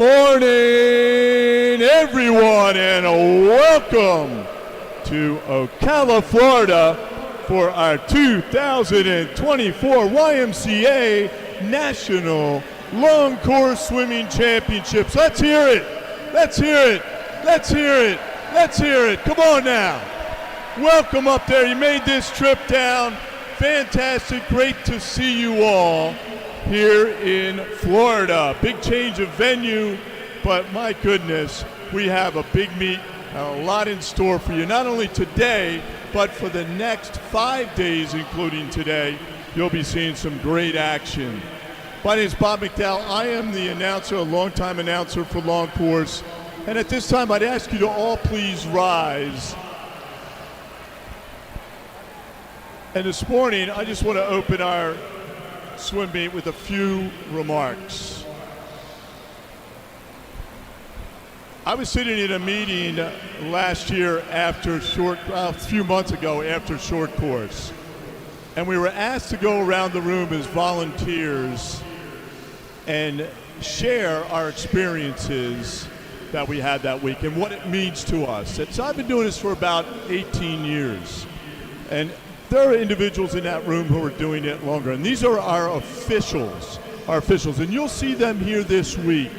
Morning, everyone, and welcome to OCALA, Florida for our 2024 YMCA National Long Course Swimming Championships. Let's hear it. Let's hear it. Let's hear it. Let's hear it. Come on now. Welcome up there. You made this trip down. Fantastic. Great to see you all here in Florida. Big change of venue, but my goodness, we have a big meet and a lot in store for you, not only today, but for the next 5 days, including today. You'll be seeing some great action. My name is Bob McDowell. I am the announcer, a longtime announcer for Long Course, and at this time I'd ask you to all please rise. And this morning, I just want to open our swim meet with a few remarks. I was sitting in a meeting last year after a few months ago after short course, and we were asked to go around the room as volunteers and share our experiences that we had that week and what it means to us. And so I've been doing this for about 18 years, and there are individuals in that room who are doing it longer, and these are our officials, and you'll see them here this week,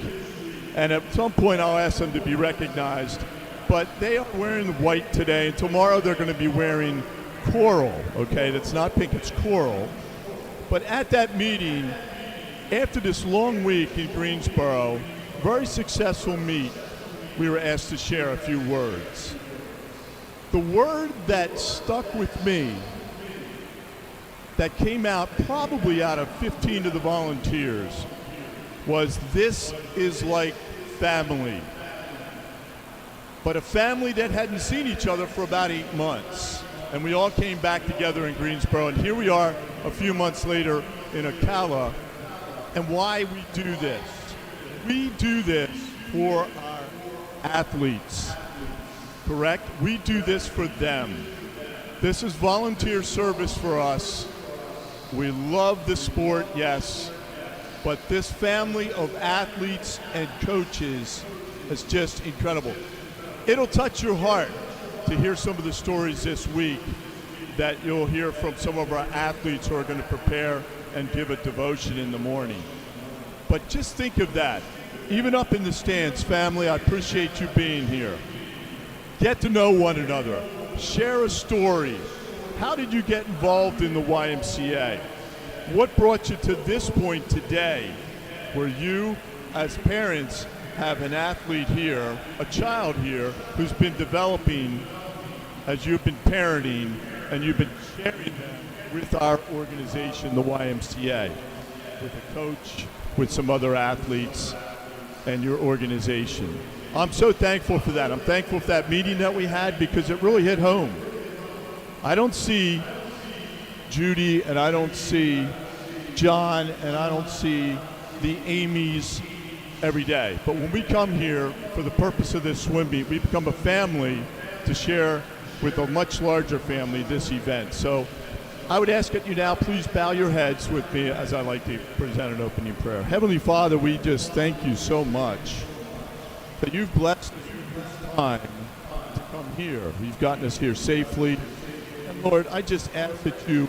and at some point I'll ask them to be recognized, but they are wearing white today, and tomorrow they're going to be wearing coral, okay? That's not pink, it's coral. But at that meeting, after this long week in Greensboro, very successful meet, we were asked to share a few words. The word that stuck with me, that came out probably out of 15 of the volunteers, was "this is like family." But a family that hadn't seen each other for about 8 months. And we all came back together in Greensboro, and here we are a few months later in OCALA. And why we do this? We do this for our athletes, correct? We do this for them. This is volunteer service for us. We love the sport, yes, but this family of athletes and coaches is just incredible. It'll touch your heart to hear some of the stories this week that you'll hear from some of our athletes who are going to prepare and give a devotion in the morning. But just think of that. Even up in the stands, family, I appreciate you being here. Get to know one another. Share a story. How did you get involved in the YMCA? What brought you to this point today where you, as parents, have an athlete here, a child here, who's been developing as you've been parenting, and you've been sharing them with our organization, the YMCA, with a coach, with some other athletes, and your organization. I'm so thankful for that. I'm thankful for that meeting that we had because it really hit home. I don't see Judy, and I don't see John, and I don't see the Amy's every day. But when we come here for the purpose of this swim meet, we become a family to share with a much larger family this event. So I would ask that you now please bow your heads with me as I like to present an opening prayer. Heavenly Father, we just thank you so much that you've blessed us with this time to come here. You've gotten us here safely. And Lord, I just ask that you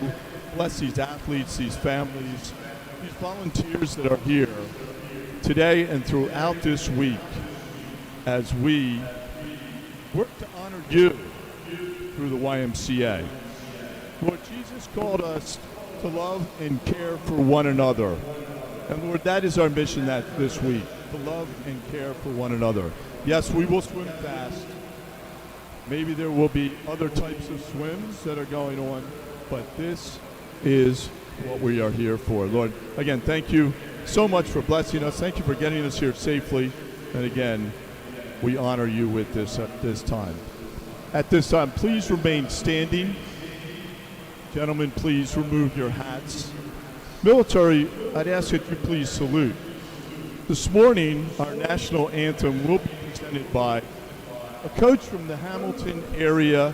bless these athletes, these families, these volunteers that are here today and throughout this week as we work to honor you through the YMCA. Lord, Jesus called us to love and care for one another. And Lord, that is our mission this week, to love and care for one another. Yes, we will swim fast. Maybe there will be other types of swims that are going on, but this is what we are here for. Lord, again, thank you so much for blessing us. Thank you for getting us here safely. And again, we honor you with this at this time. At this time, please remain standing. Gentlemen, please remove your hats. Military, I'd ask that you please salute. This morning, our national anthem will be presented by a coach from the Hamilton area,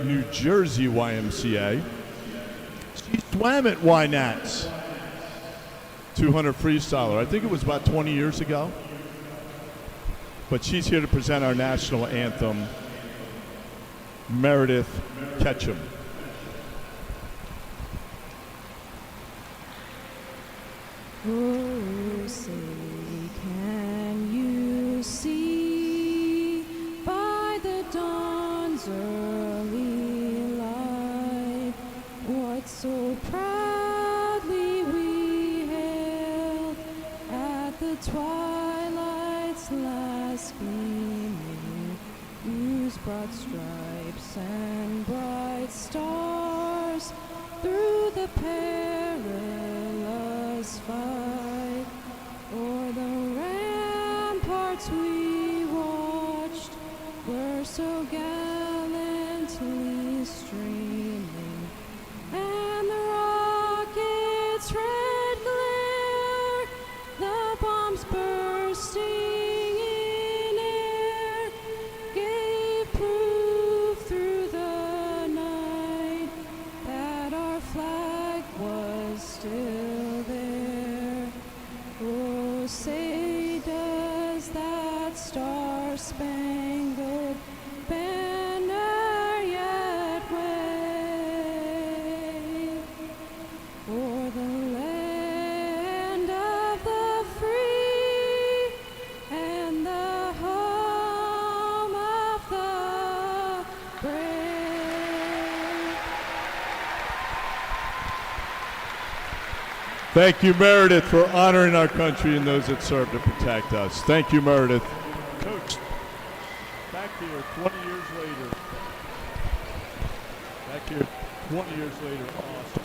New Jersey YMCA. She swam at YNATS 200 freestyler. I think it was about 20 years ago. but she's here to present our national anthem, Meredith Ketchum. Oh, say, can you see by the dawn's early light what so proudly we hailed at the twilight's last gleaming, whose broad stripes and bright stars through the perilous fight o'er the ramparts we watched were so gallantly streaming, and the rockets' red glare, the bombs bursting in air, gave proof through the night that our flag was still there. Oh, say does that star-spangled banner yet wave o'er the land of the free and the home of the brave? Thank you, Meredith, for honoring our country and those that serve to protect us. Thank you, Meredith. Coach, back here 20 years later. Back here 20 years later. Awesome.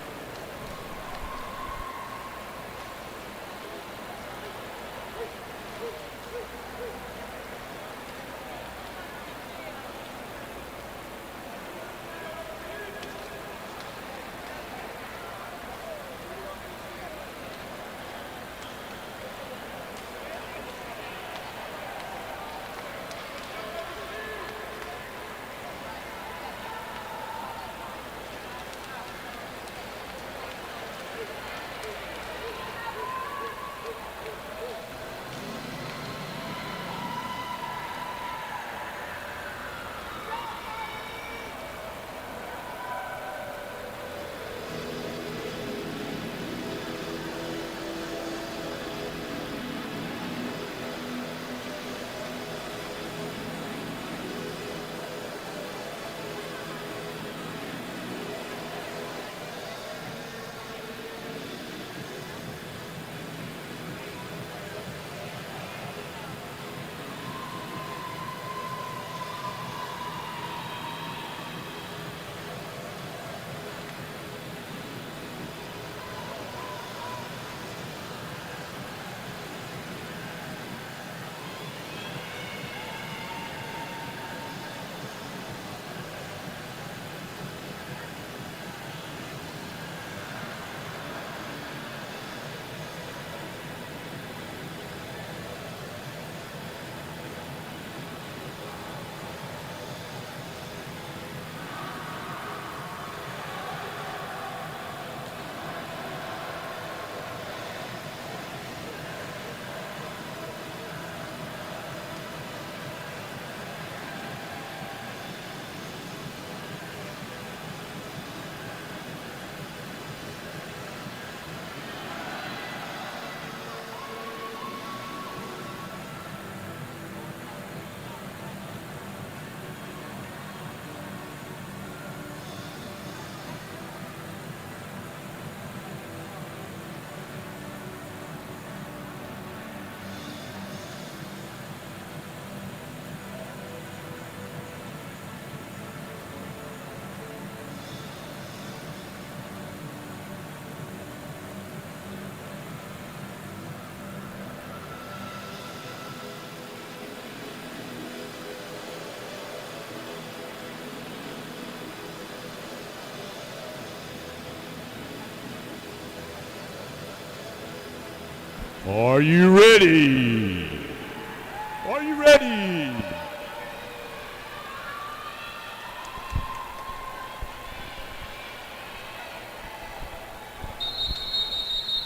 Are you ready? Are you ready?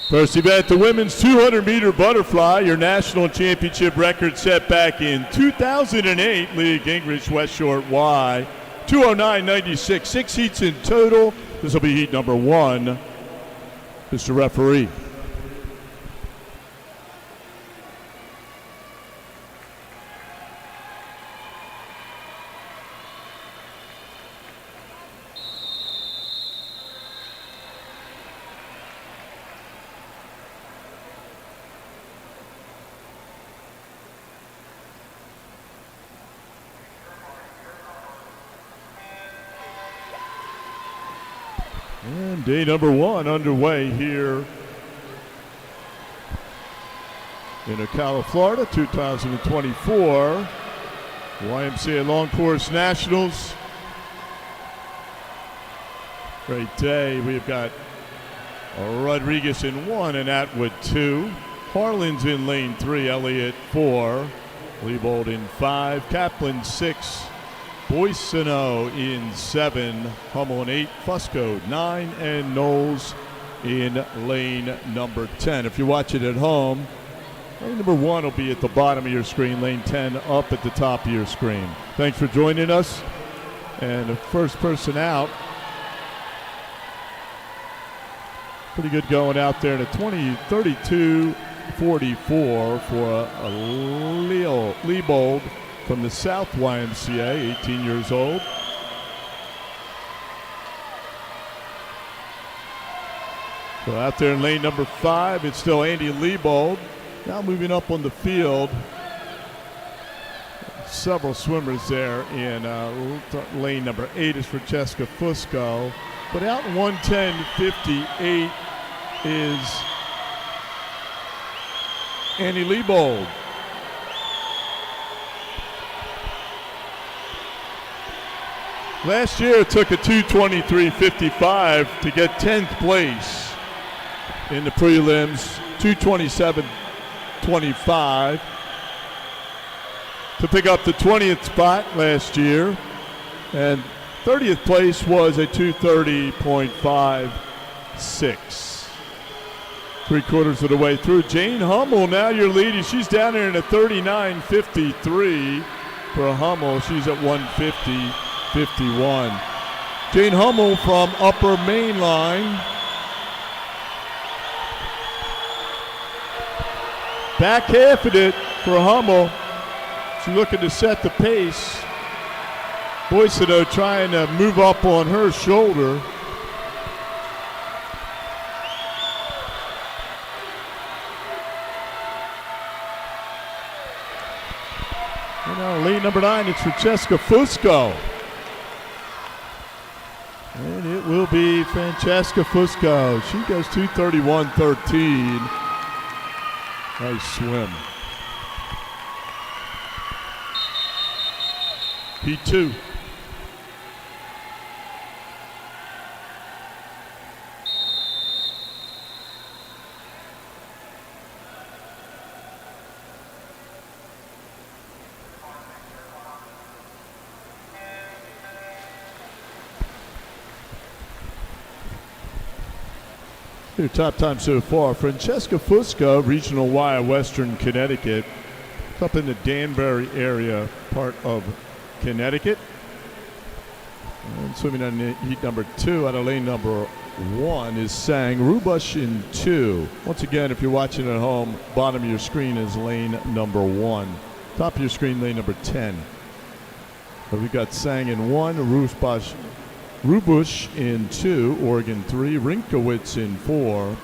First event, the women's 200-meter butterfly, your national championship record set back in 2008. Leah Gingrich, West Shore Y, 209.96. 6 heats in total. This will be heat number 1. Mr. Referee. And day number 1 underway here in OCALA, Florida, 2024 YMCA Long Course Nationals. Great day. We've got Rodriguez in 1 and Atwood 2. Harlan's in lane 3, Elliott 4. Liebold in 5, Kaplan 6. Boissonneau in 7, Hummel in 8, Fusco 9, and Knowles in lane number 10. If you're watching at home, lane number 1 will be at the bottom of your screen, lane 10 up at the top of your screen. Thanks for joining us. And the first person out, pretty good going out there in a 32:44 for Liebold from the South YMCA, 18 years old. So out there in lane number 5, it's still Andy Liebold. Now moving up on the field, several swimmers there in lane number 8 is Francesca Fusco. But out in 1:10.58 is Andy Liebold. Last year it took a 2:23.55 to get 10th place in the prelims, 2:27.25 to pick up the 20th spot last year, and 30th place was a 2:30.56. 3/4 of the way through. Jane Hummel, now your leading. She's down there in a 39.53 for Hummel. She's at 1:50.51. Jane Hummel from Upper Main Line. Back half of it for Hummel. She's looking to set the pace. Boissonneau trying to move up on her shoulder. And now lead number 9, it's Francesca Fusco. And it will be Francesca Fusco. She goes 2:31.13. Nice swim. P2. Your top time so far, Francesca Fusco, Regional Y, Western Connecticut, up in the Danbury area, part of Connecticut. And swimming on heat number 2 out of lane number 1 is Sang Rubush in 2. Once again, if you're watching at home, bottom of your screen is lane number 1. Top of your screen, lane number 10. So we've got Sang in 1, Rubush in 2, Oregon 3, Rinkowitz in 4,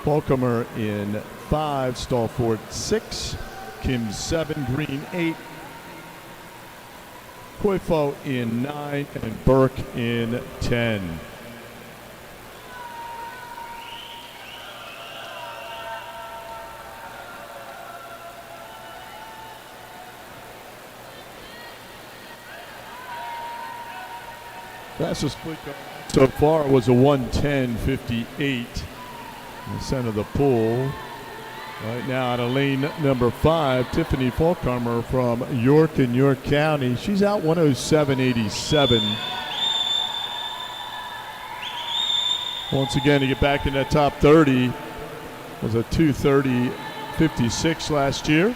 Falcomer in 5, Stallford 6, Kim 7, Green 8, Coifo in 9, and Burke in 10. Fastest split so far was a 1:10.58 in the center of the pool. Right now out of lane number 5, Tiffany Falcomer from York in York County. She's out 1:07.87. Once again, to get back in that top 30, Was a 2:30.56 last year.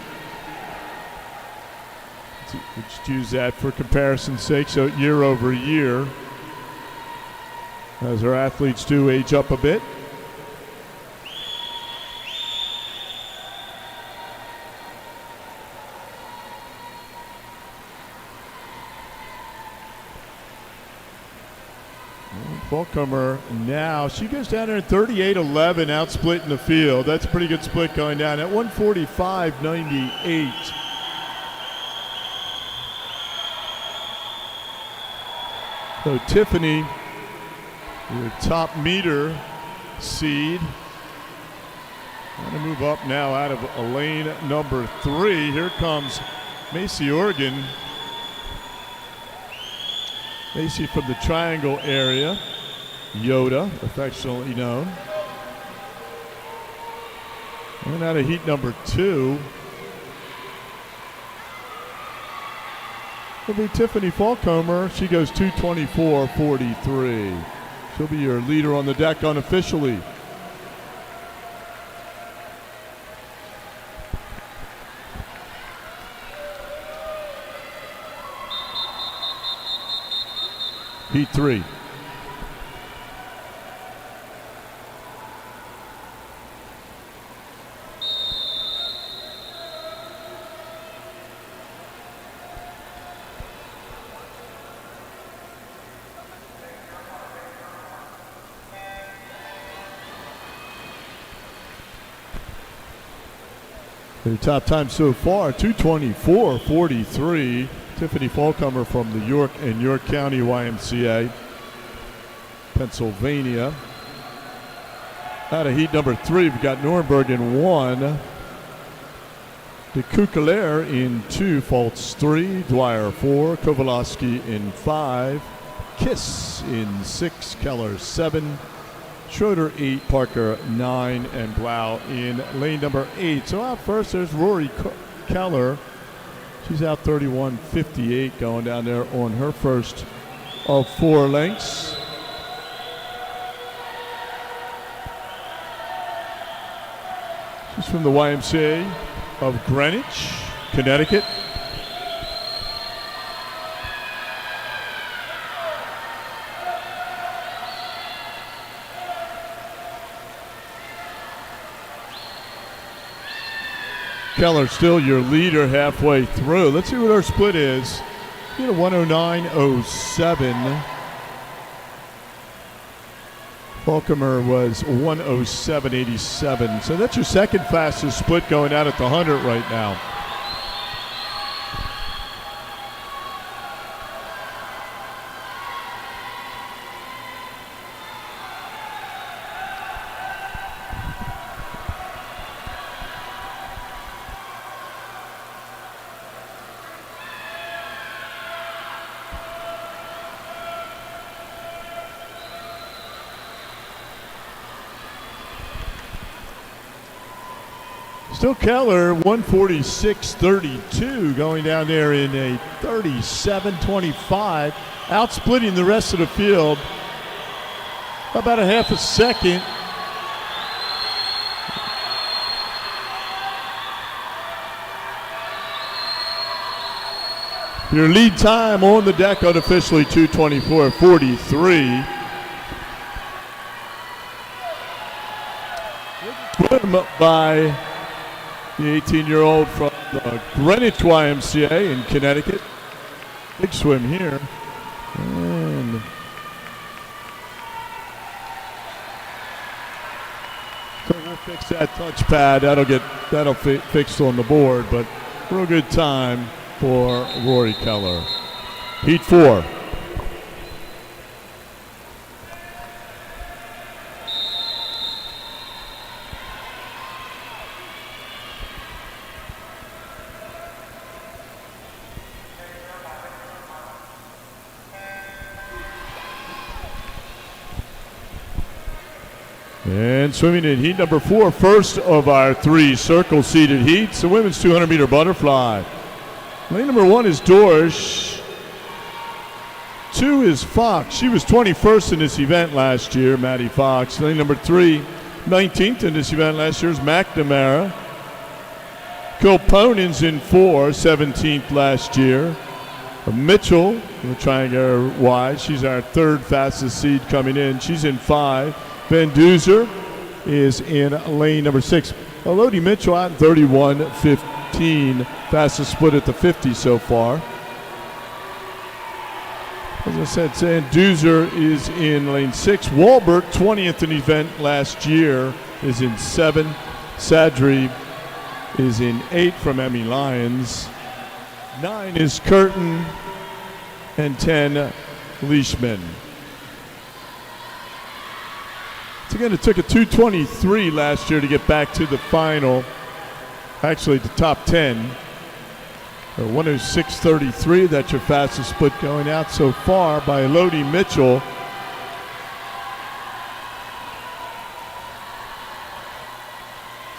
Let's use that for comparison's sake. So year over year, as our athletes do age up a bit. Fulcomer now, she goes down there at 38-11, out split in the field. That's a pretty good split going down at 145.98. So Tiffany, your top meter seed, going to move up now out of lane number 3. Here comes Macy Oregon. Macy from the Triangle area, Yoda, affectionately known. And out of heat number 2 will be Tiffany Fulcomer. She goes 2:24.43. She'll be your leader on the deck unofficially. Heat 3. Their top time so far, 2:24.43. Tiffany Fulcomer from the York and York County YMCA, Pennsylvania. Out of heat number 3, we've got Nuremberg in 1. De Kukelaar in 2, Faults 3, Dwyer 4, Kowalski in 5, Kiss in 6, Keller 7, Schroeder 8, Parker 9, and Blau in lane number 8. So out first, there's Rory Keller. She's out 31.58 going down there on her first of 4 lengths. She's from the YMCA of Greenwich, Connecticut. Keller still your leader halfway through. Let's see what our split is. Get a 109.07. Fulcomer was 107.87. So that's your second fastest split going out at the 100 right now. Still Keller, 146.32, going down there in a 37.25, outsplitting the rest of the field about a half a second. Your lead time on the deck unofficially 2:24.43. Put him up by the 18-year-old from the Greenwich YMCA in Connecticut. Big swim here. And so we'll fix that touchpad. That'll fixed on the board, but real good time for Rory Keller. Heat 4. And swimming in heat number 4, first of our 3 circle-seated heats, the women's 200-meter butterfly. Lane number 1 is Dorsch. 2 is Fox. She was 21st in this event last year, Maddie Fox. Lane number 3, 19th in this event last year is McNamara. Kilponen's in 4, 17th last year. Mitchell, we're trying her wide. She's our third fastest seed coming in. She's in 5. Van Duzer is in lane number 6. Elodie Mitchell out in 31.15. Fastest split at the 50 so far. As I said, Van Duzer is in lane 6. Walbert, 20th in the event last year, is in 7. Sadri is in 8 from Emmy Lyons. 9 is Curtin, and 10, Leishman. So again, it took a 2:23 last year to get back to the final, actually the top 10. 106.33, that's your fastest split going out so far by Elodie Mitchell.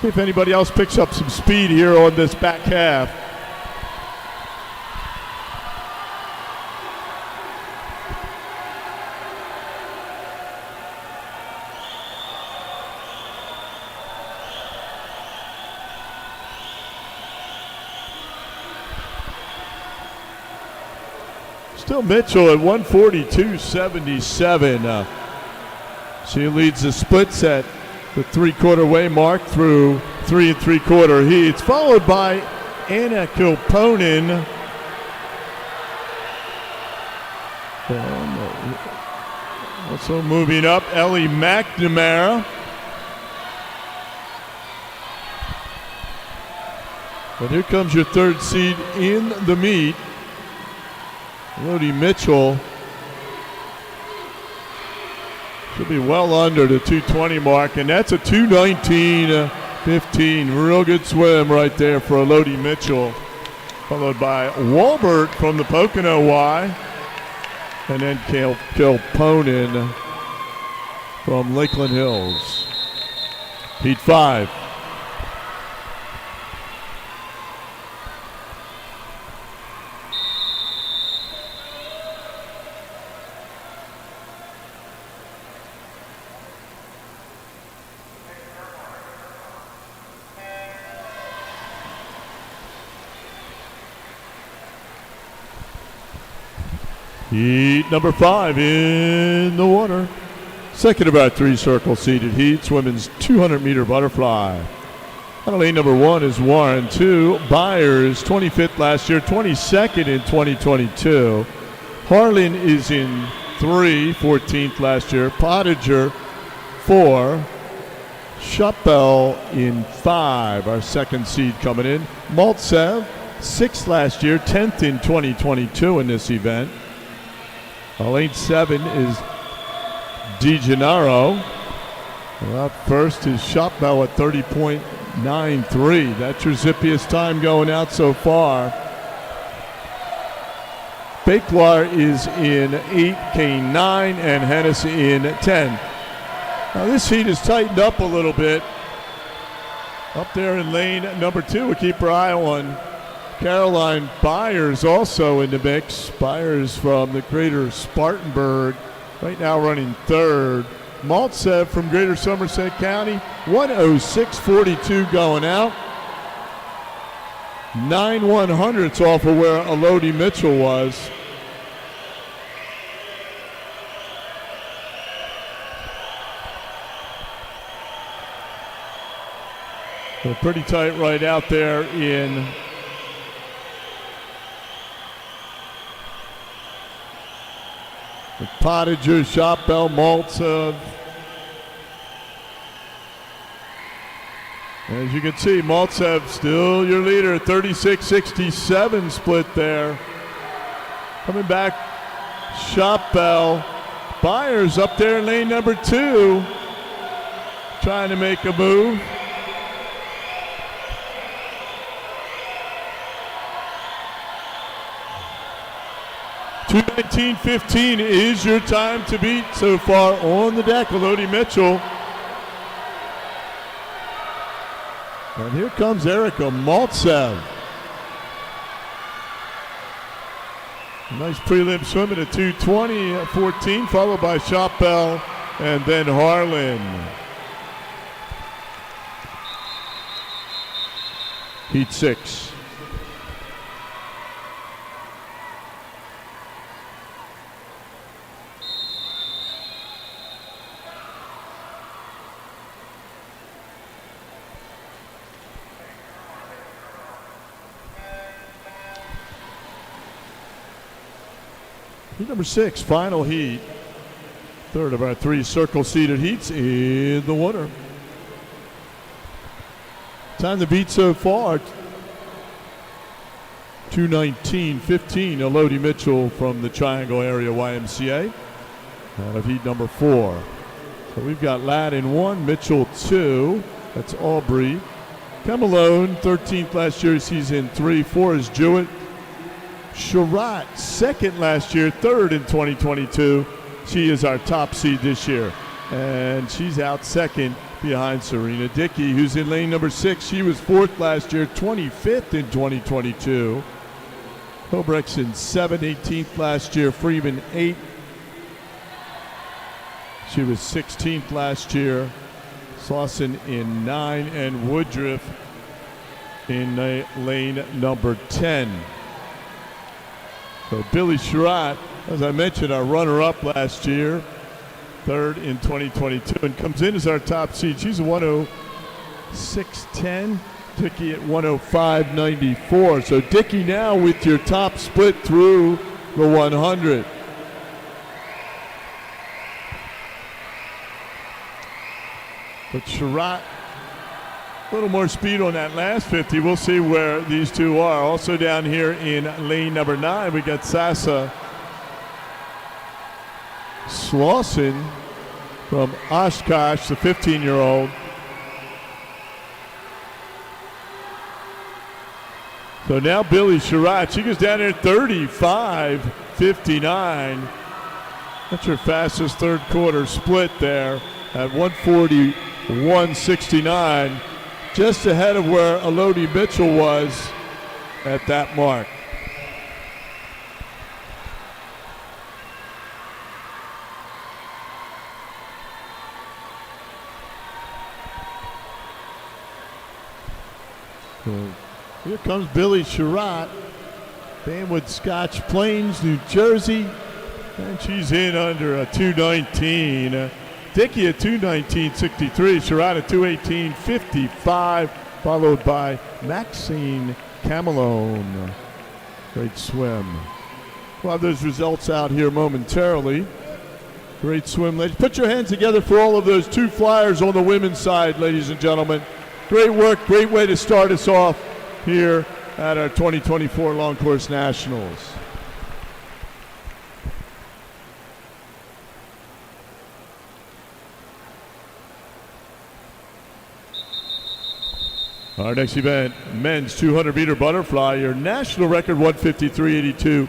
See if anybody else picks up some speed here on this back half. Still Mitchell at 142.77. She leads the splits at the 3/4 way mark through 3 3/4 heats, followed by Anna Kilponen. Also moving up, Ellie McNamara. But here comes your third seed in the meet. Elodie Mitchell should be well under the 220 mark, and that's a 2:19.15. Real good swim right there for Elodie Mitchell, followed by Walbert from the Pocono Y, and then Kilponen from Lakeland Hills. Heat 5. Heat number 5 in the water. Second of our 3 circle seated heats, women's 200-meter butterfly. On lane number 1 is Warren. 2, Byers, 25th last year, 22nd in 2022. Harlan is in 3, 14th last year. Pottinger, 4. Chappell in 5, our second seed coming in. Maltsev, 6th last year, 10th in 2022 in this event. Lane 7 is DeGennaro. Up first is Shopbell at 30.93. That's your zippiest time going out so far. Bakewar is in 8, Kane 9, and Hennessy in 10. Now this heat is tightened up a little bit. Up there in lane number 2, we keep our eye on Caroline Byers also in the mix. Byers from the greater Spartanburg, right now running 3rd. Maltsev from greater Somerset County, 106.42 going out. 9/100ths off of where Elodie Mitchell was. So pretty tight right out there in Pottinger, Shopbell, Maltsev. As you can see, Maltsev still your leader, 36.67 split there. Coming back, Shopbell. Byers up there in lane number 2, trying to make a move. $2:19.15 is your time to beat so far on the deck, Elodie Mitchell. And here comes Erica Maltsev. Nice prelim swim at a 2:20.14, followed by Shopbell and then Harlan. Heat 6. Heat number 6, final heat. Third of our 3 circle-seated heats in the winner. Time to beat so far, 2:19.15. Elodie Mitchell from the Triangle Area YMCA out of heat number 4. So we've got Ladd in 1, Mitchell 2. That's Aubrey. Camelone, 13th last year, he's in 3. 4 is Jewett. Sherratt, 2nd last year, 3rd in 2022. She is our top seed this year. And she's out 2nd behind Serena Dickey, who's in lane number 6. She was 4th last year, 25th in 2022. Hobrechtson 7th, 18th last year. Freeman 8th. She was 16th last year. Slauson in 9, and Woodruff in lane number 10. So Billy Sherratt, as I mentioned, our runner-up last year, 3rd in 2022, and comes in as our top seed. She's a 106.10. Dickey at 105.94. So Dickey now with your top split through the 100. But Sherratt, a little more speed on that last 50. We'll see where these two are. Also down here in lane number 9, we got Sasa Slauson from Oshkosh, the 15-year-old. So now Billy Sherratt, she goes down there 35.59. That's her fastest third quarter split there at 141.69. Just ahead of where Elodie Mitchell was at that mark. So here comes Billy Sherratt, Banwood Scotch Plains, New Jersey, and she's in under a 2:19. Dickey at 2:19.63, Sherratt at 2:18.55, followed by Maxine Camelone. Great swim. We'll have those results out here momentarily. Great swim, ladies. Put your hands together for all of those 2 flyers on the women's side, ladies and gentlemen. Great work, great way to start us off here at our 2024 Long Course Nationals. Our next event, men's 200-meter butterfly, your national record 153.82.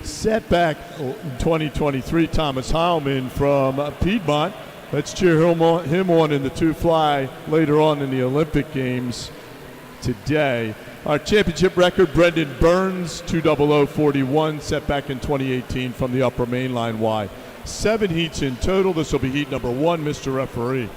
Set back in 2023, Thomas Heilman from Piedmont. Let's cheer him on in the 2-fly later on in the Olympic Games today. Our championship record, Brendan Burns, 2:00.41, set back in 2018 from the upper mainline Y. 7 heats in total. This will be heat number 1, Mr. Referee.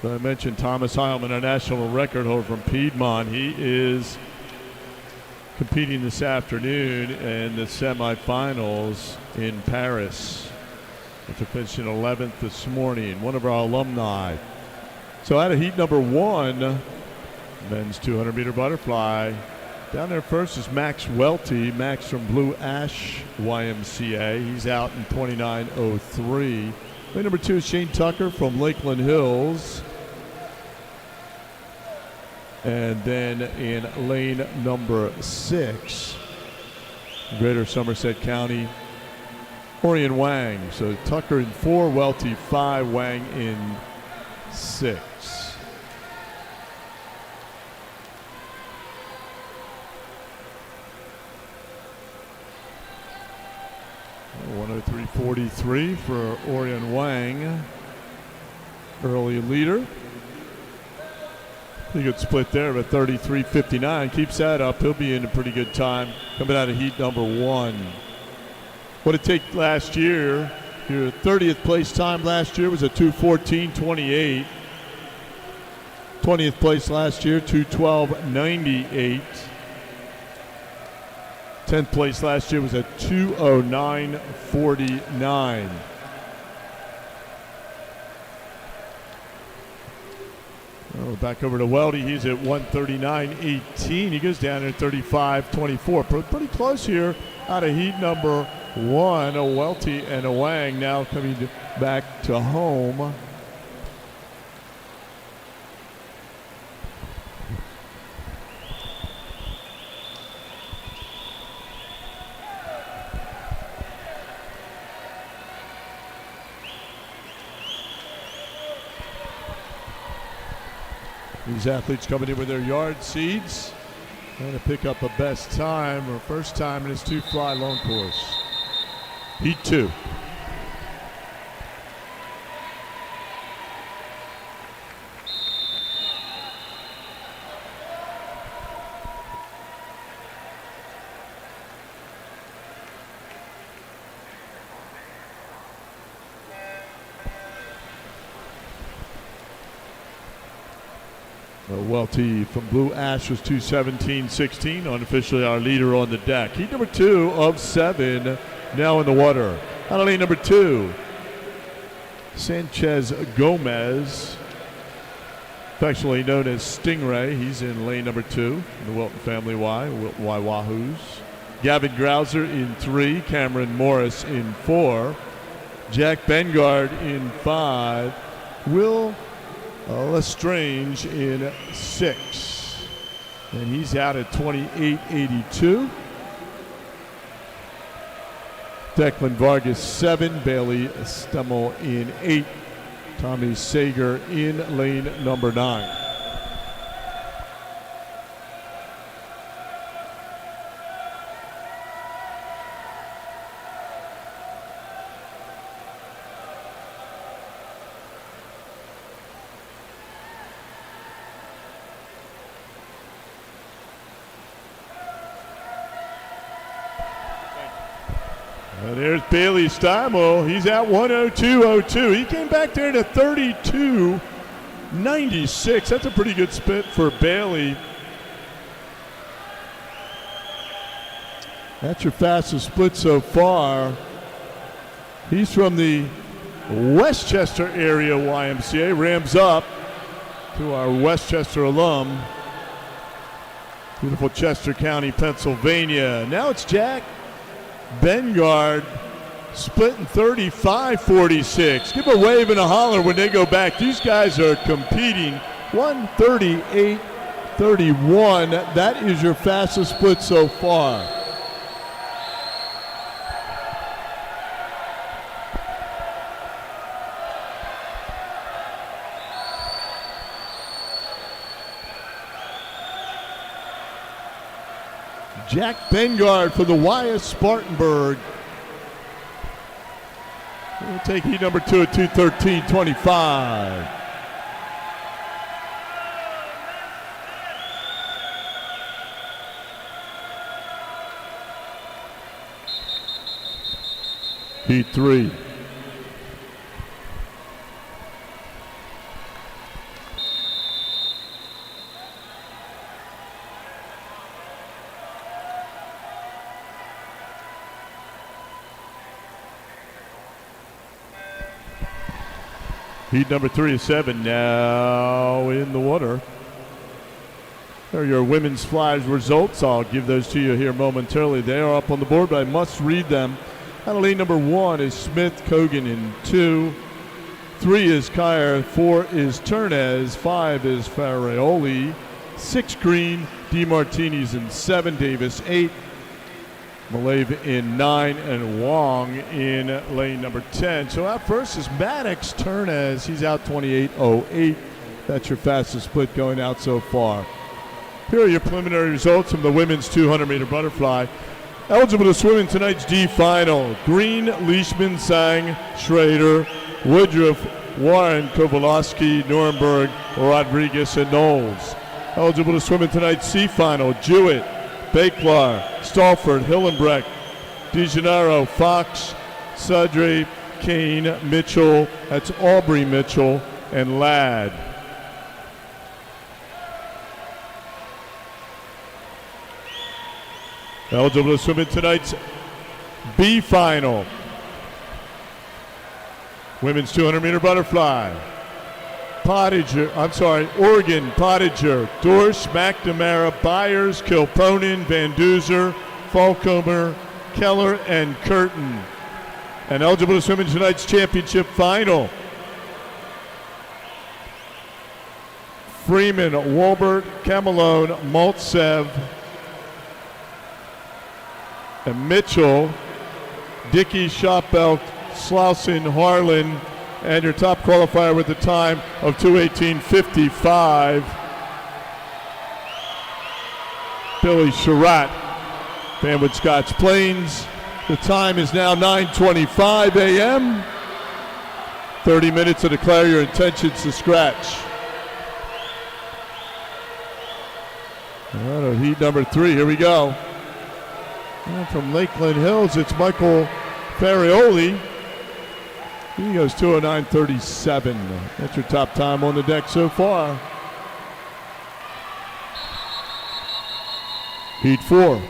So I mentioned Thomas Heilman, a national record holder from Piedmont. He is competing this afternoon in the semifinals in Paris, after finishing 11th this morning, one of our alumni. So out of heat number 1, men's 200-meter butterfly, down there first is Max Welty, Max from Blue Ash YMCA. He's out in 29.03. Lane number 2 is Shane Tucker from Lakeland Hills. And then in lane number 6, Greater Somerset County, Orion Wang. So Tucker in 4, Welty 5, Wang in 6. 103.43 for Orion Wang. Early leader. Pretty good split there, but 33.59. Keeps that up. He'll be in a pretty good time coming out of heat number 1. What it take last year, your 30th place time last year was a 2:14.28. 20th place last year, 2:12.98. 10th place last year was a 2:09.49. Oh, back over to Welty. He's at 1:39.18. He goes down at 35.24. Pretty close here out of heat number 1. A Welty and a Wang now coming back to home. These athletes coming in with their yard seeds, trying to pick up a best time or first time in his 2-fly long course. Heat 2. Welty from Blue Ash was 2:17.16, unofficially our leader on the deck. Heat number 2 of 7 now in the water. Out of lane number 2, Sanchez Gomez, affectionately known as Stingray. He's in lane number 2 in the Wilton Family Y Wahoos. Gavin Grouser in 3, Cameron Morris in 4, Jack Bengard in 5, Will Lestrange in 6, and he's out at 28.82. Declan Vargas 7, Bailey Stemmel in 8, Tommy Sager in lane number 9. And there's Bailey Stymel. He's at 102.02. He came back there to 32.96. That's a pretty good split for Bailey. That's your fastest split so far. He's from the Westchester area YMCA. Rams up to our Westchester alum. Beautiful Chester County, Pennsylvania. Now it's Jack Bengard splitting 35.46. Give a wave and a holler when they go back. These guys are competing. 1:38.31. That is your fastest split so far. Jack Bengard for the YS Spartanburg. We'll take heat number 2 at 2:13.25. Heat 3. Heat number 3 of 7 now in the water. There are your women's flies results. I'll give those to you here momentarily. They are up on the board, but I must read them. Out of lane number 1 is Smith Kogan in 2. 3 is Kyer. 4 is Turnez. 5 is Farioli. 6 Green. DeMartini's in 7. Davis 8. Malave in 9 and Wong in lane number 10. So out first is Maddox Turnez. He's out 28.08. That's your fastest split going out so far. Here are your preliminary results from the women's 200-meter butterfly. Eligible to swim in tonight's D final: Green, Leishman, Sang, Schrader, Woodruff, Warren, Kovalowski, Nuremberg, Rodriguez, and Knowles. Eligible to swim in tonight's C final: Jewett, Baklar, Stalford, Hillenbrecht, DeGennaro, Fox, Sudre, Kane, Mitchell, that's Aubrey Mitchell, and Ladd. Eligible to swim in tonight's B final: women's 200-meter butterfly. Oregon, Pottinger, Dorsch, McNamara, Byers, Kilponen, Van Duzer, Falcomer, Keller, and Curtin. And eligible to swim in tonight's championship final: Freeman, Walbert, Camelone, Maltsev, and Mitchell, Dickey, Shopbelt, Slauson, Harlan, and your top qualifier with a time of 2:18.55, Billy Sherratt, Fanwood Scotch Plains. The time is now 9:25 a.m. 30 minutes to declare your intentions to scratch. All right, heat number 3, here we go. And from Lakeland Hills, it's Michael Ferrioli. He goes 2:09.37. That's your top time on the deck so far. Heat 4.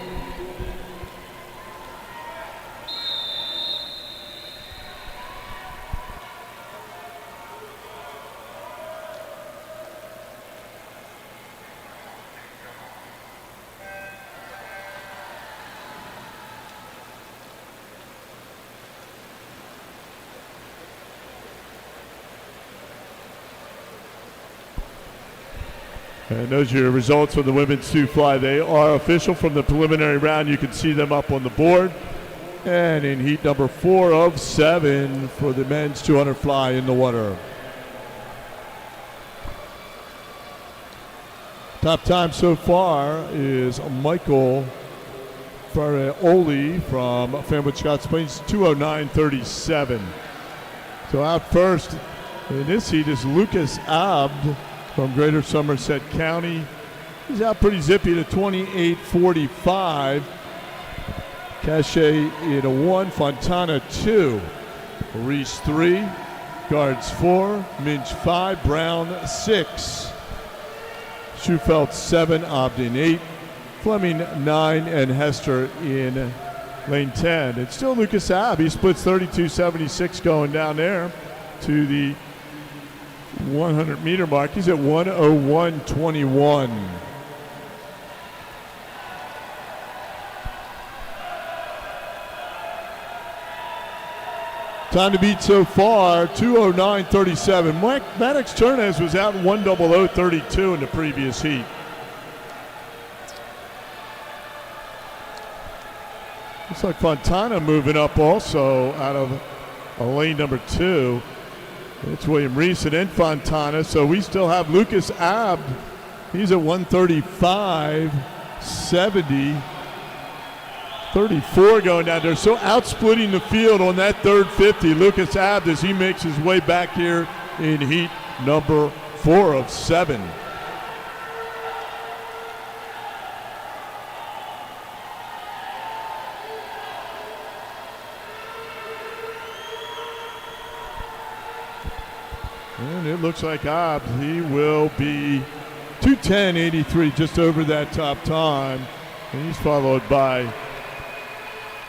And those are your results for the women's 2 fly. They are official from the preliminary round. You can see them up on the board. And in heat number 4 of 7 for the men's 200 fly in the water. Top time so far is Michael Ferrioli from Fanwood Scotch Plains, 2:09.37. So out first in this heat is Lucas Abd from Greater Somerset County. He's out pretty zippy to 28:45. Cachet in a 1, Fontana 2, Reese 3, Guards 4, Minch 5, Brown 6, Schufelt 7, Obden 8, Fleming 9, and Hester in lane 10. It's still Lucas Abb. He splits 32.76 going down there to the 100-meter mark. He's at 1:01.21. Time to beat so far, 2:09.37. Maddox Turnez was out in 1:00.32 in the previous heat. Looks like Fontana moving up also out of lane number 2. It's William Reese and then Fontana, so we still have Lucas Abd. He's at 1:35.70. 34 going down there. So outsplitting the field on that third 50, Lucas Abd, as he makes his way back here in heat number 4 of 7. And it looks like Abd, he will be 2:10.83, just over that top time. And he's followed by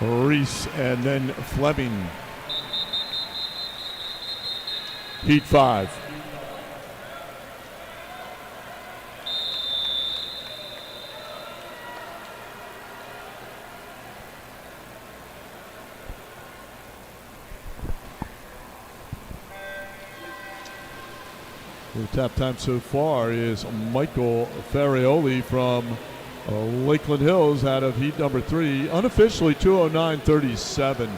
Reese and then Fleming. Heat 5. The top time so far is Michael Ferrioli from Lakeland Hills out of heat number 3, unofficially 2:09.37.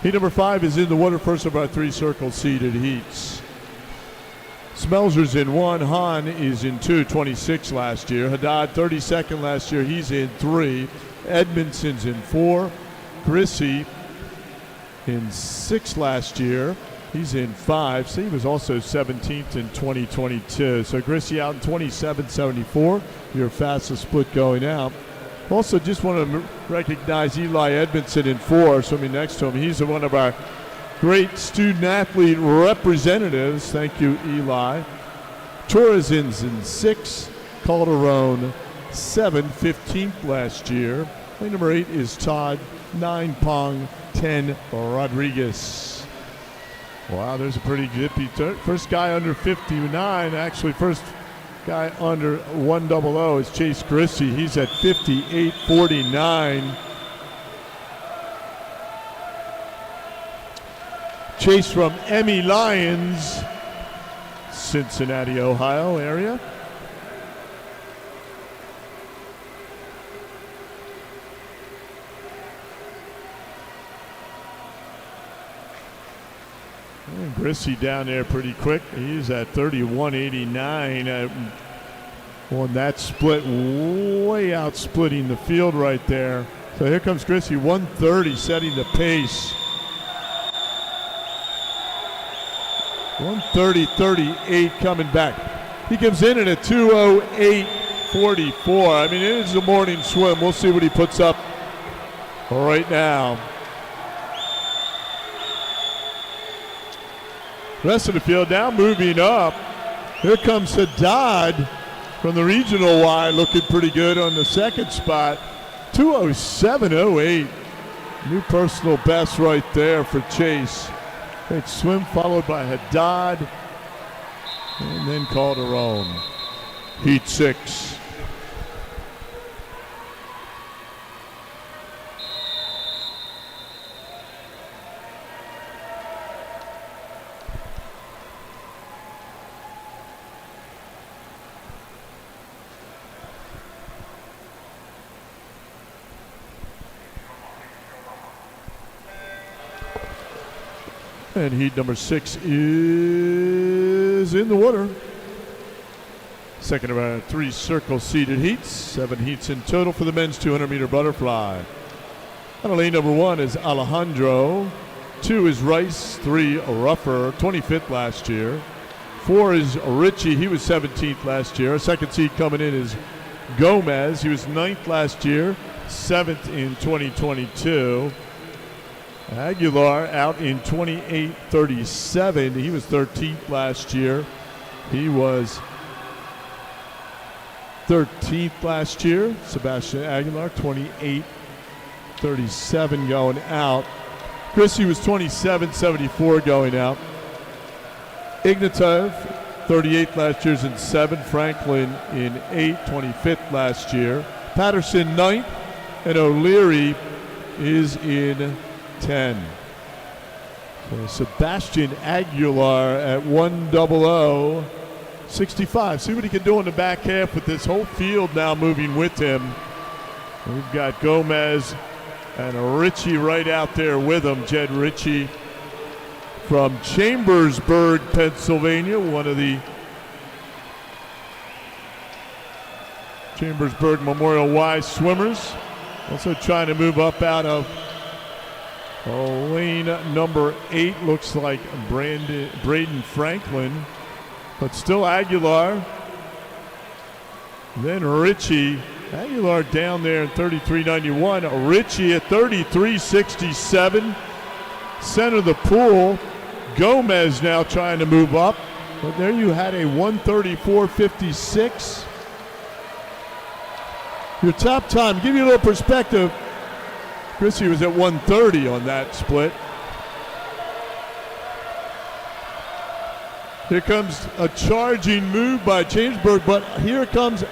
Heat number 5 is in the water, first of our 3 circle seeded heats. Smelzer's in 1, Hahn is in 2, 26 last year. Haddad 32nd last year, he's in 3. Edmondson's in 4. Grissy in 6 last year. He's in 5. So he was also 17th in 2022. So Grissy out in 27.74. Your fastest split going out. Also, just want to recognize Eli Edmondson in 4, swimming next to him. He's one of our great student-athlete representatives. Thank you, Eli. Torrezin's in 6. Calderon, 7, 15th last year. Lane number 8 is Todd. 9, Pong. 10, Rodriguez. Wow, there's a pretty zippy first guy under 59. Actually, first guy under 100 is Chase Grissy. He's at 58.49. Chase from Emmy Lyons, Cincinnati, Ohio area. And Grissy down there pretty quick. He's at 31.89 on that split, way out splitting the field right there. So here comes Grissy, 130 setting the pace. 130.38 coming back. He comes in at a 2:08.44. I mean, it is a morning swim. We'll see what he puts up right now. Rest of the field now moving up. Here comes Haddad from the regional Y, looking pretty good on the second spot. 2:07.08. New personal best right there for Chase. Great swim followed by Haddad and then Calderon. Heat 6. And heat number 6 is in the water. Second of our 3 circle seated heats. 7 heats in total for the men's 200-meter butterfly. On lane number 1 is Alejandro. 2 is Rice. 3, Ruffer, 25th last year. 4 is Richie. He was 17th last year. Second seed coming in is Gomez. He was 9th last year, 7th in 2022. Aguilar out in 28.37. He was 13th last year. He was 13th last year. Sebastian Aguilar, 28.37 going out. Grissy was 27.74 going out. Ignatov, 38th last year, is in 7. Franklin in 8, 25th last year. Patterson 9th, and O'Leary is in 10. So Sebastian Aguilar at 1:00.65. See what he can do in the back half with this whole field now moving with him. We've got Gomez and Richie right out there with him. Jed Richie from Chambersburg, Pennsylvania, one of the Chambersburg Memorial Y swimmers. Also trying to move up out of lane number 8, looks like Braden Franklin, but still Aguilar. Then Richie. Aguilar down there in 33.91. Richie at 33.67. Center of the pool. Gomez now trying to move up. But there you had a 1:34.56. Your top time, to give you a little perspective, Grissy was at 1:30 on that split. Here comes a charging move by Chambersburg, but here comes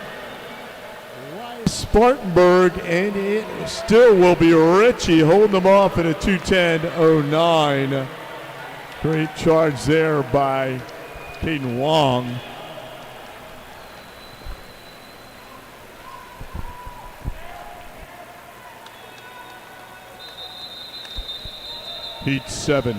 Spartanburg, and it still will be Richie holding them off in a 2:10.09. Great charge there by Caden Wong. Heat 7.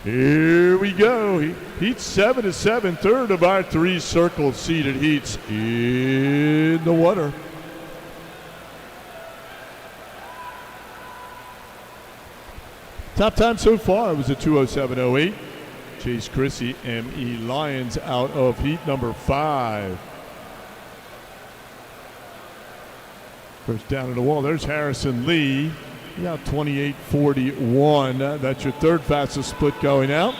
Here we go. Heat 7 to 7, third of our 3 circle seated heats in the water. Top time so far was a 2:07.08. Chase Chrissy, M.E. Lions out of heat number 5. First down in the wall. There's Harrison Lee. He out 28:41. That's your third fastest split going out.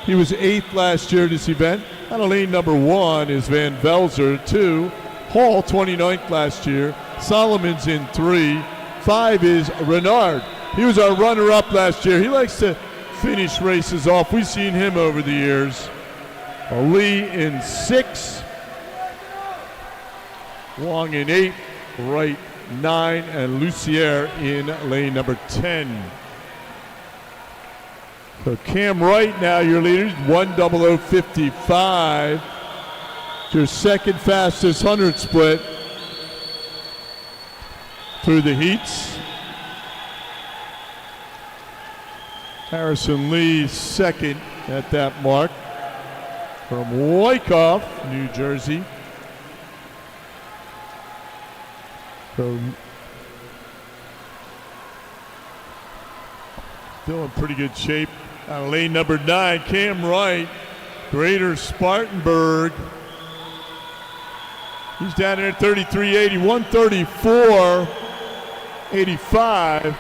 He was 8th last year at this event. Out of lane number 1 is Van Velzer, 2. Hall, 29th last year. Solomon's in 3. 5 is Renard. He was our runner-up last year. He likes to finish races off. We've seen him over the years. Lee in 6. Wong in 8. Wright 9. And Lucier in lane number 10. So Cam Wright now your leader, 1:00:55. Your second fastest 100 split through the heats. Harrison Lee second at that mark from Wyckoff, New Jersey. So still in pretty good shape. Lane number 9, Cam Wright, Greater Spartanburg. He's down there at 33.80, 1:34.85.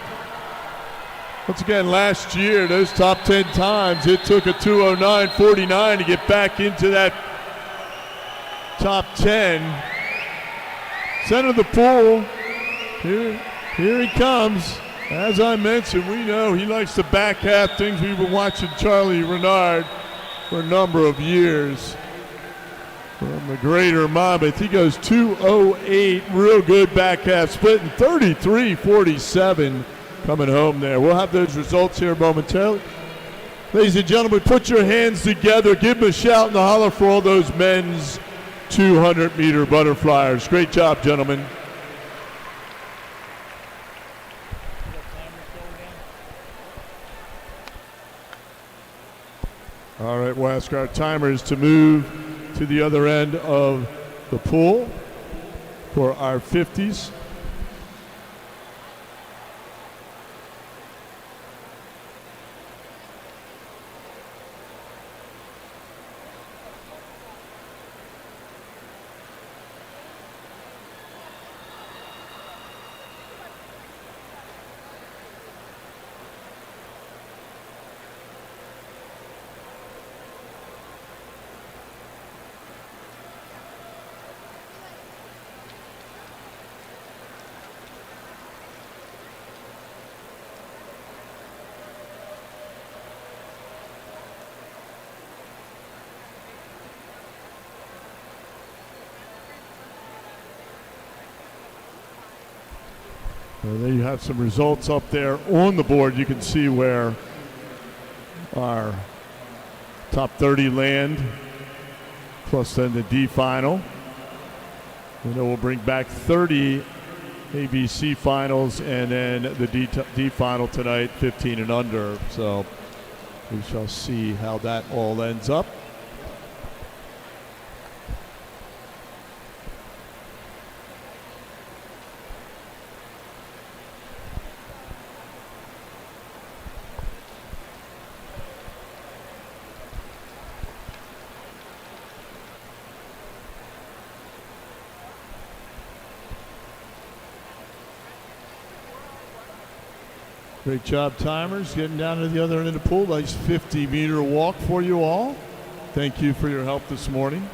Once again, last year, those top 10 times, it took a 2:09.49 to get back into that top 10. Center of the pool, here he comes. As I mentioned, we know he likes to back half things. We've been watching Charlie Renard for a number of years. From the Greater Monmouth, he goes 2:08, real good back half split, and 33.47 coming home there. We'll have those results here momentarily. Ladies and gentlemen, put your hands together. Give them a shout and a holler for all those men's 200-meter butterflyers. Great job, gentlemen. All right, we'll ask our timers to move to the other end of the pool for our 50s. There you have some results up there on the board. You can see where our top 30 land, plus then the D final. And then we'll bring back 30 ABC finals and then the D final tonight, 15 and under. So we shall see how that all ends up. Great job, timers, getting down to the other end of the pool. Nice 50-meter walk for you all. Thank you for your help this morning.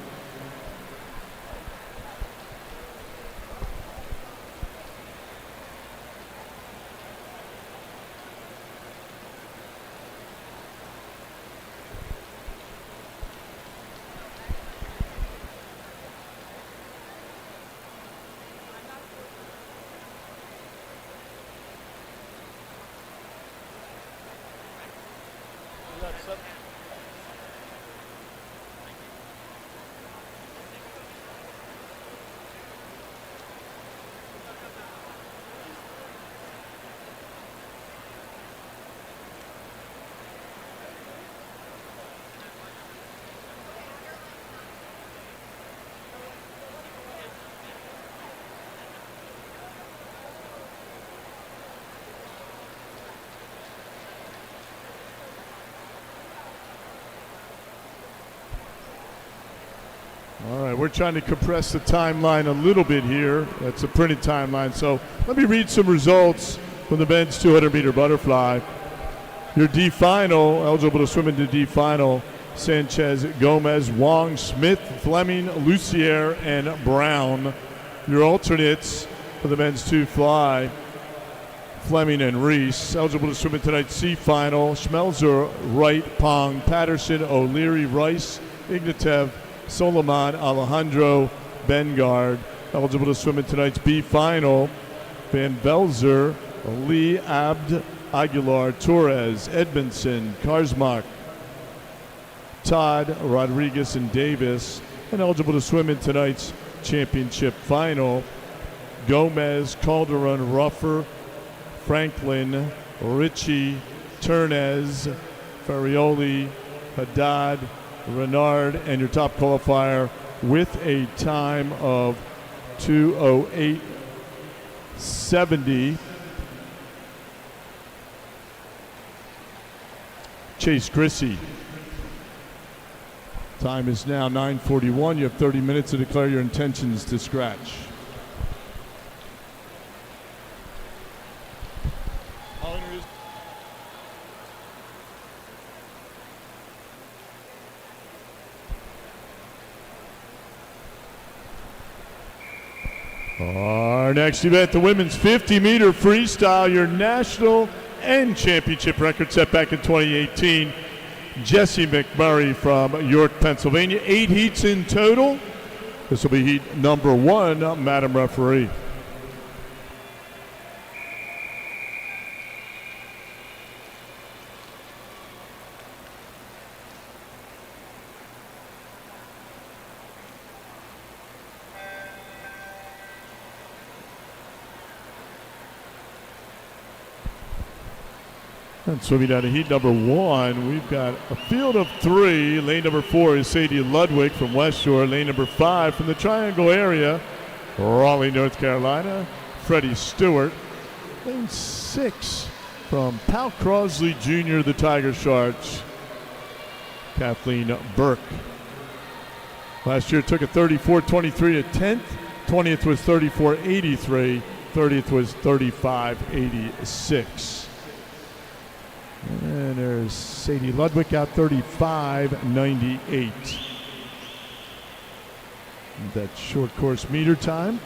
All right, we're trying to compress the timeline a little bit here. That's a printed timeline. So let me read some results from the men's 200-meter butterfly. Your D final, eligible to swim into D final, Sanchez, Gomez, Wong, Smith, Fleming, Lucier, and Brown. Your alternates for the men's 2 fly, Fleming and Reese. Eligible to swim in tonight's C final, Schmelzer, Wright, Pong, Patterson, O'Leary, Rice, Ignatev, Solomon, Alejandro, Bengard. Eligible to swim in tonight's B final, Van Velzer, Lee, Abd, Aguilar, Torres, Edmondson, Karsmark, Todd, Rodriguez, and Davis. And eligible to swim in tonight's championship final, Gomez, Calderon, Ruffer, Franklin, Ritchie, Turnez, Ferrioli, Haddad, Renard, and your top qualifier with a time of 2:08.70. Chase Chrissy. Time is now 9:41. You have 30 minutes to declare your intentions to scratch. Our next event, the women's 50-meter freestyle, your national and championship record set back in 2018. Jesse McMurray from York, Pennsylvania. 8 heats in total. This will be heat number 1, Madam Referee. And swimming down to heat number 1, we've got a field of 3. Lane number 4 is Sadie Ludwig from West Shore. Lane number 5 from the Triangle area, Raleigh, North Carolina, Freddie Stewart. Lane 6 from Pal Crosley Jr., the Tiger Sharks, Kathleen Burke. Last year took a 34.23 at 10th. 20th was 34.83. 30th was 35.86. And there's Sadie Ludwig out 35.98. That short course meter time.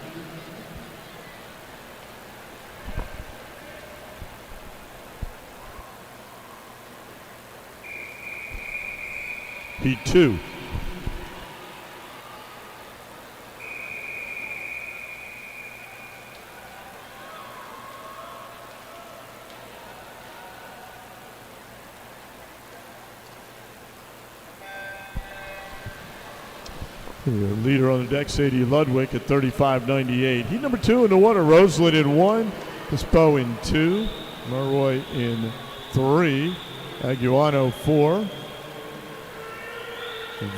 Heat 2. The leader on the deck, Sadie Ludwig at 35.98. Heat number 2 in the water, Roseland in 1, Pispo in 2, Marroy in 3, Aguano 4,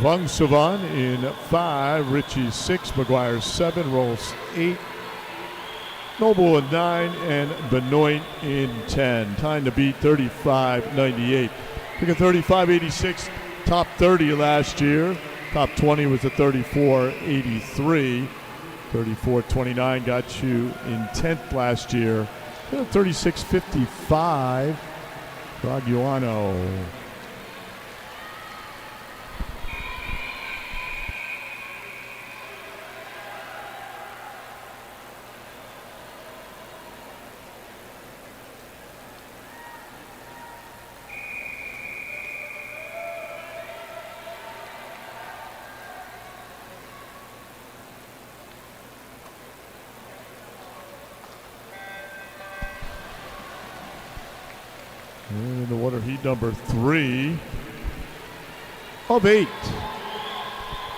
Vung Savan in 5, Ritchie 6, McGuire 7, Rolls 8, Noble in 9, and Benoit in 10. Time to beat 35.98. Took a 35.86, top 30 last year. Top 20 was a 34.83. 34.29 got you in 10th last year. 36.55 for Aguano. In the water, heat number 3 of 8.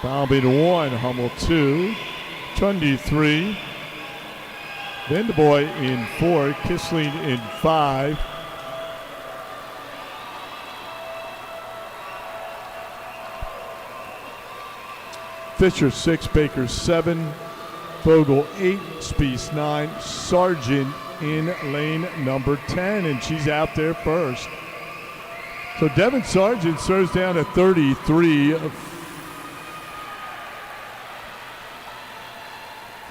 Balbin 1, Hummel 2, Chundy 3, Vanderboy in 4, Kissling in 5, Fisher 6, Baker 7, Vogel 8, Spies 9, Sargent in lane number 10, and she's out there first. So Devin Sargent serves down at 33.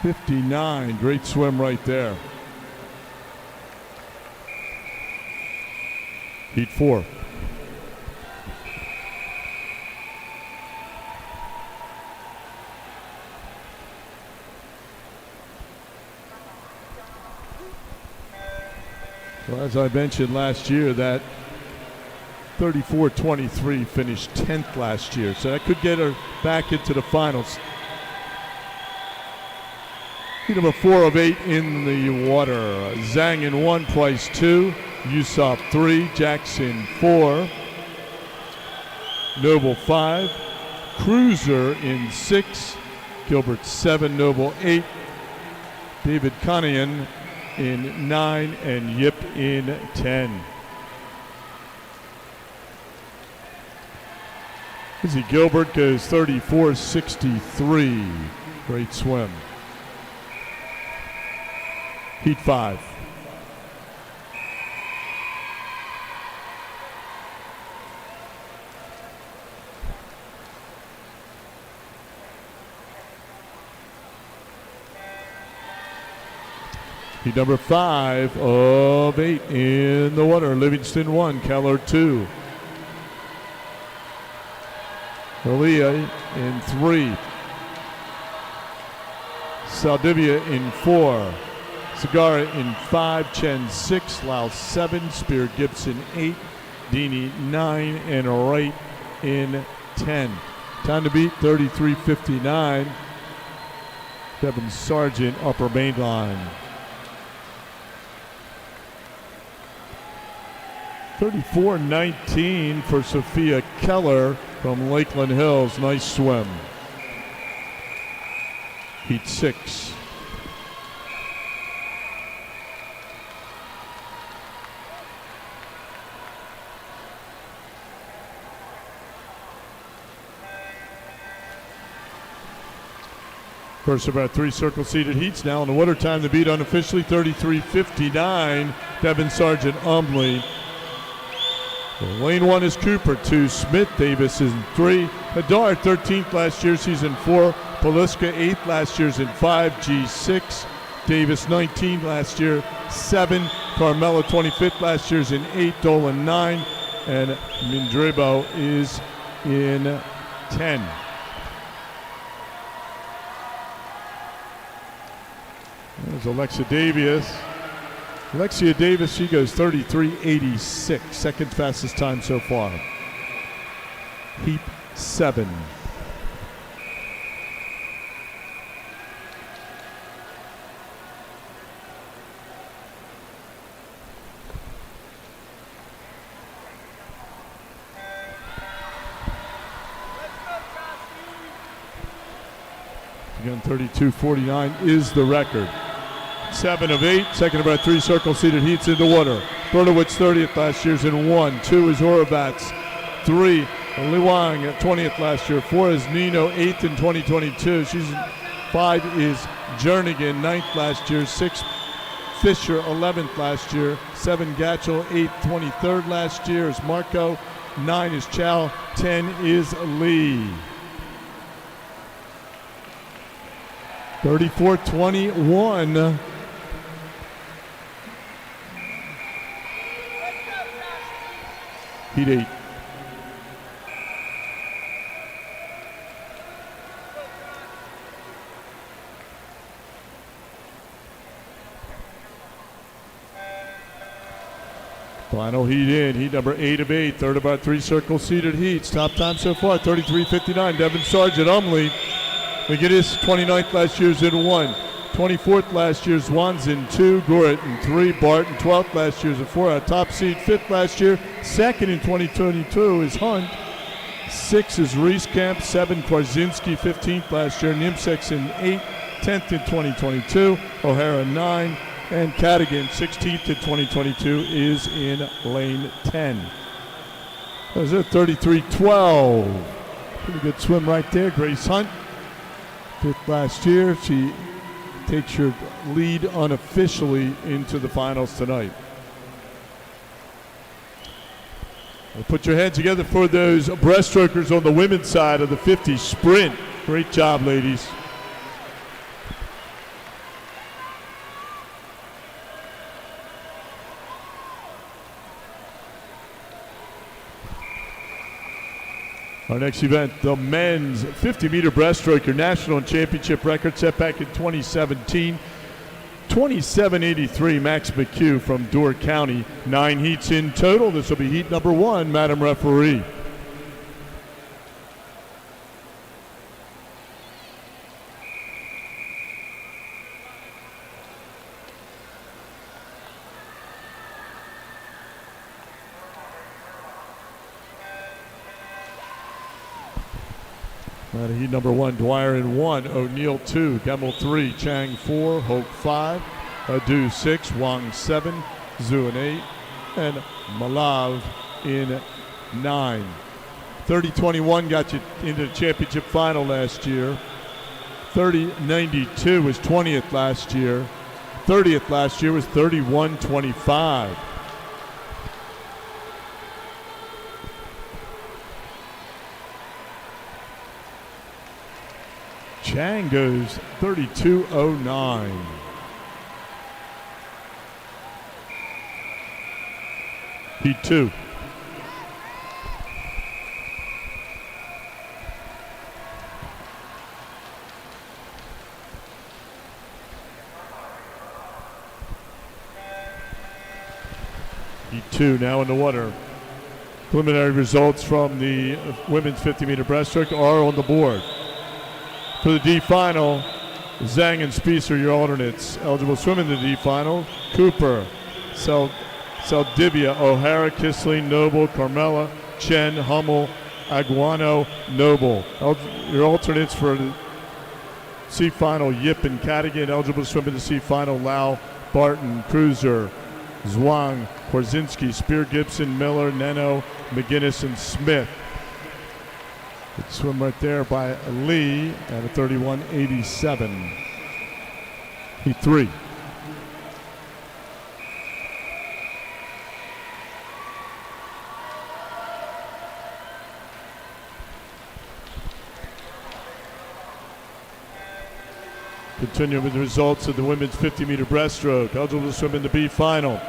59. Great swim right there. Heat 4. Well, as I mentioned last year, that 34-23 finished 10th last year, so that could get her back into the finals. Heat number 4 of 8 in the water. Zhang in 1, Price 2, Yusuf 3, Jackson 4, Noble 5, Cruiser in 6, Gilbert 7, Noble 8, David Conahan in 9, and Yip in 10. Izzy Gilbert goes 34-63. Great swim. Heat 5. Heat number 5 of 8 in the water. Livingston 1, Keller 2. Elia in 3. Saldivia in 4. Segara in 5. Chen 6. Lau 7. Spear Gibson 8. Dini 9. And Wright in 10. Time to beat 33:59. Devin Sargent, upper main line. 34-19 for Sophia Keller from Lakeland Hills. Nice swim. Heat 6. First of our 3 circle-seated heats now in the water. Time to beat unofficially 33:59. Devin Sargent Umley. Lane 1 is Cooper, 2 Smith, Davis is in 3. Hadar 13th last year, season 4. Poliska 8th last year's in 5. G6. Davis 19th last year, 7. Carmelo 25th last year's in 8. Dolan 9. And Mindrebo is in 10. There's Alexia Davis. Alexia Davis, she goes 33:86, second fastest time so far. Heat 7. Again, 32:49 is the record. 7 of 8, second of our 3 circle-seated heats in the water. Bernowitz 30th last year's in 1. 2 is Horvats. 3, Liwang at 20th last year. 4 is Nino, 8th in 2022. 5 is Jernigan, 9th last year. 6, Fisher, 11th last year. 7, Gatchel, 8th, 23rd last year is Marco. 9 is Chow. 10 is Lee. 34-21. Heat 8. Final heat in, heat number 8 of 8, third of our 3 circle-seated heats. Top time so far, 33:59. Devin Sargent Umley. McGinnis, 29th last year's in 1. 24th last year's Wan's in 2. Goret in 3. Barton, 12th last year's in 4. Our top seed, 5th last year. 2nd in 2022 is Hunt. 6 is Reeskamp. 7, Kwarzinski, 15th last year. Nimsek's in 8. 10th in 2022. O'Hara, 9. And Cadigan, 16th in 2022, is in lane 10. That was it, 33-12. Pretty good swim right there. Grace Hunt, 5th last year. She takes your lead unofficially into the finals tonight. Well, put your hands together for those breaststrokers on the women's side of the 50 sprint. Great job, ladies. Our next event, the men's 50-meter breaststroke, your national championship record set back in 2017. 27.83 Max McHugh from Door County. 9 heats in total. This will be heat number 1, Madam Referee. Heat number 1, Dwyer in 1, O'Neill 2, Gemmel 3, Chang 4, Hoke 5, Adu 6, Wang 7, Zhu in 8, and Malav in 9. 30-21 got you into the championship final last year. 30-92 was 20th last year. 30th last year was 31-25. Chang goes 32.09. Heat 2. Heat 2 now in the water. Preliminary results from the women's 50-meter breaststroke are on the board. For the D final, Zhang and Spiess are your alternates. Eligible swim in the D final: Cooper, Saldivia, O'Hara, Kisling, Noble, Carmela, Chen, Hummel, Aguano, Noble. Your alternates for the C final: Yip and Cadigan. Eligible swim in the C final: Lau, Barton, Cruiser, Zhuang, Korzinski, Spear, Gibson, Miller, Neno, McGinnis, and Smith. Good swim right there by Lee at a 31.87. Heat 3. Continue with the results of the women's 50-meter breaststroke. Eligible to swim in the B final: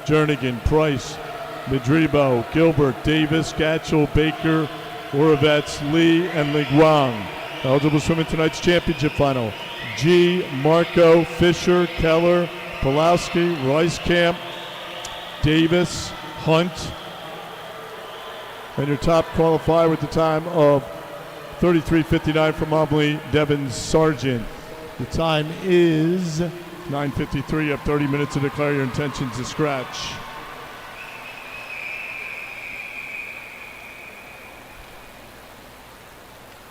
Jernigan, Price, Madribo, Gilbert, Davis, Gatchel, Baker, Oravets, Lee, and Liguang. Eligible to swim in tonight's championship final: G, Marco, Fisher, Keller, Pulowski, Royce-Camp, Davis, Hunt. And your top qualifier with the time of 33.59 from Mobley, Devin Sargent. The time is 9:53. You have 30 minutes to declare your intentions to scratch.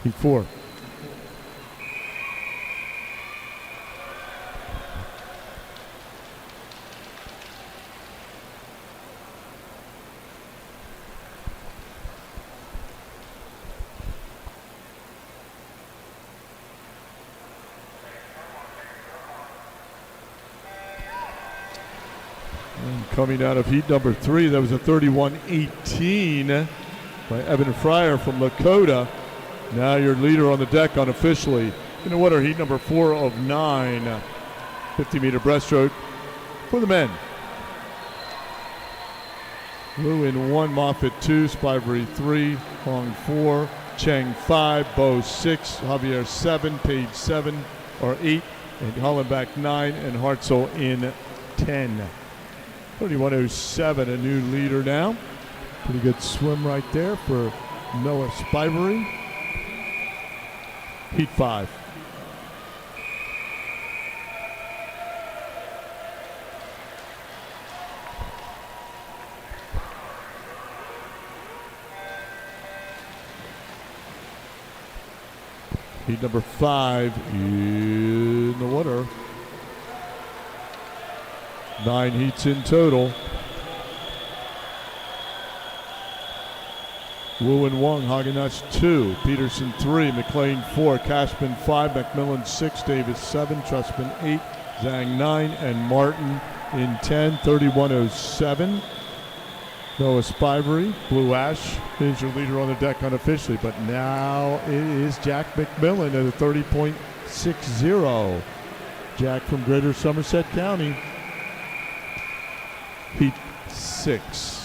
Heat 4. And coming out of heat number 3, that was a 31.18 by Evan Fryer from Lakota. Now your leader on the deck unofficially. In the water, heat number 4 of 9. 50-meter breaststroke for the men. Liu in 1, Moffitt 2, Spivery 3, Hong 4, Cheng 5, Bo 6, Javier 7, Page 7 or 8, and Hollenbach 9, and Hartzell in 10. 31.07, a new leader now. Pretty good swim right there for Noah Spivery. Heat 5. Heat number 5 in the water. 9 heats in total. Wu and Wong, Hagenutz 2, Peterson 3, McLean 4, Cashman 5, McMillan 6, Davis 7, Trustman 8, Zhang 9, and Martin in 10. 31.07. Noah Spivery, Blue Ash is your leader on the deck unofficially, but now it is Jack McMillan at a 30.60. Jack from Greater Somerset County. Heat 6.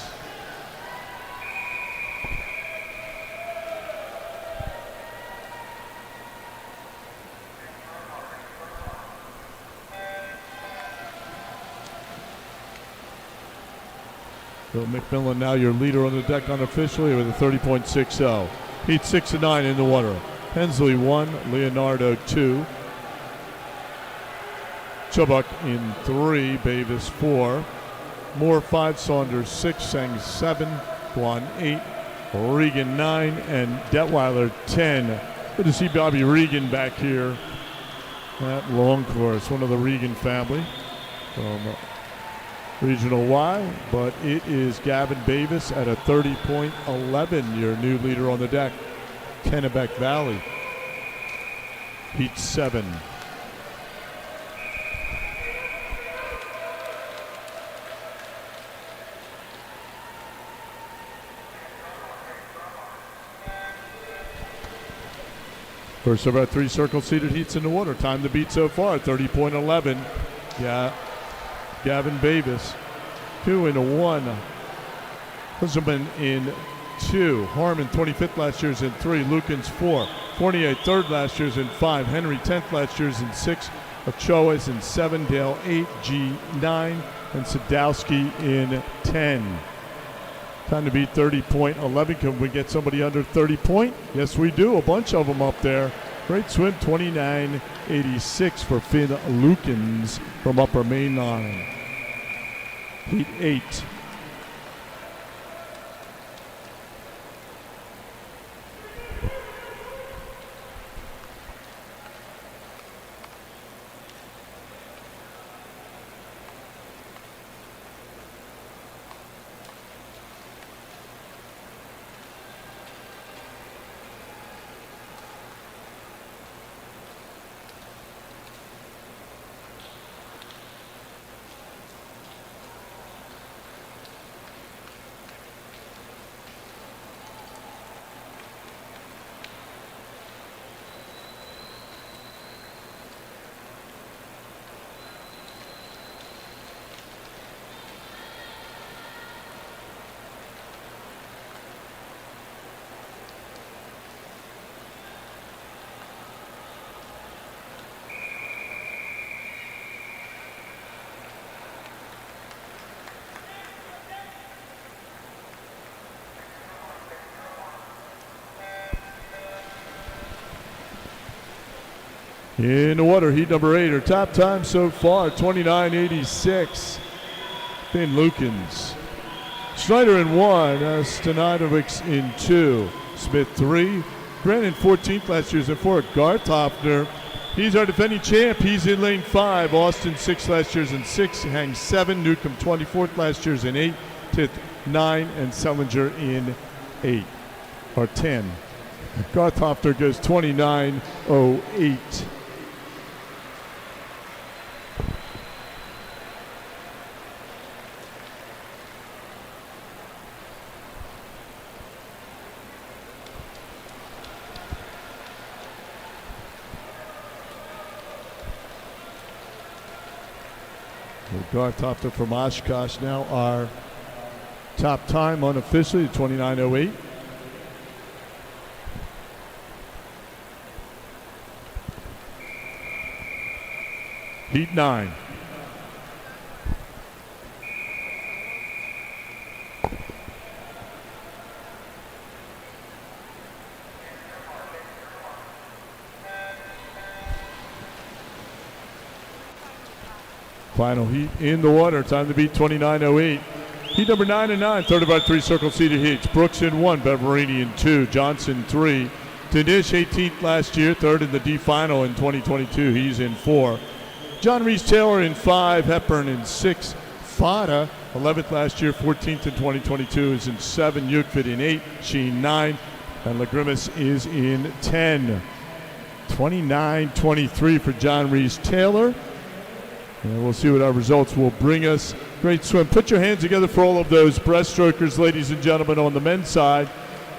Bill McMillan now your leader on the deck unofficially with a 30.60. Heat 6 and 9 in the water. Hensley 1, Leonardo 2. Chubbuck in 3, Bavis 4. Moore 5, Saunders 6, Sang 7, Guan 8, Regan 9, and Detweiler 10. Good to see Bobby Regan back here at long course, one of the Regan family from Regional Y, but it is Gavin Bavis at a 30.11, your new leader on the deck. Kennebec Valley, Heat 7. First of our 3 circle-seated heats in the water. Time to beat so far, 30.11. Yeah, Gavin Bavis, 2 and 1. Husserman in 2. Harmon, 25th last year's in 3. Lukens, 4. Fournier, 3rd last year's in 5. Henry, 10th last year's in 6. Ochoa is in 7. Dale, 8. G, 9. And Sadowski in 10. Time to beat 30.11. Can we get somebody under 30 point? Yes, we do. A bunch of them up there. Great swim, 29.86 for Finn Lukens from Upper Mainline. Heat 8. In the water, heat number 8. Her top time so far, 29.86. Finn Lukens. Schneider in 1. Staninovic in 2. Smith 3. Brennan 14th last year's in 4. Garthoffner. He's our defending champ. He's in lane 5. Austin 6th last year's in 6. Hang 7. Newcomb 24th last year's in 8. Tith 9. And Sellinger in 8. Or 10. Garthoffner goes 29.08. Garthoffner from Oshkosh now our top time unofficially, 29.08. Heat 9. Final heat in the water. Time to beat 29.08. Heat number 9 and 9. Third of our 3 circle-seated heats. Brooks in 1. Beverini in 2. Johnson 3. Danish 18th last year. Third in the D final in 2022. He's in 4. John Reese Taylor in 5. Hepburn in 6. Fada 11th last year. 14th in 2022 is in 7. Yukvid in 8. Sheen 9. And Lagrimas is in 10. 29.23 for John Reese Taylor. And we'll see what our results will bring us. Great swim. Put your hands together for all of those breaststrokers, ladies and gentlemen, on the men's side.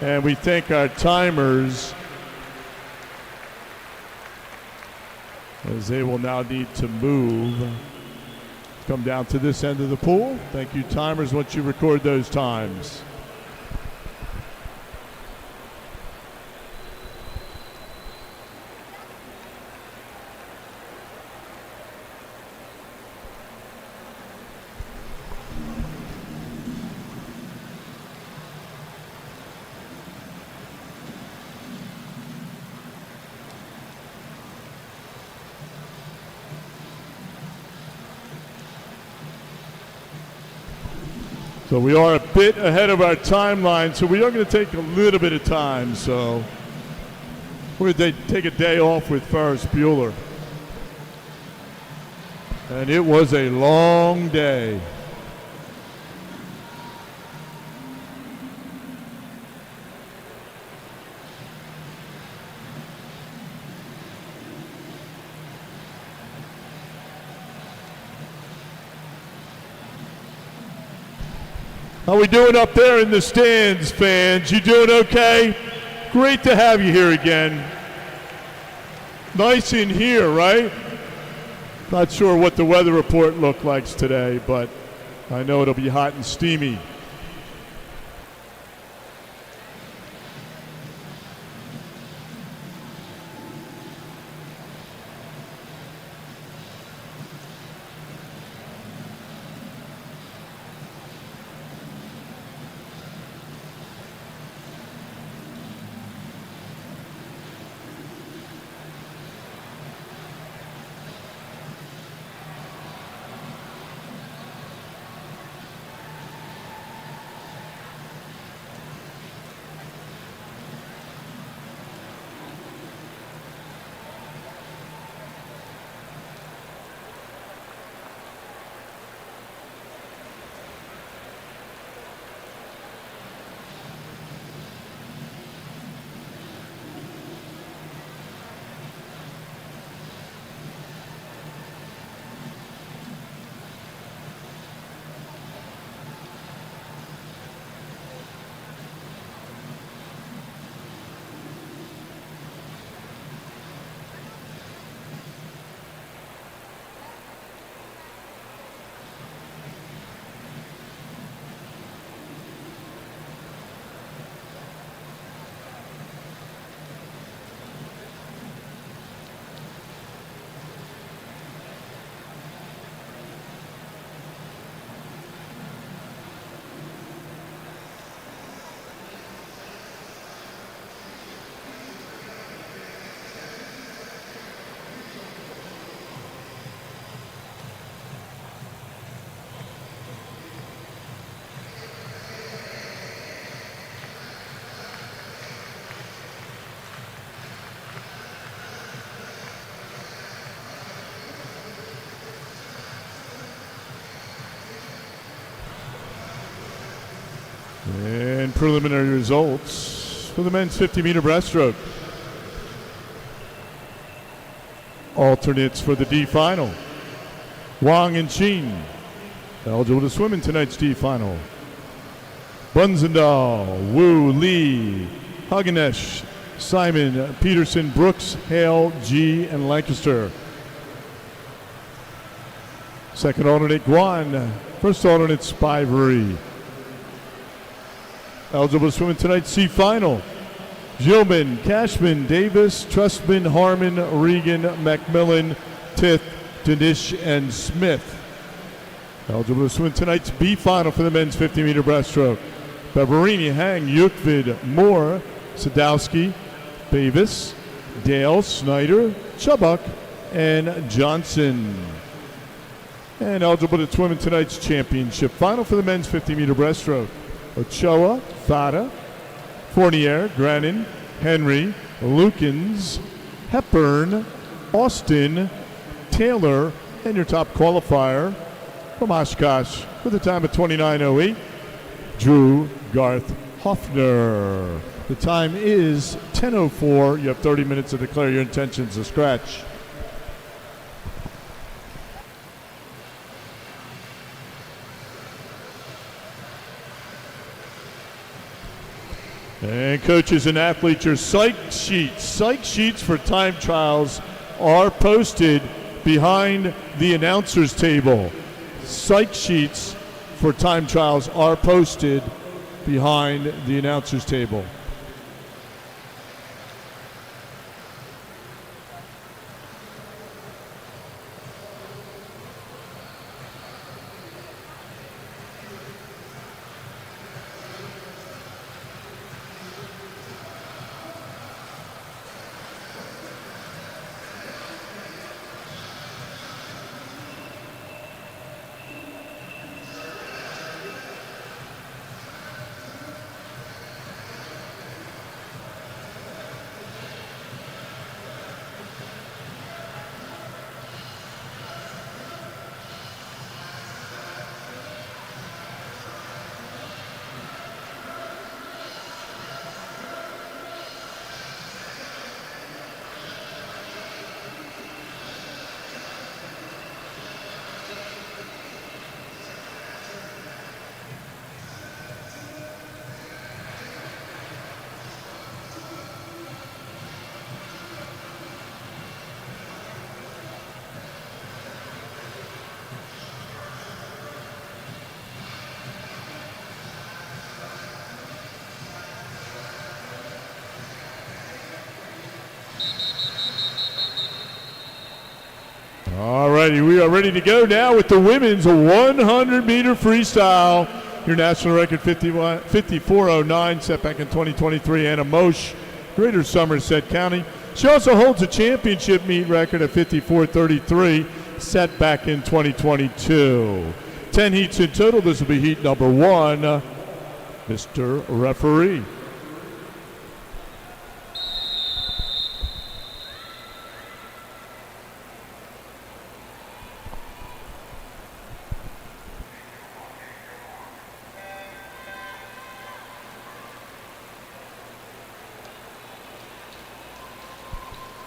And we thank our timers as they will now need to move. Come down to this end of the pool. Thank you, timers, once you record those times. So we are a bit ahead of our timeline, so we are going to take a little bit of time. So we're going to take a day off with Ferris Bueller. And it was a long day. How we doing up there in the stands, fans? You doing okay? Great to have you here again. Nice in here, right? Not sure what the weather report looked like today, but I know it'll be hot and steamy. And preliminary results for the men's 50-meter breaststroke. Alternates for the D final. Wang and Sheen, eligible to swim in tonight's D final. Bunzendahl, Wu, Lee, Hagenesh, Simon, Peterson, Brooks, Hale, G, and Lancaster. Second alternate, Guan. First alternate, Spivey. Eligible to swim in tonight's C final. Gilman, Cashman, Davis, Trustman, Harmon, Regan, Macmillan, Tith, Danish, and Smith. Eligible to swim in tonight's B final for the men's 50-meter breaststroke. Barberini, Hang, Yukvid, Moore, Sadowski, Davis, Dale, Snyder, Chubbuck, and Johnson. And eligible to swim in tonight's championship final for the men's 50-meter breaststroke. Ochoa, Fada, Fournier, Grannon, Henry, Lukens, Hepburn, Austin, Taylor, and your top qualifier from Oshkosh with a time of 29:08, Drew Garth Hoffner. The time is 10:04. You have 30 minutes to declare your intentions to scratch. And coaches and athletes, your psych sheets for time trials are posted behind the announcer's table. Psych sheets for time trials are posted behind the announcer's table. All righty, we are ready to go now with the women's 100-meter freestyle. Your national record 54:09, set back in 2023. Anna Mosch, Greater Somerset County. She also holds a championship meet record at 54:33, set back in 2022. 10 heats in total. This will be heat number 1. Mr. Referee.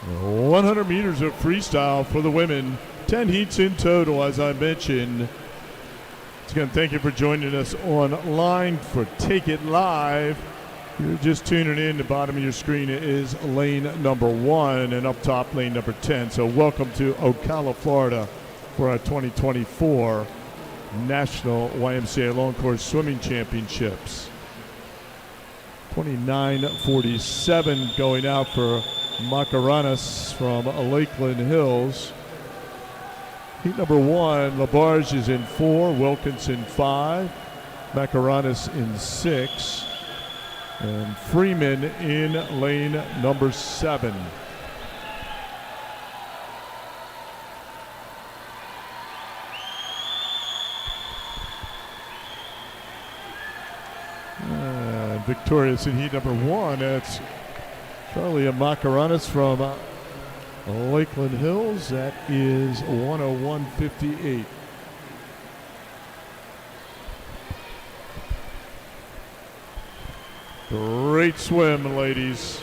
The 100 meters of freestyle for the women. 10 heats in total, as I mentioned. Once again, thank you for joining us online for Take It Live. You're just tuning in. The bottom of your screen is lane number 1 and up top lane number 10. So welcome to OCALA, Florida for our 2024 National YMCA Long Course Swimming Championships. 29:47 going out for Macaranas from Lakeland Hills. Heat number 1, Labarge is in 4, Wilkinson 5, Macaranas in 6, and Freeman in lane number 7. Victorious in heat number 1, that's Charlie Macaranas from Lakeland Hills. That is 101.58. Great swim, ladies.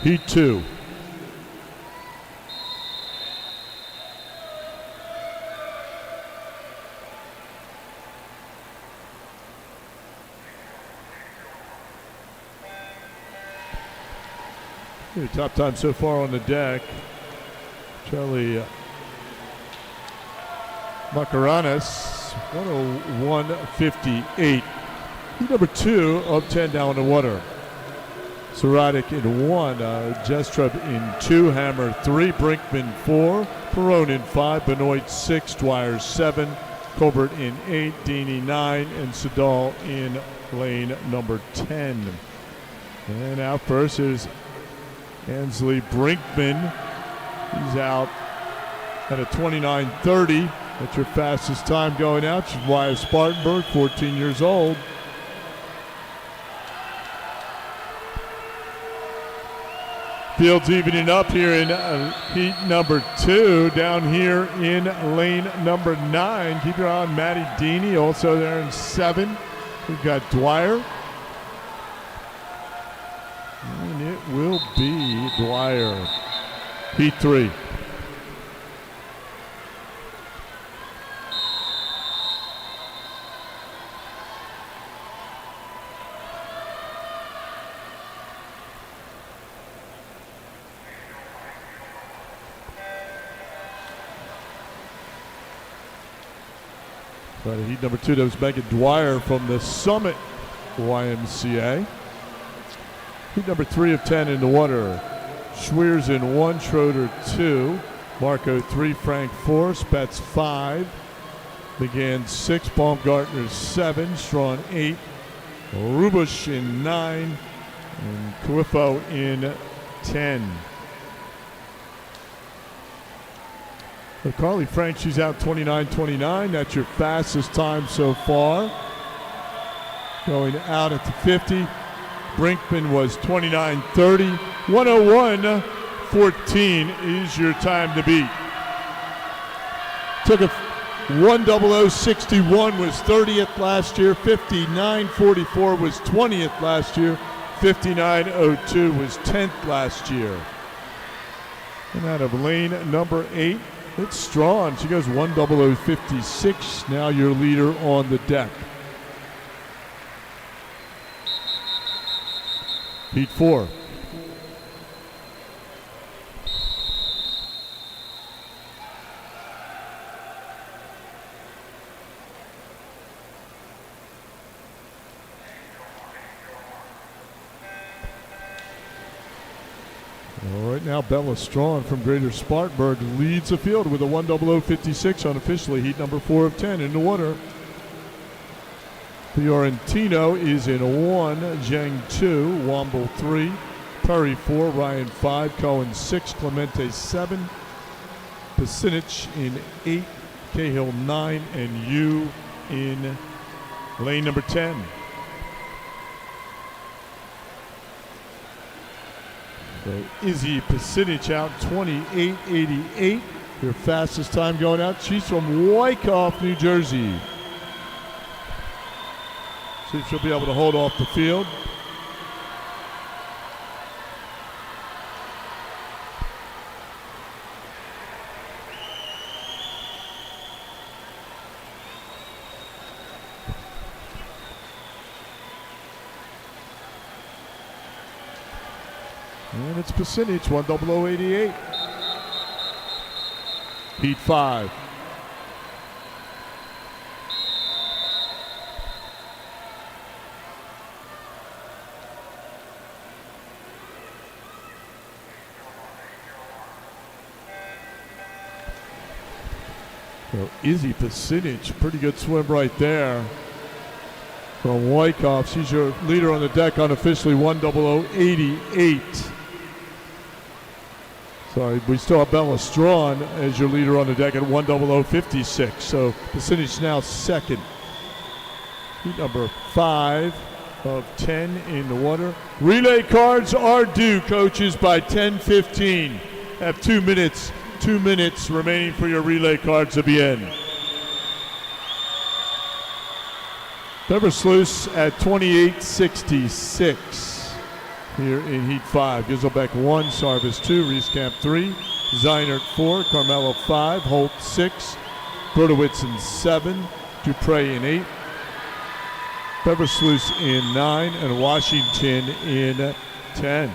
Heat 2. The top time so far on the deck, Charlie Macaranas, 101.58. Heat number 2 of 10 down in the water. Saradik in 1, Jestrup in 2, Hammer 3, Brinkman 4, Perone in 5, Benoit 6, Dwyer 7, Colbert in 8, Deeney 9, and Sedal in lane number 10. And out first is Ansley Brinkman. He's out at a 29:30. That's your fastest time going out. She's Wyatt Spartanburg, 14 years old. Fields evening up here in heat number 2. Down here in lane number 9. Keep your eye on Maddie Deeney, also there in 7. We've got Dwyer. And it will be Dwyer. Heat 3. Heat number 2, that was Megan Dwyer from the Summit YMCA. Heat number 3 of 10 in the water. Schweers in 1, Schroeder 2, Marco 3, Frank 4, Spetz 5, McGann 6, Baumgartner 7, Strawn 8, Rubush in 9, and Cuifo in 10. So Carly Frank, she's out 29:29. That's your fastest time so far. Going out at the 50. Brinkman was 29:30. 101.14 is your time to beat. Took a 1:00.61 was 30th last year. 59:44 was 20th last year. 59:02 was 10th last year. And out of lane number 8 It's Strawn. She goes 10056. Now your leader on the deck. Heat 4. All right, now Bella Strawn from Greater Spartanburg leads the field with a 10056 unofficially. Heat number 4 of 10 in the water. Fiorentino is in 1, Zhang 2, Womble 3, Perry 4, Ryan 5, Cohen 6, Clemente 7, Pasinich in 8, Cahill 9, and Yu in lane number 10. So Izzy Pasinich out 28.88. Your fastest time going out. She's from Wyckoff, New Jersey. See if she'll be able to hold off the field. And it's Pasinich, 10088. Heat 5. So Izzy Pasinich, pretty good swim right there from Wyckoff. She's your leader on the deck unofficially, 10088. Sorry, we still have Bella Strawn as your leader on the deck at 10056. So Pasinich now second. Heat number 5 of 10 in the water. Relay cards are due, coaches, by 10:15. Have 2 minutes. 2 minutes remaining for your relay cards to be in. Beversluis at 28.66 here in Heat 5. Giselbeck 1, Sarvis 2, Rieskamp 3, Zeinert 4, Carmelo 5, Holt 6, Brodowitz in 7, Dupre in 8, Beversluis in 9, and Washington in 10.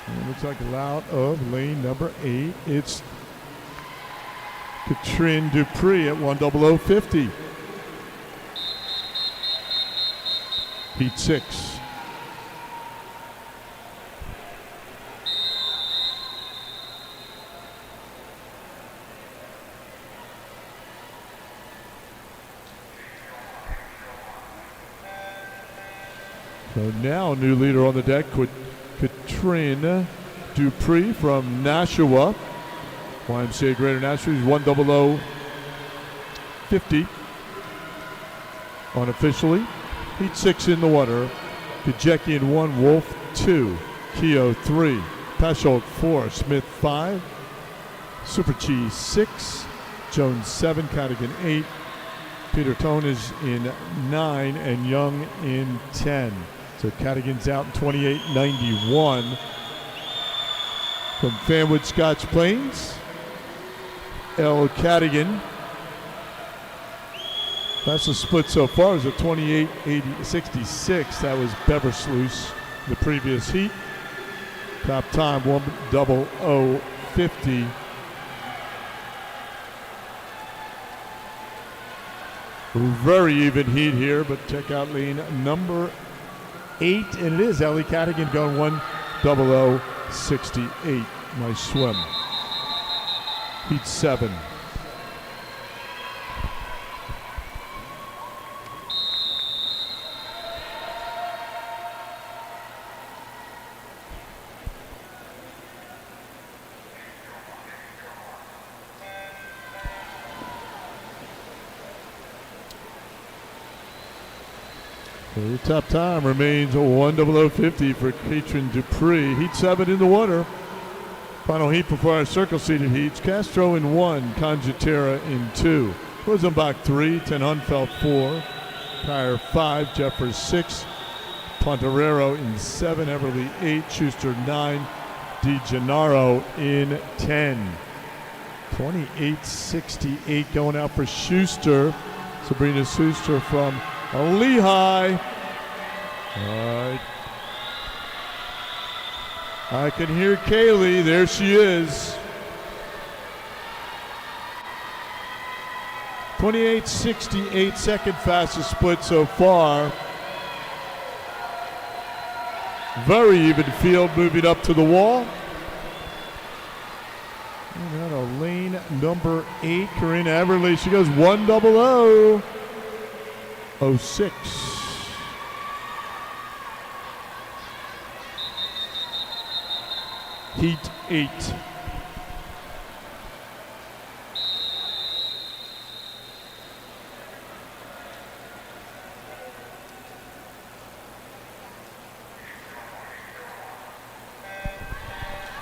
And it looks like out of lane number 8. It's Katrin Dupree at 10050. Heat 6. So now new leader on the deck with Katrin Dupree from Nashua. YMCA Greater Nashua is 10050 unofficially. Heat 6 in the water. Kajeki in 1, Wolf 2, Keogh 3, Pesholt 4, Smith 5, Super Cheese 6, Jones 7, Cadigan 8, Peter Tone is in 9, and Young in 10. So Cadigan's out in 28.91. From Fanwood Scotch Plains, L. Cadigan. That's the split so far, is a 28.66. That was Beversluis the previous heat. Top time 10050. Very even heat here, but check out lane number 8, and it is Ellie Cadigan going 10068. Nice swim. Heat 7. The top time remains 10050 for Katrin Dupree. Heat 7 in the water. Final heat before our circle seated heats. Castro in 1, Conjatera in 2, Rosenbach 3, Ten Hunfeld 4, Kyer 5, Jeffers 6, Ponterero in 7, Everly 8, Schuster 9, DeGennaro in 10. 28-68 going out for Schuster. Sabrina Schuster from Lehigh. All right. I can hear Kaylee. There she is. 28-68, second fastest split so far. Very even field, moving up to the wall. And out of lane number 8, Karina Everly. She goes 100.06. Heat 8.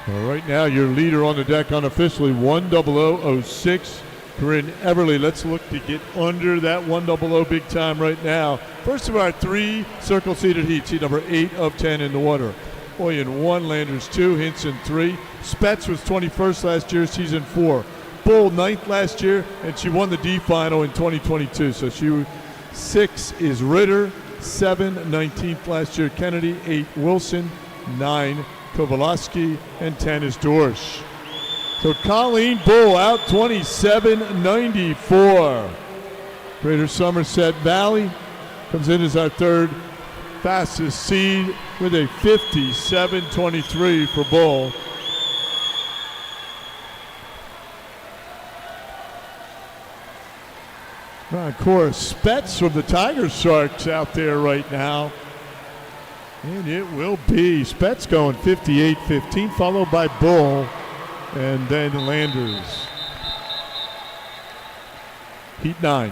Well, right now, your leader on the deck unofficially, 100.06. Corinne Everly. Let's look to get under that 100 big time right now. First of our 3 circle-seated heats. Heat number 8 of 10 in the water. Oyen 1, Landers 2, Hinson 3. Spetz was 21st last year, season 4. Bull 9th last year, and she won the D final in 2022. So 6 is Ritter, 7, 19th last year, Kennedy, 8, Wilson, 9, Kowalski, and 10 is Dorsch. So Colleen Bull out 27.94. Greater Somerset Valley comes in as our 3rd fastest seed with a 57.23 for Bull. Of course, Spetz from the Tiger Sharks out there right now. And it will be Spetz going 58.15, followed by Bull, and then Landers. Heat 9.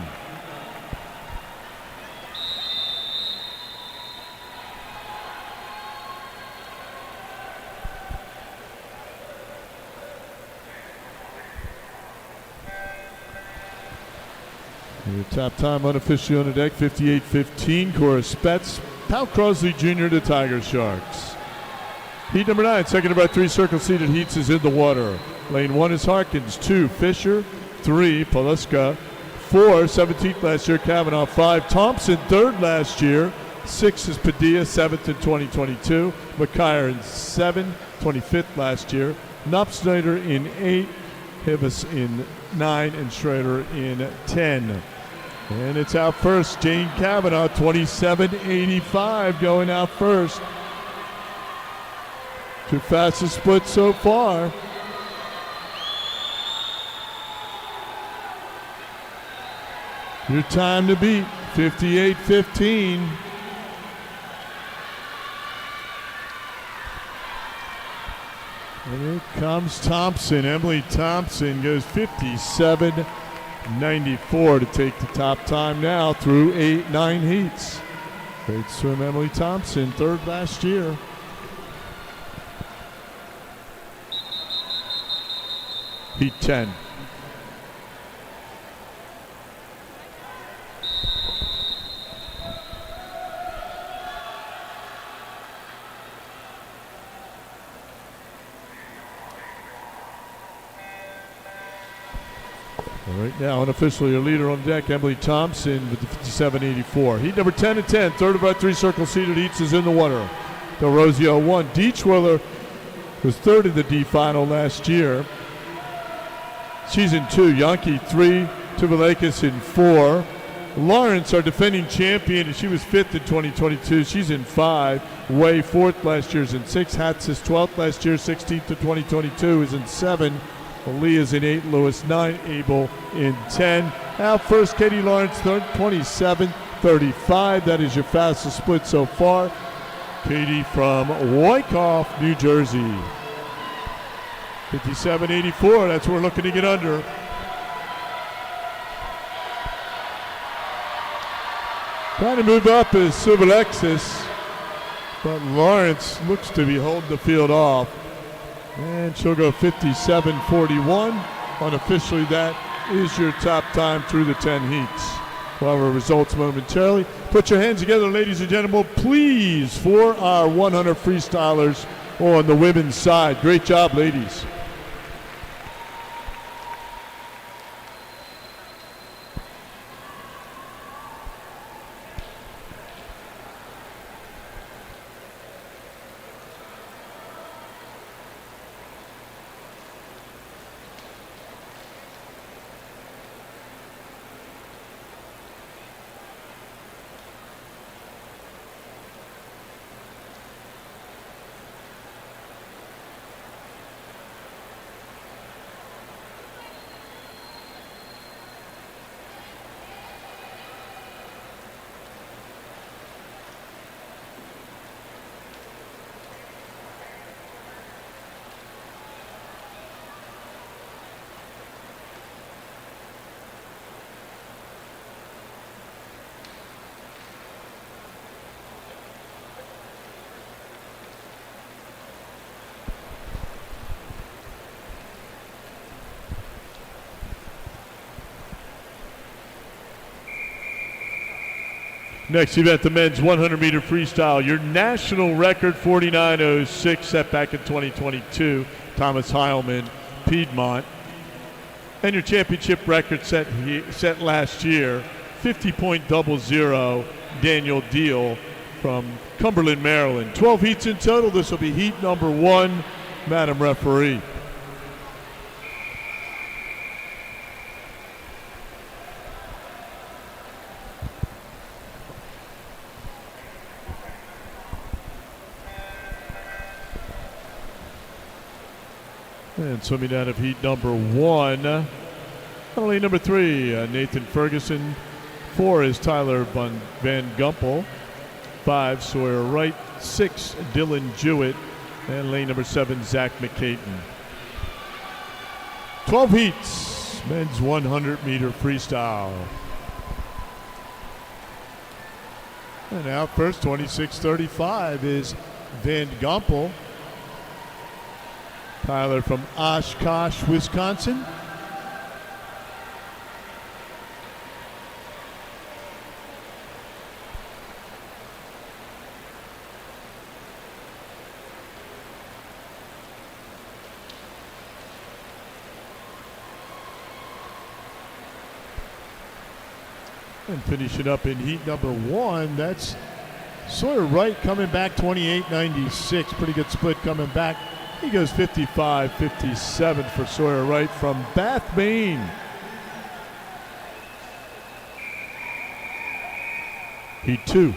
Your top time unofficially on the deck, 58.15. Cora Spetz, Pal Crosley Jr., the Tiger Sharks. Heat number 9, second of our 3 circle-seated heats, is in the water. Lane 1 is Harkins, 2, Fisher, 3, Paluska, 4, 17th last year, Kavanaugh, 5, Thompson, 3rd last year, 6 is Padilla, 7th in 2022, McKyer in 7, 25th last year, Knopfsnyder in 8, Hibas in 9, and Schrader in 10. And it's out first, Jane Kavanaugh, 27.85 going out first. 2 fastest splits so far. Your time to beat, 58.15. And here comes Thompson. Emily Thompson goes 57.94 to take the top time now through 9 heats. Great swim, Emily Thompson, 3rd last year. Heat 10. Right now, unofficially, your leader on deck, Emily Thompson, with the 57.84. Heat number 10 and 10, 3rd of our 3 circle-seated heats is in the water. Del Rosio 1. Dietzwiller was 3rd in the D final last year. She's in 2. Yankee 3. Tuvalakis in 4. Lawrence, our defending champion, and she was 5th in 2022. She's in 5. Way 4th last year is in 6. Hatsis 12th last year, 16th to 2022 is in 7. Lee is in 8, Lewis 9, Abel in 10. Out first, Katie Lawrence, 27.35. That is your fastest split so far. Katie from Wyckoff, New Jersey. 57.84, that's what we're looking to get under. Trying to move up is Subalexis, but Lawrence looks to be holding the field off. And she'll go 57.41. Unofficially, that is your top time through the 10 heats. We'll have our results momentarily. Put your hands together, ladies and gentlemen, please, for our 100 freestylers on the women's side. Great job, ladies. Next event, the men's 100-meter freestyle. Your national record, 49.06, set back in 2022. Thomas Heilman, Piedmont. And your championship record set last year, 50.00, Daniel Deal from Cumberland, Maryland. 12 heats in total. This will be heat number 1. Madam Referee. And swimming out of heat number 1, lane number 3, Nathan Ferguson. 4 is Tyler Van Gumpel. 5, Sawyer Wright. 6, Dylan Jewett. And lane number 7, Zach McCayton. 12 heats, men's 100-meter freestyle. And out first, 26:35 is Van Gumpel. Tyler from Oshkosh, Wisconsin. And finishing up in heat number 1, that's Sawyer Wright coming back 28.96. Pretty good split coming back. He goes 55.57 for Sawyer Wright from Bath, Maine. Heat 2.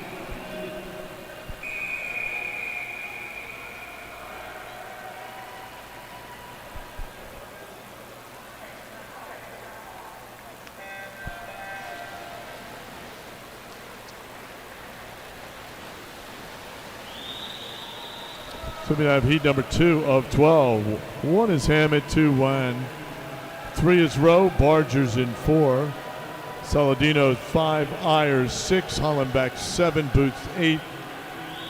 So we have heat number 2 of 12. 1 is Hammett, 2 Wan. 3 is Rowe, Bargers in 4. Saladino 5, Ayers 6, Hollenbeck 7, Boots 8,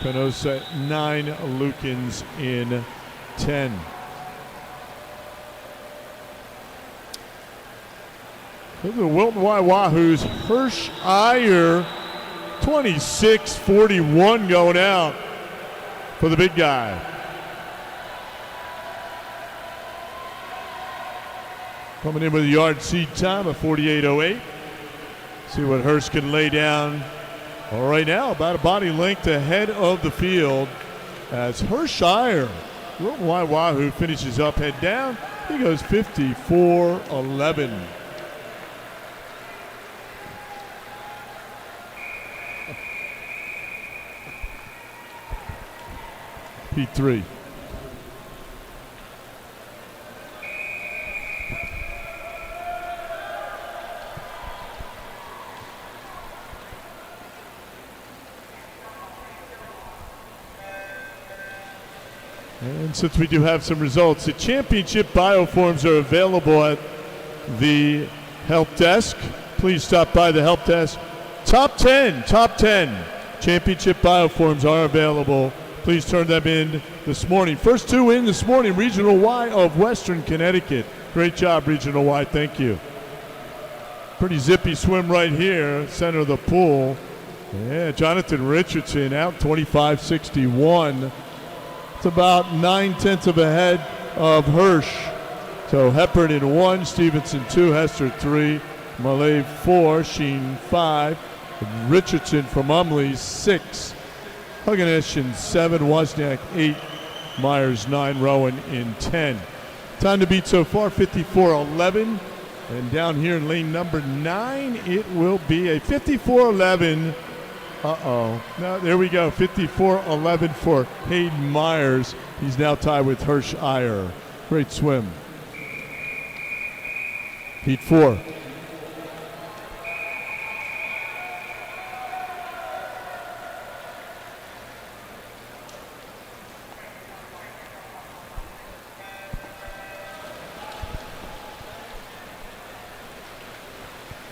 Canosa 9, Lukens in 10. Look at the Wilton Y Wahoos. Hirsch Iyer 26.41 going out for the big guy. Coming in with a yard seed time of 48.08. See what Hurst can lay down. All right now, about a body length ahead of the field as Hershire, Wilton Y Wahoo finishes up head down. He goes 54.11. P3. And since we do have some results, the championship bioforms are available at the help desk. Please stop by the help desk. Top 10 championship bioforms are available. Please turn them in this morning. First 2 in this morning, Regional Y of Western Connecticut. Great job, Regional Y. Thank you. Pretty zippy swim right here, center of the pool. Yeah, Jonathan Richardson out 25.61 It's about 9/10 of a head of Hirsch. So Hepburn in 1, Stevenson 2, Hester 3, Malay 4, Sheen 5, Richardson from Umley 6, Hugginish in 7, Wozniak 8, Myers 9, Rowan in 10. Time to beat so far 54-11. And down here in lane number 9, it will be a 54-11. No, there we go. 54-11 for Hayden Myers. He's now tied with Hirsch Iyer. Great swim. Heat 4.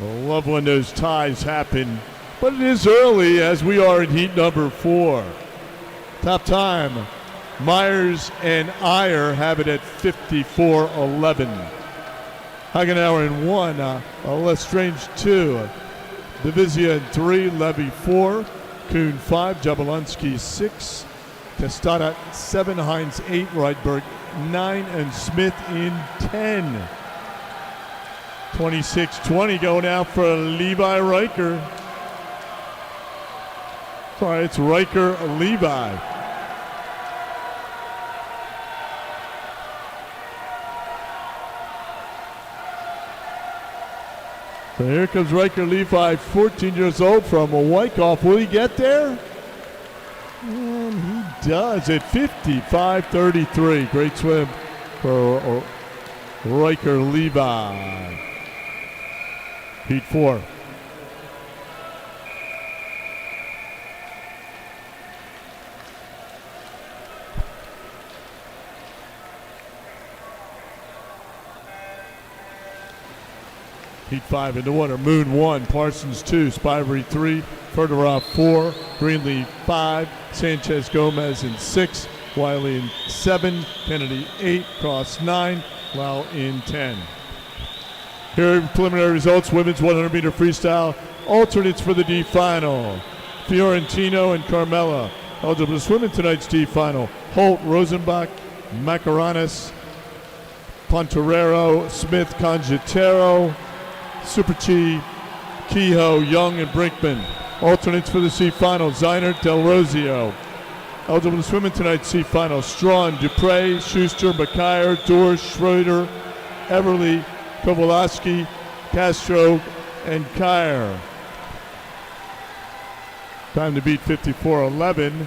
I love when those ties happen, but it is early as we are in heat number 4. Top time, Myers and Iyer have it at 54-11. Hagenauer in 1, Lestrange 2, Divizia in 3, Levy 4, Kuhn 5, Jablonski 6, Testada 7, Hines 8, Rydberg 9, and Smith in 10. 26-20 going out for Levi Riker. Sorry, it's Riker Levi. So here comes Riker Levi, 14 years old from Wyckoff. Will he get there? And he does at 55-33. Great swim for Riker Levi. Heat 4. Heat 5 into 1, Moon 1, Parsons 2, Spivey 3, Ferdorov 4, Greenlee 5, Sanchez Gomez in 6, Wiley in 7, Kennedy 8, Cross 9, Lau in 10. Here are preliminary results. Women's 100-meter freestyle. Alternates for the D final. Fiorentino and Carmela. Eligible to swim in tonight's D final. Holt, Rosenbach, Macaranis, Pontorero, Smith, Conjitero, Superchi, Kehoe, Young, and Brinkman. Alternates for the C final. Zeiner, Del Rosio. Eligible to swim in tonight's C final. Strawn, Dupre, Schuster, McKyer, Dorsch, Schroeder, Everly, Kowalski, Castro, and Kyer. Time to beat 54-11,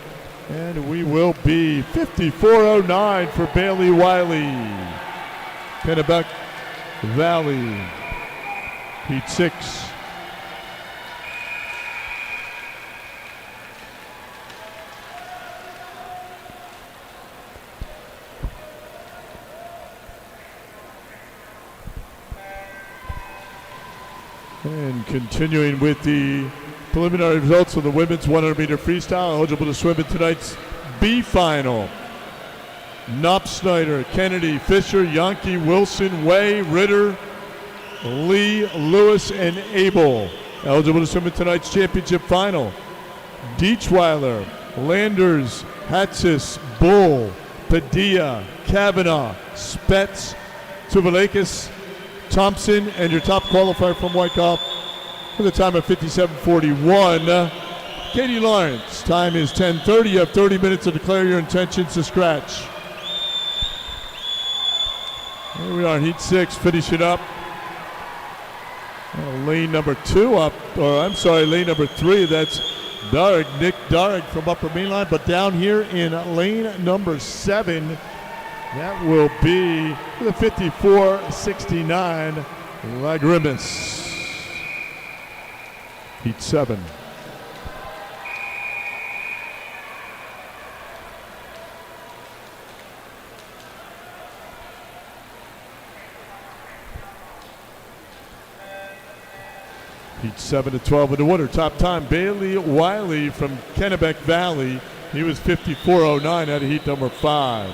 and we will be 54-09 for Bailey Wiley. Kennebec Valley, Heat 6. And continuing with the preliminary results of the women's 100-meter freestyle, eligible to swim in tonight's B final. Knopp, Snyder, Kennedy, Fisher, Yankee, Wilson, Way, Ritter, Lee, Lewis, and Abel. Eligible to swim in tonight's championship final. Deechweiler, Landers, Hatsis, Bull, Padilla, Kavanaugh, Spetz, Tuvalakis, Thompson, and your top qualifier from Wyckoff for the time of 57:41. Katie Lawrence, time is 10:30. You have 30 minutes to declare your intentions to scratch. Here we are, Heat 6, finish it up. Lane number 2 up, or I'm sorry, lane number 3, that's Darg, Nick Darg from Upper Mainline, but down here in lane number 7, that will be the 54-69 Lagrimas. Heat 7. Heat 7 to 12 in the water. Top time, Bailey Wiley from Kennebec Valley. He was 54.09 out of heat number 5.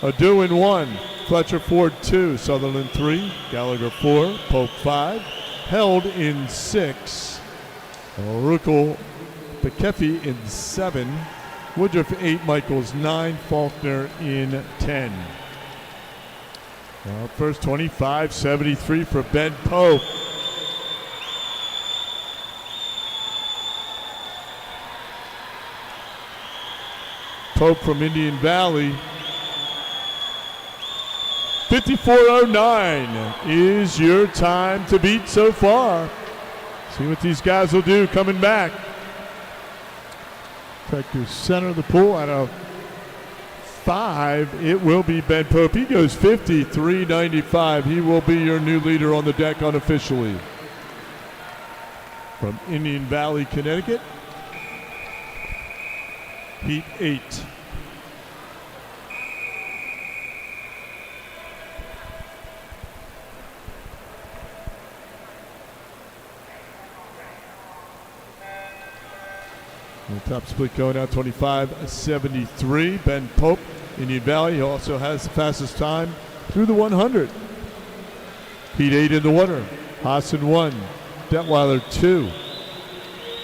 Adu in 1, Fletcher Ford 2, Sutherland 3, Gallagher 4, Pope 5, Held in 6, Ruckel Pekefi in 7, Woodruff 8, Michaels 9, Faulkner in 10. Well, first 25-73 for Ben Pope. Pope from Indian Valley. 54.09 is your time to beat so far. See what these guys will do coming back. Back to center of the pool out of 5. It will be Ben Pope. He goes 53.95. He will be your new leader on the deck unofficially. From Indian Valley, Connecticut. Heat 8. The top split going out 25.73. Ben Pope, Indian Valley. He also has the fastest time through the 100. Heat 8 in the water. Hassan 1. Detweiler 2.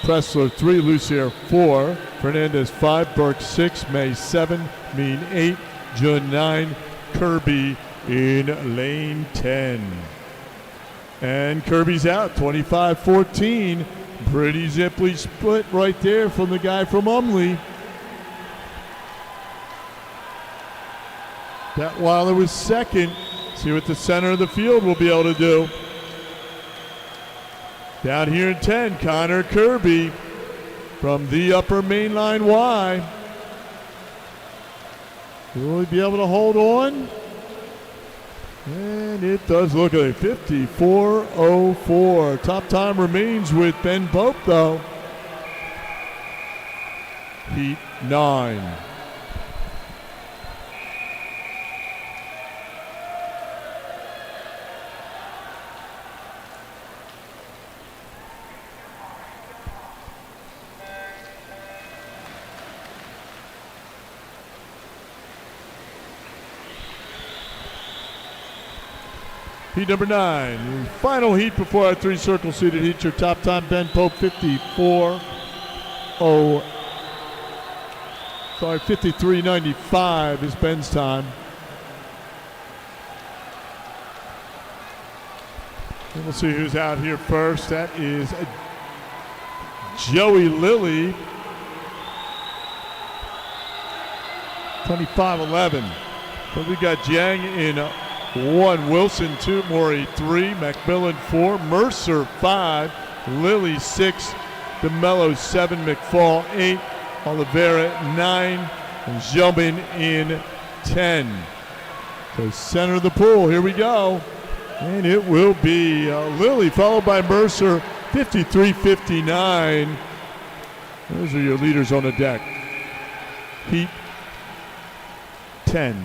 Pressler 3. Lucier 4. Fernandez 5. Burke 6. May 7. Mean 8. Jun 9. Kirby in lane 10. And Kirby's out 25-14. Pretty zipply split right there from the guy from Umley. Detweiler was second. See what the center of the field will be able to do. Down here in 10, Connor Kirby from the upper main line Y. Will he be able to hold on? And it does look like 54.04. Top time remains with Ben Pope, though. Heat 9. Heat number 9. Final heat before our 3 circle seated heat. Your top time, Ben Pope, 53.95 is Ben's time. And we'll see who's out here first. That is Joey Lilly. 25.11. But we got Jiang in 1, Wilson 2, Morey 3, Macmillan 4, Mercer 5, Lilly 6, DeMello 7, McFall 8, Oliveira 9, and Zhelman in 10. So center of the pool, here we go. And it will be Lilly followed by Mercer, 53.59. Those are your leaders on the deck. Heat 10.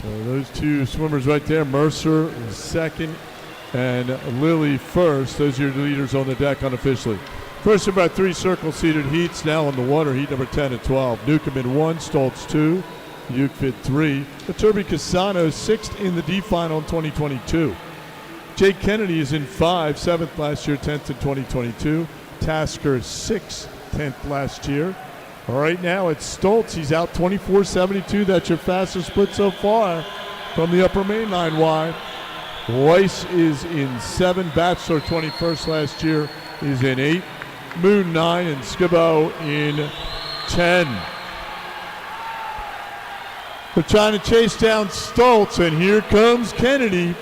So those 2 swimmers right there, Mercer second and Lilly first. Those are your leaders on the deck unofficially. First of our 3 circle seated heats now on the water. Heat number 10 and 12. Newcomb in 1, Stoltz 2, Ukvid 3. Viterbi Casano 6th in the D final in 2022. Jake Kennedy is in 5, 7th last year, 10th in 2022. Tasker 6th, 10th last year. All right, now it's Stoltz. He's out 24.72. That's your fastest split so far from the upper main line Y. Weiss is in 7. Bachelor 21st last year is in 8. Moon 9 and Skibbo in 10. They're trying to chase down Stoltz, and here comes Kennedy.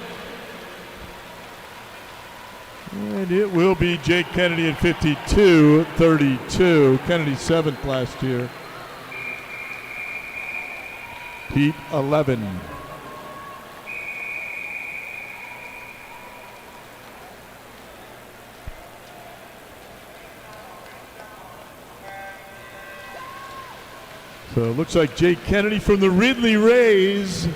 And it will be Jake Kennedy at 52.32. Kennedy 7th last year. Heat 11. So it looks like Jake Kennedy from the Ridley Rays.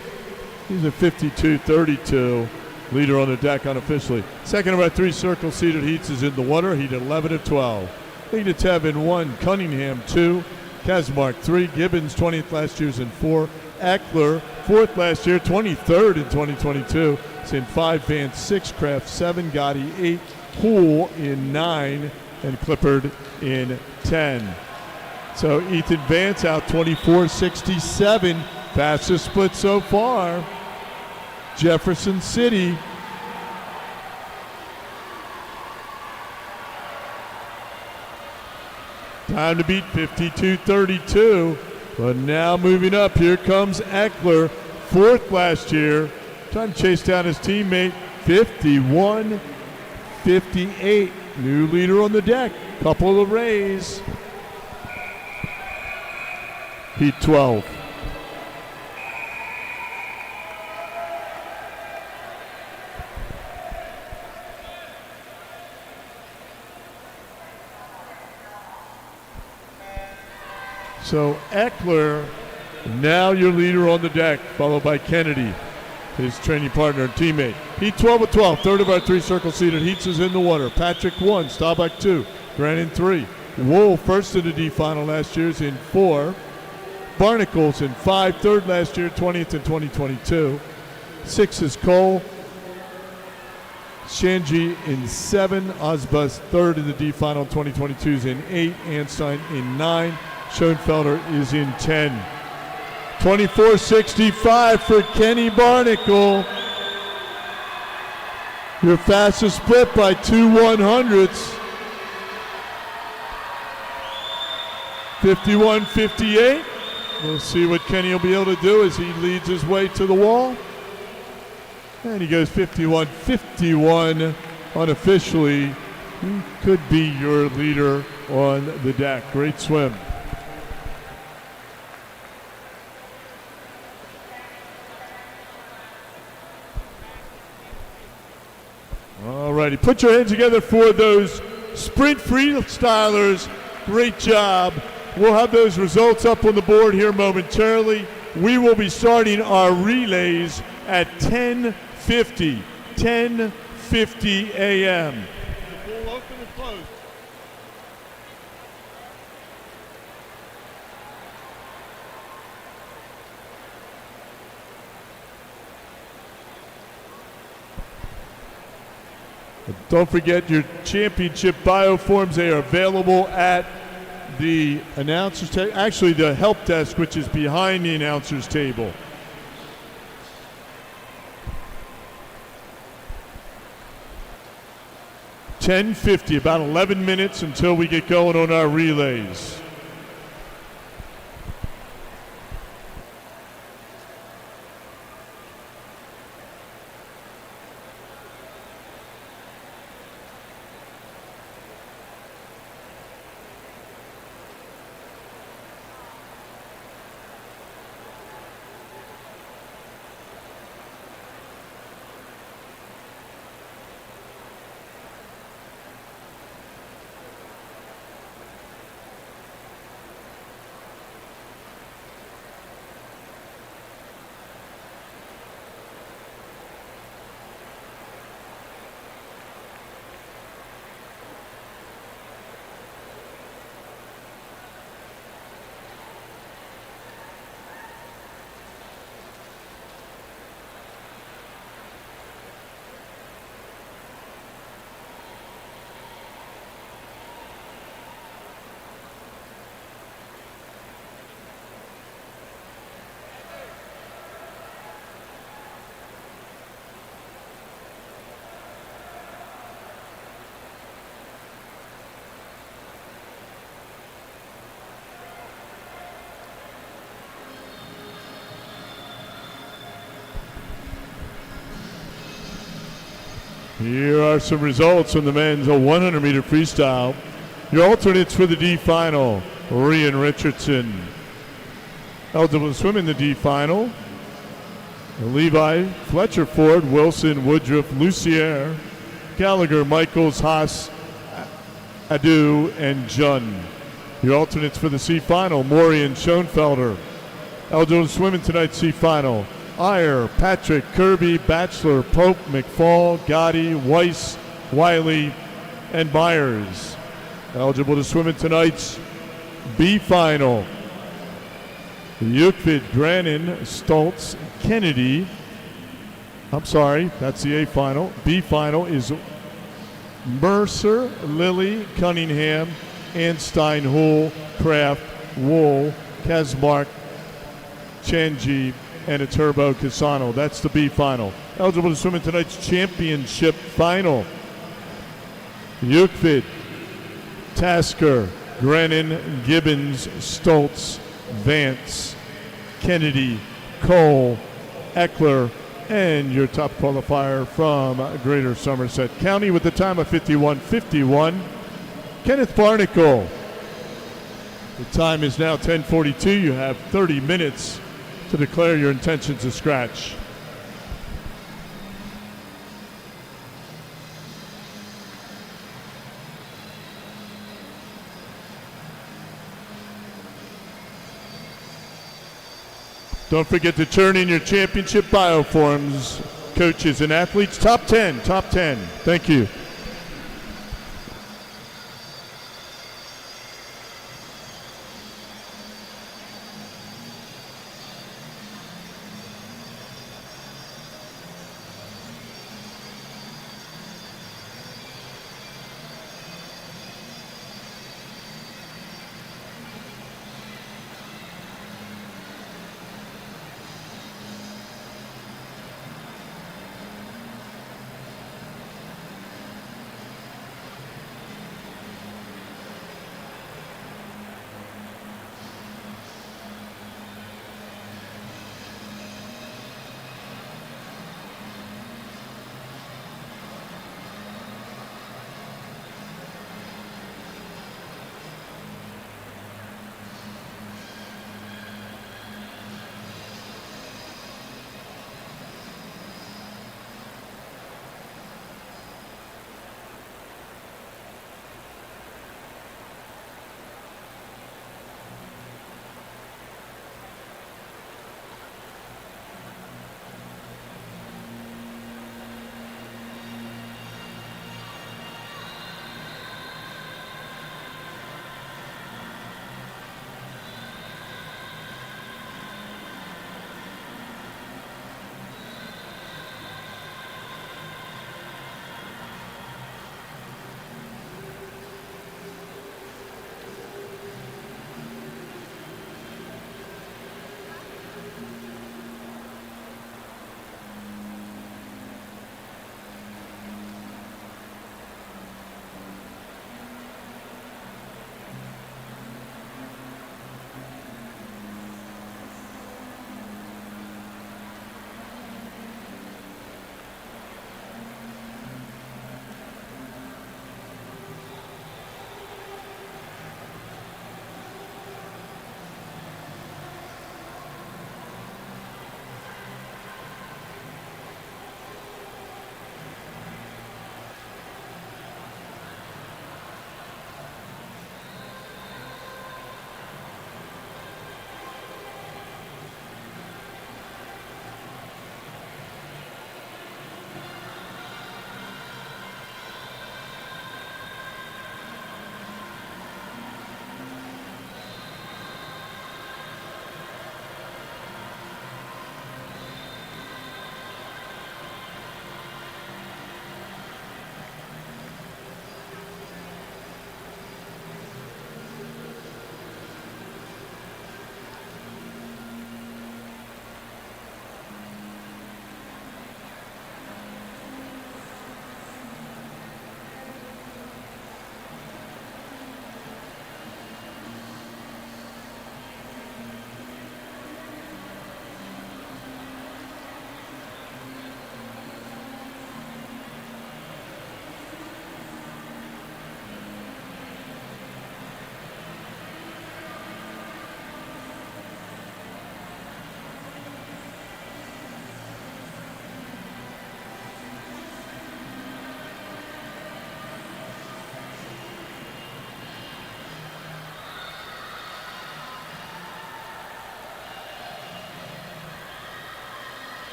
He's at 52.32. Leader on the deck unofficially. Second of our 3 circle seated heats is in the water. Heat 11 of 12. Lead to Tev in 1. Cunningham 2. Kazmark 3. Gibbons 20th last year's in 4. Eckler, 4th last year, 23rd in 2022. It's in 5, Vance 6, Kraft 7, Gotti 8, Poole in 9, and Clippard in 10. So Ethan Vance out 24-67, fastest split so far. Jefferson City. Time to beat 52-32. But now moving up, here comes Eckler, 4th last year, trying to chase down his teammate, 51-58. New leader on the deck, couple of rays. Heat 12. So Eckler, now your leader on the deck, followed by Kennedy, his training partner and teammate. Heat 12 of 12, third of our 3 circle seated. Heats is in the water. Patrick 1, Staubach 2, Grannon 3. Wool, first in the D final last year, is in 4. Barnacles in 5, third last year, 20th in 2022. 6 is Cole. Shanji in 7. Osbus, third in the D final in 2022, is in 8. Anstein in 9. Schoenfelder is in 10. 24-65 for Kenny Barnacle. Your fastest split by 2 100ths. 51-58. We'll see what Kenny will be able to do as he leads his way to the wall. And he goes 51-51 unofficially. He could be your leader on the deck. Great swim. Alrighty, put your hands together for those sprint freestylers. Great job. We'll have those results up on the board here momentarily. We will be starting our relays at 10:50 a.m. The pool open and closed. Don't forget your championship bioforms. They are available at the announcer's table, actually the help desk, which is behind the announcer's table. $10:50, about 11 minutes until we get going on our relays. Here are some results from the men's 100-meter freestyle. Your alternates for the D final: Rian Richardson. Eligible to swim in the D final: Levi, Fletcher, Ford, Wilson, Woodruff, Lucier, Gallagher, Michaels, Haas, Adu, and Jun. Your alternates for the C final: Maury and Schoenfelder. Eligible to swim in tonight's C final: Iyer, Patrick, Kirby, Batchelor, Pope, McFall, Gotti, Weiss, Wiley, and Myers. Eligible to swim in tonight's B final: Yukvid, Grannon, Stoltz, Kennedy. I'm sorry, that's the A final. B final is Mercer, Lilly, Cunningham, Anstein, Hull, Kraft, Wool, Kazmark, Chenji, and a Turbo Casano. That's the B final. Eligible to swim in tonight's championship final. Yukvid, Tasker, Grennan, Gibbons, Stoltz, Vance, Kennedy, Cole, Eckler, and your top qualifier from Greater Somerset County with the time of 51:51, Kenneth Barnacle. The time is now 10:42. You have 30 minutes to declare your intentions to scratch. Don't forget to turn in your championship bioforms, coaches and athletes. Top 10, top 10. Thank you.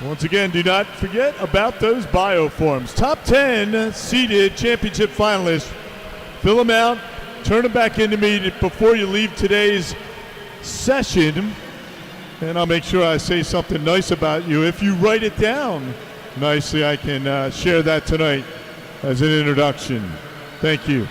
Once again, do not forget about those bioforms. Top 10 seeded championship finalists. Fill them out, turn them back into me before you leave today's session, and I'll make sure I say something nice about you. If you write it down nicely, I can share that tonight as an introduction. Thank you.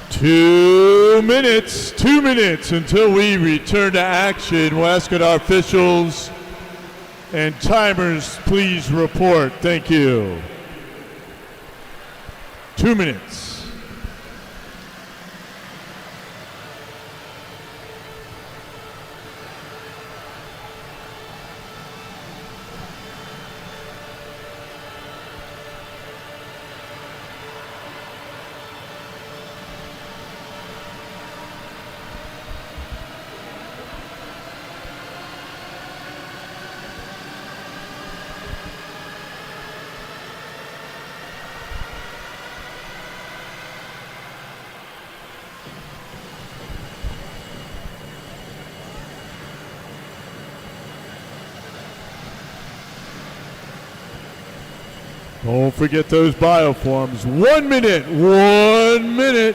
Two minutes until we return to action. We'll ask that our officials and timers please report. Thank you. 2 minutes. Don't forget those bioforms. 1 minute. 1 minute.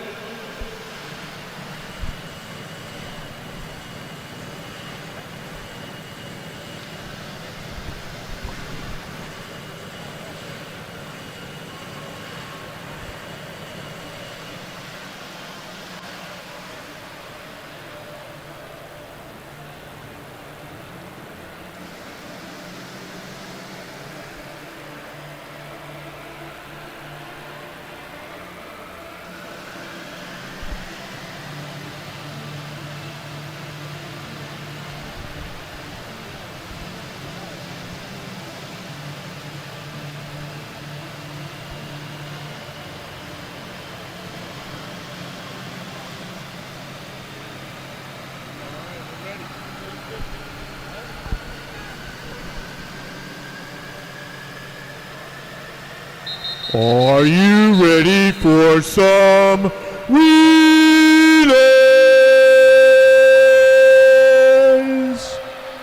Are you ready for some relays?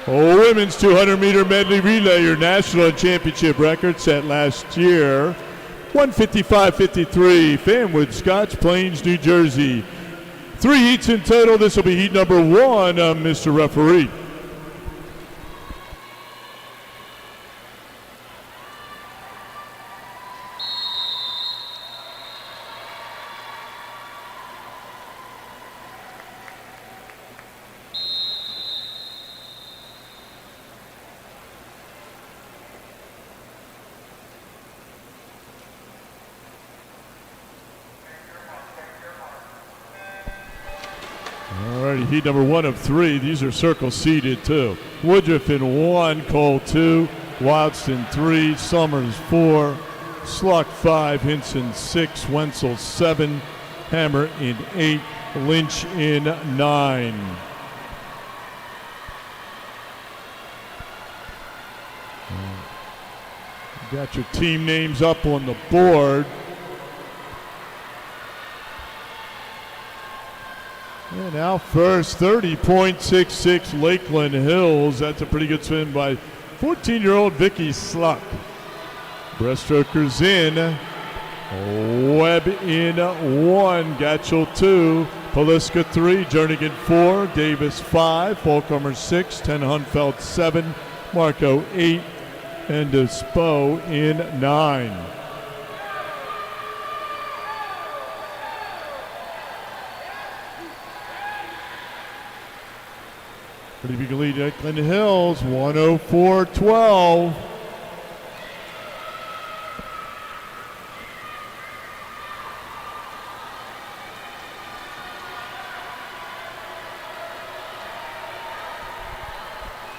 Women's 200-meter medley relay, your national championship record set last year. 1:55.53, Fanwood, Scotch Plains, New Jersey. 3 heats in total. This will be heat number 1, Mr. Referee. Heat number 1 of 3. These are circle seeded too. Woodruff in 1, Cole 2, Wildston 3, Summers 4, Sluck 5, Hinson 6, Wenzel 7, Hammer in 8, Lynch in 9. Got your team names up on the board. And out first, 30.66 Lakeland Hills. That's a pretty good swim by 14-year-old Vicky Sluck. Breaststrokers in. Webb in 1. Gatchell 2. Poliska 3. Jernigan 4. Davis 5. Falcomer 6. Ten Hunfeld 7. Marco 8. And Despo in 9. Pretty big lead, Lakeland Hills, 104-12.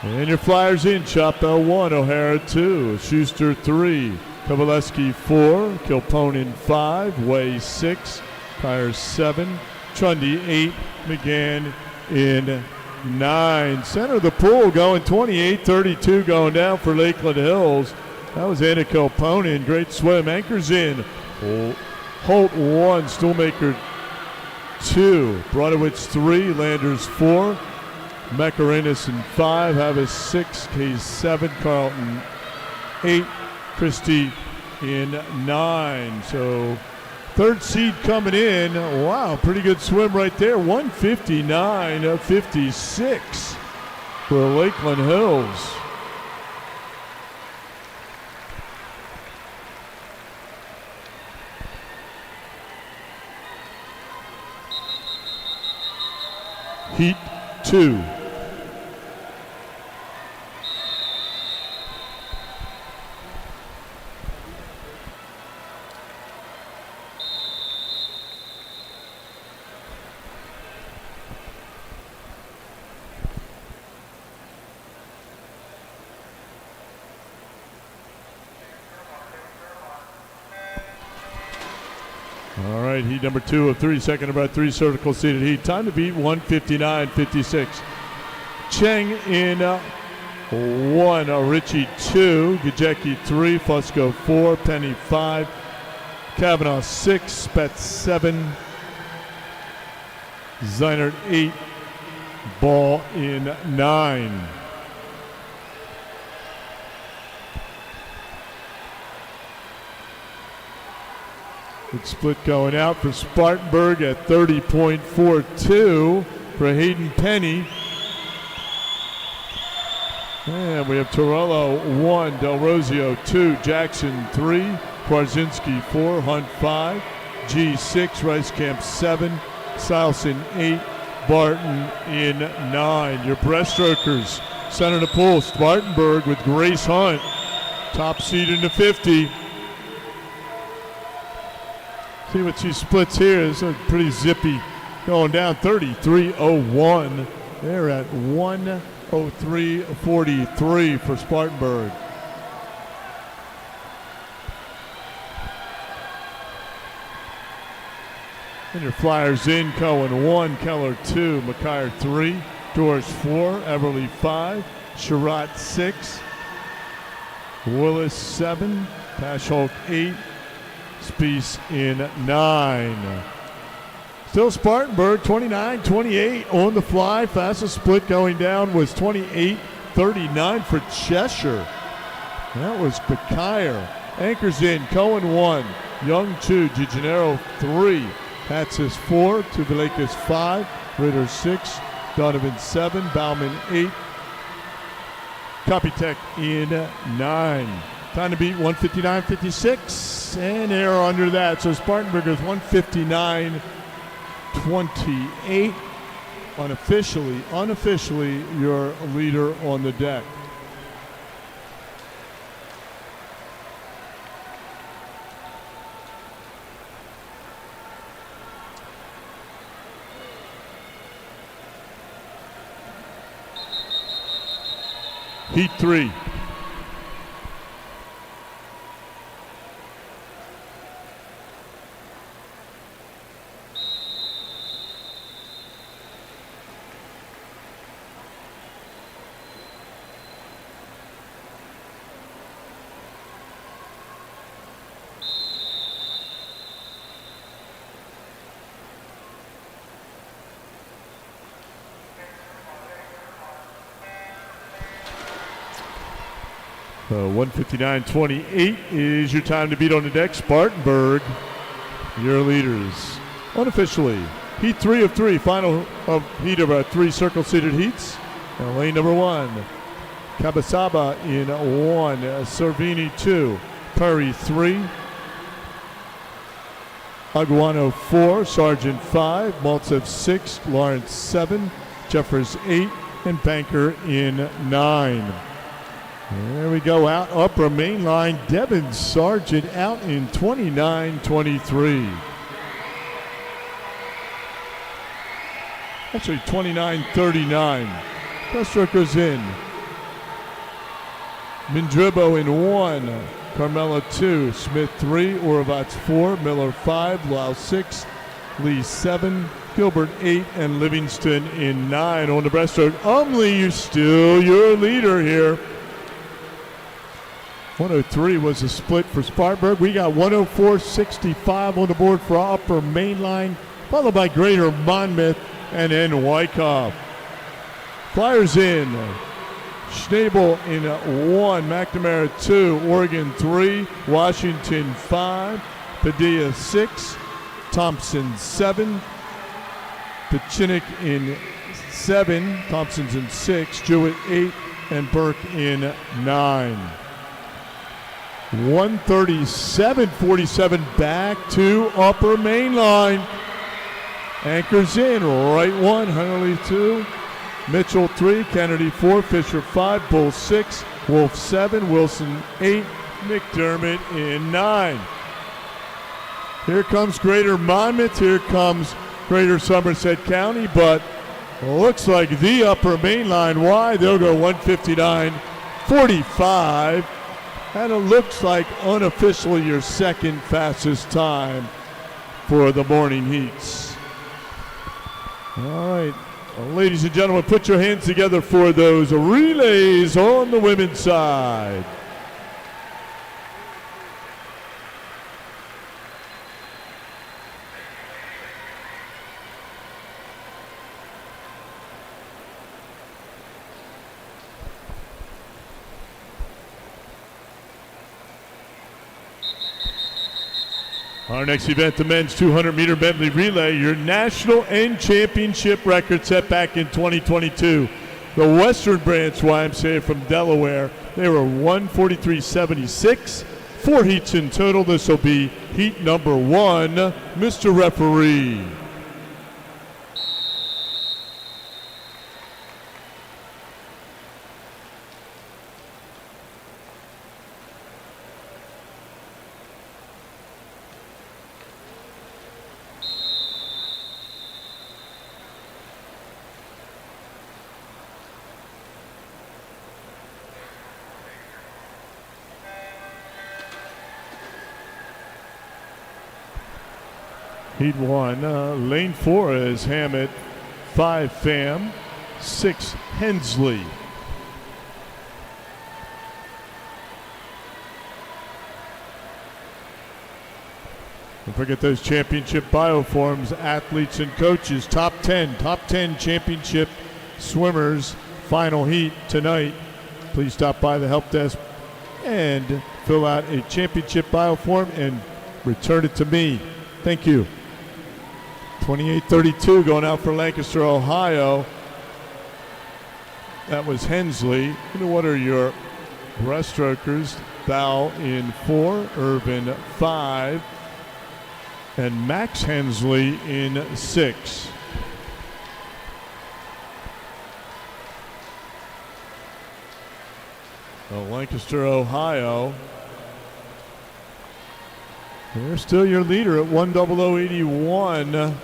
And your Flyers in, Chapel 1, O'Hara 2, Schuster 3, Kovaleski 4, Kilponen 5, Way 6, Pryor 7, Trundy 8, McGann in 9. Center of the pool going 28-32 going down for Lakeland Hills. That was Anna Kilponen. Great swim. Anchors in. Holt 1, Stuhlmaker 2, Brodowitz 3, Landers 4, Macarenas in 5, Havis 6, Case 7, Carlton 8, Christie in 9. So third seed coming in. Wow, pretty good swim right there. 159.56 for Lakeland Hills. Heat 2. All right, heat number 2 of 3, second about 3 cervical seated heat. Time to beat 159.56. Cheng in 1, Ritchie 2, Gajecki 3, Fusco 4, Penny 5, Kavanaugh 6, Spetz 7, Zeinert 8, Ball in 9. Big split going out for Spartanburg at 30.42 for Hayden Penny. And we have Torello 1, Del Rosio 2, Jackson 3, Kwarzinski 4, Hunt 5, G 6, Ricecamp 7, Silson 8, Barton in 9. Your breaststrokers, center of the pool, Spartanburg with Grace Hunt, top seed in the 50. See what she splits here. It's a pretty zippy going down. 33.01. They're at 103.43 for Spartanburg. And your Flyers in, Cohen 1, Keller 2, McKyer 3, Doors 4, Everly 5, Sherratt 6, Willis 7, Pasholk 8, Spies in 9. Still Spartanburg 29-28 on the fly. Fastest split going down was 28-39 for Cheshire. That was Bakire. Anchors in, Cohen 1, Young 2, DeGennaro 3, Patsis 4, Tuvilekas 5, Ritter 6, Donovan 7, Bauman 8, Kopitek in 9. Time to beat 159.56, and they're under that. So Spartanburg is 159.28. Unofficially, your leader on the deck. Heat 3. 1:59:28 is your time to beat on the deck. Spartanburg, your leaders. Unofficially, heat 3 of 3, final of heat of our 3 circle-seated heats. And lane number 1, Kabasaba in 1, Cervini 2, Curry 3, Aguano 4, Sargent 5, Maltsev 6, Lawrence 7, Jeffers 8, and Banker in 9. There we go, out upper main line. Devin Sargent out in 29:23. Actually 29:39. Breaststroke goes in. Mindribo in 1, Carmela 2, Smith 3, Orovats 4, Miller 5, Lau 6, Lee 7, Gilbert 8, and Livingston in 9 on the breaststroke. Umley, you're still your leader here. 103 was a split for Spartanburg. We got 104.65 on the board for upper main line, followed by Greater Monmouth and then Wyckoff. Flyers in. Schnabel in 1, McNamara 2, Oregon 3, Washington 5, Padilla 6, Thompson 7, Pachinik in 7, Thompson's in 6, Jewett 8, and Burke in 9. 137.47 back to upper main line. Anchors in, right 1, Hunterly 2, Mitchell 3, Kennedy 4, Fisher 5, Bull 6, Wolf 7, Wilson 8, McDermott in 9. Here comes Greater Monmouth, here comes Greater Somerset County, but looks like the upper main line wide. They'll go 1:59:45. And it looks like unofficially your second fastest time for the morning heats. All right, ladies and gentlemen, put your hands together for those relays on the women's side. Our next event, the men's 200-meter Medley relay, your national and championship record set back in 2022. The Western Branch YMCA from Delaware, they were 1:43.76. 4 heats in total. This will be heat number 1. Mr. Referee. Heat 1, lane 4 is Hammett, 5 Pham, 6 Hensley. Don't forget those championship bioforms, athletes and coaches, top 10 championship swimmers, final heat tonight. Please stop by the help desk and fill out a championship bioform and return it to me. Thank you. 28:32 going out for Lancaster, Ohio. That was Hensley. And what are your breaststrokers? Thou in 4, Irvin 5, and Max Hensley in 6. Lancaster, Ohio. They're still your leader at 1:00:81.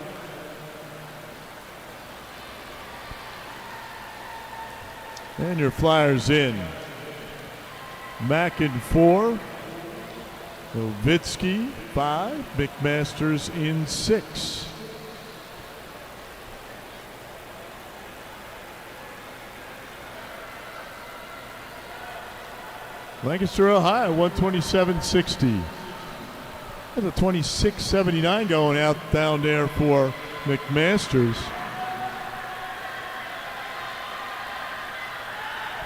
And your Flyers in. Mack in 4. Novitsky 5. McMasters in 6. Lancaster, Ohio, 127.60. There's a 26.79 going out down there for McMasters.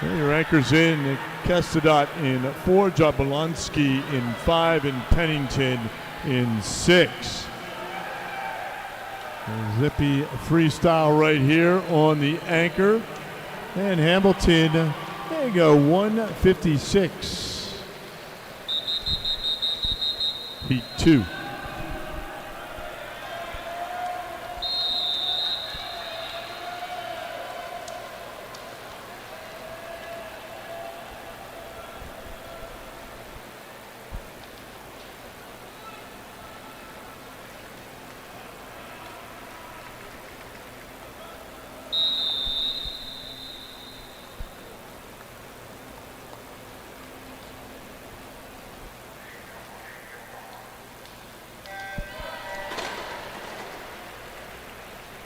Well, your anchors in Kestadot in 4, Jablonski in 5, and Pennington in 6. Zippy freestyle right here on the anchor. And Hamilton, there you go, 156. Heat 2.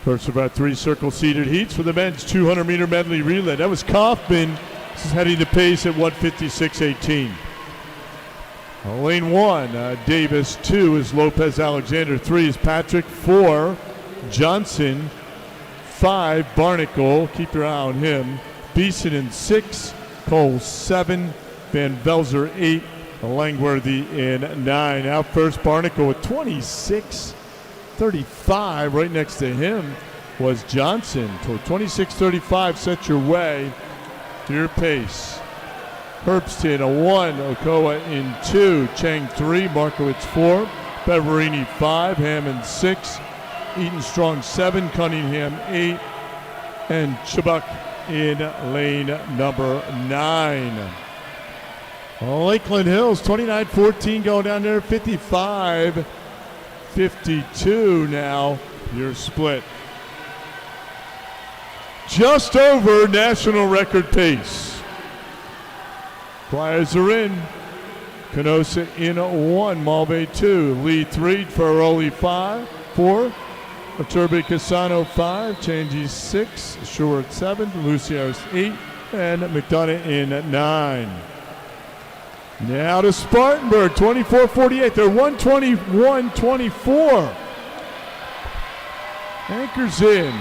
First of our 3 circle-seated heats for the men's 200-meter medley relay. That was Kaufman. This is heading the pace at 156.18. Lane 1, Davis. 2 is Lopez Alexander. 3 is Patrick. 4, Johnson. 5, Barnacle. Keep your eye on him. Beeson in 6, Cole 7, Van Velzer 8, Langworthy in 9. Out first, Barnacle with 26.35. Right next to him was Johnson. 26.35 set your way to your pace. Herbston a 1, Okoa in 2, Chang 3, Markowitz 4, Beverini 5, Hammond 6, Eaton Strong 7, Cunningham 8, and Chubbuck in lane number 9. Lakeland Hills 29-14 going down there, 55-52 now your split. Just over national record pace. Flyers are in. Canosa in 1, Malve 2, Lee 3, Ferroli 4, Aturbe Casano 5, Changey 6, Short 7, Luciar's 8, and McDonough in 9. Now to Spartanburg, 24-48. They're 121-24. Anchors in.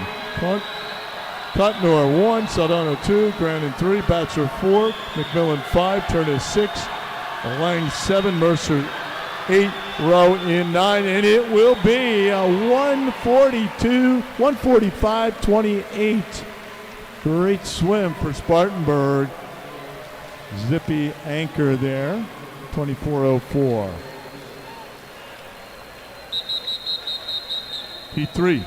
Cutnor 1, Saldano 2, Grandin 3, Batcher 4, McMillan 5, Turner 6, Lang 7, Mercer 8, Rowe in 9, and it will be a 145-28. Great swim for Spartanburg. Zippy anchor there, 24:04. Heat 3.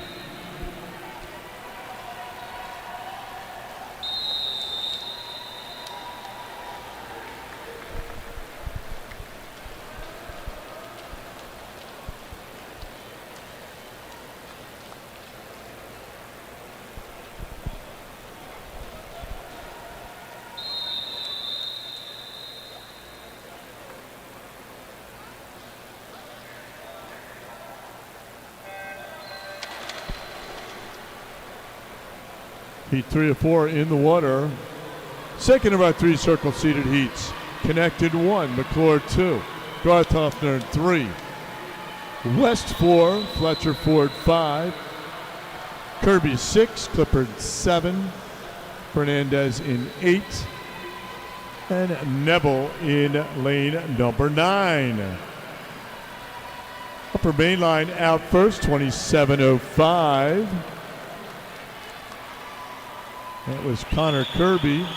Heat 3 of 4 in the water. Second of our 3 circle-seated heats. Connected 1, McClure 2, Garthoffner 3, West 4, Fletcher Ford 5, Kirby 6, Clifford 7, Fernandez in 8, and Neville in lane number 9. Upper main line out first, 27:05. That was Connor Kirby.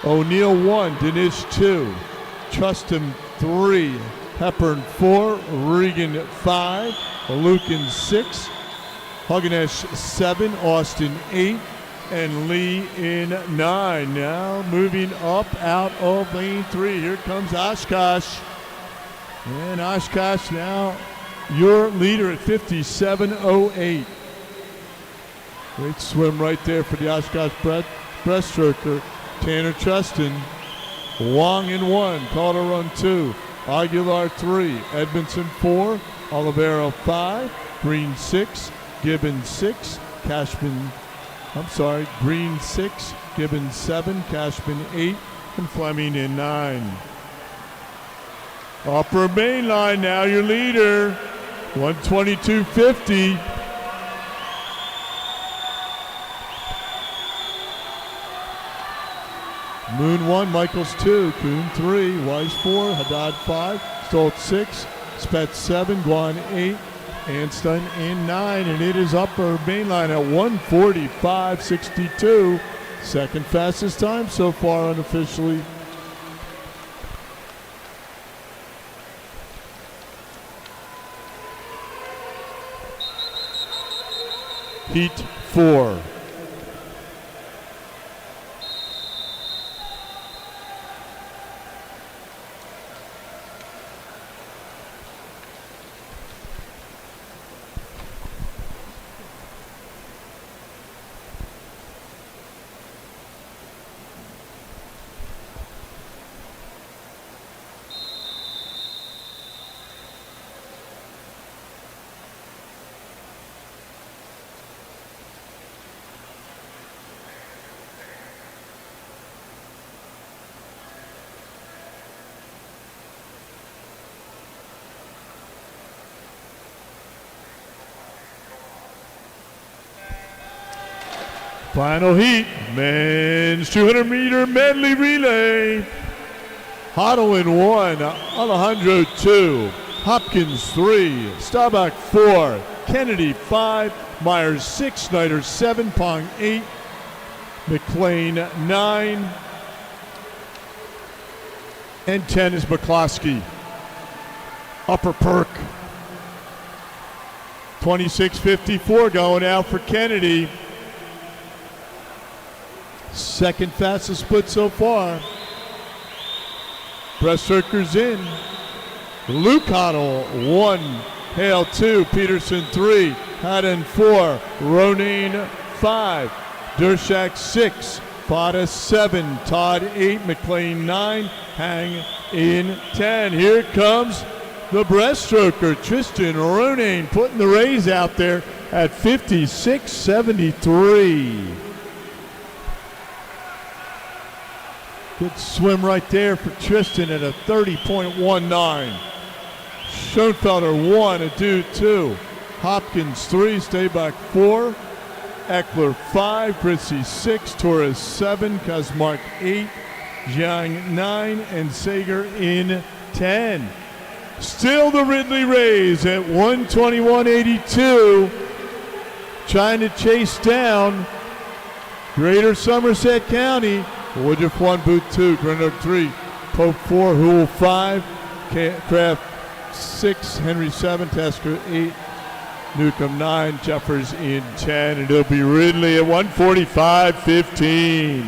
O'Neill 1, Dinesh 2, Trustum 3, Hepburn 4, Regan 5, Lucan 6, Hugginesh 7, Austin 8, and Lee in 9. Now moving up out of lane 3. Here comes Oshkosh. And Oshkosh now your leader at 57:08. Great swim right there for the Oshkosh breaststroker. Tanner Trustin. Wong in 1, Calderon 2, Aguilar 3, Edmondson 4, Olivero 5, Green 6, Gibbons 6, Green 6, Gibbons 7, Cashman 8, and Fleming in 9. Upper main line now your leader, 122.50. Moon 1, Michaels 2, Kuhn 3, Weiss 4, Haddad 5, Stoltz 6, Spetz 7, Guan 8, Anstein in 9, and it is upper main line at 1:45.62. Second fastest time so far unofficially. Heat 4. Final heat, men's 200-meter medley relay. Hoddle in 1, Alejandro 2, Hopkins 3, Staubach 4, Kennedy 5, Myers 6, Snyder 7, Pong 8, McLean 9, and 10 is McCloskey. Upper Perk. 26:54 going out for Kennedy. Second fastest split so far. Breaststroker's in. Luke Hoddle 1, Hale 2, Peterson 3, Haddon 4, Ronayne 5, Dershak 6, Fada 7, Todd 8, McLean 9, Hang in 10. Here comes the breaststroker, Tristan Ronayne, putting the Rays out there at 56.73. Good swim right there for Tristan at a 30.19. Schoenfelder 1, Adu 2, Hopkins 3, Staubach 4, Eckler 5, Britzy 6, Torres 7, Kazmark 8, Jiang 9, and Sager in 10. Still the Ridley Rays at 121.82, trying to chase down Greater Somerset County. Woodruff 1, Booth 2, Grinnell 3, Pope 4, Hool 5, Kraft 6, Henry 7, Tasker 8, Newcomb 9, Jeffers in 10, and it'll be Ridley at 145.15.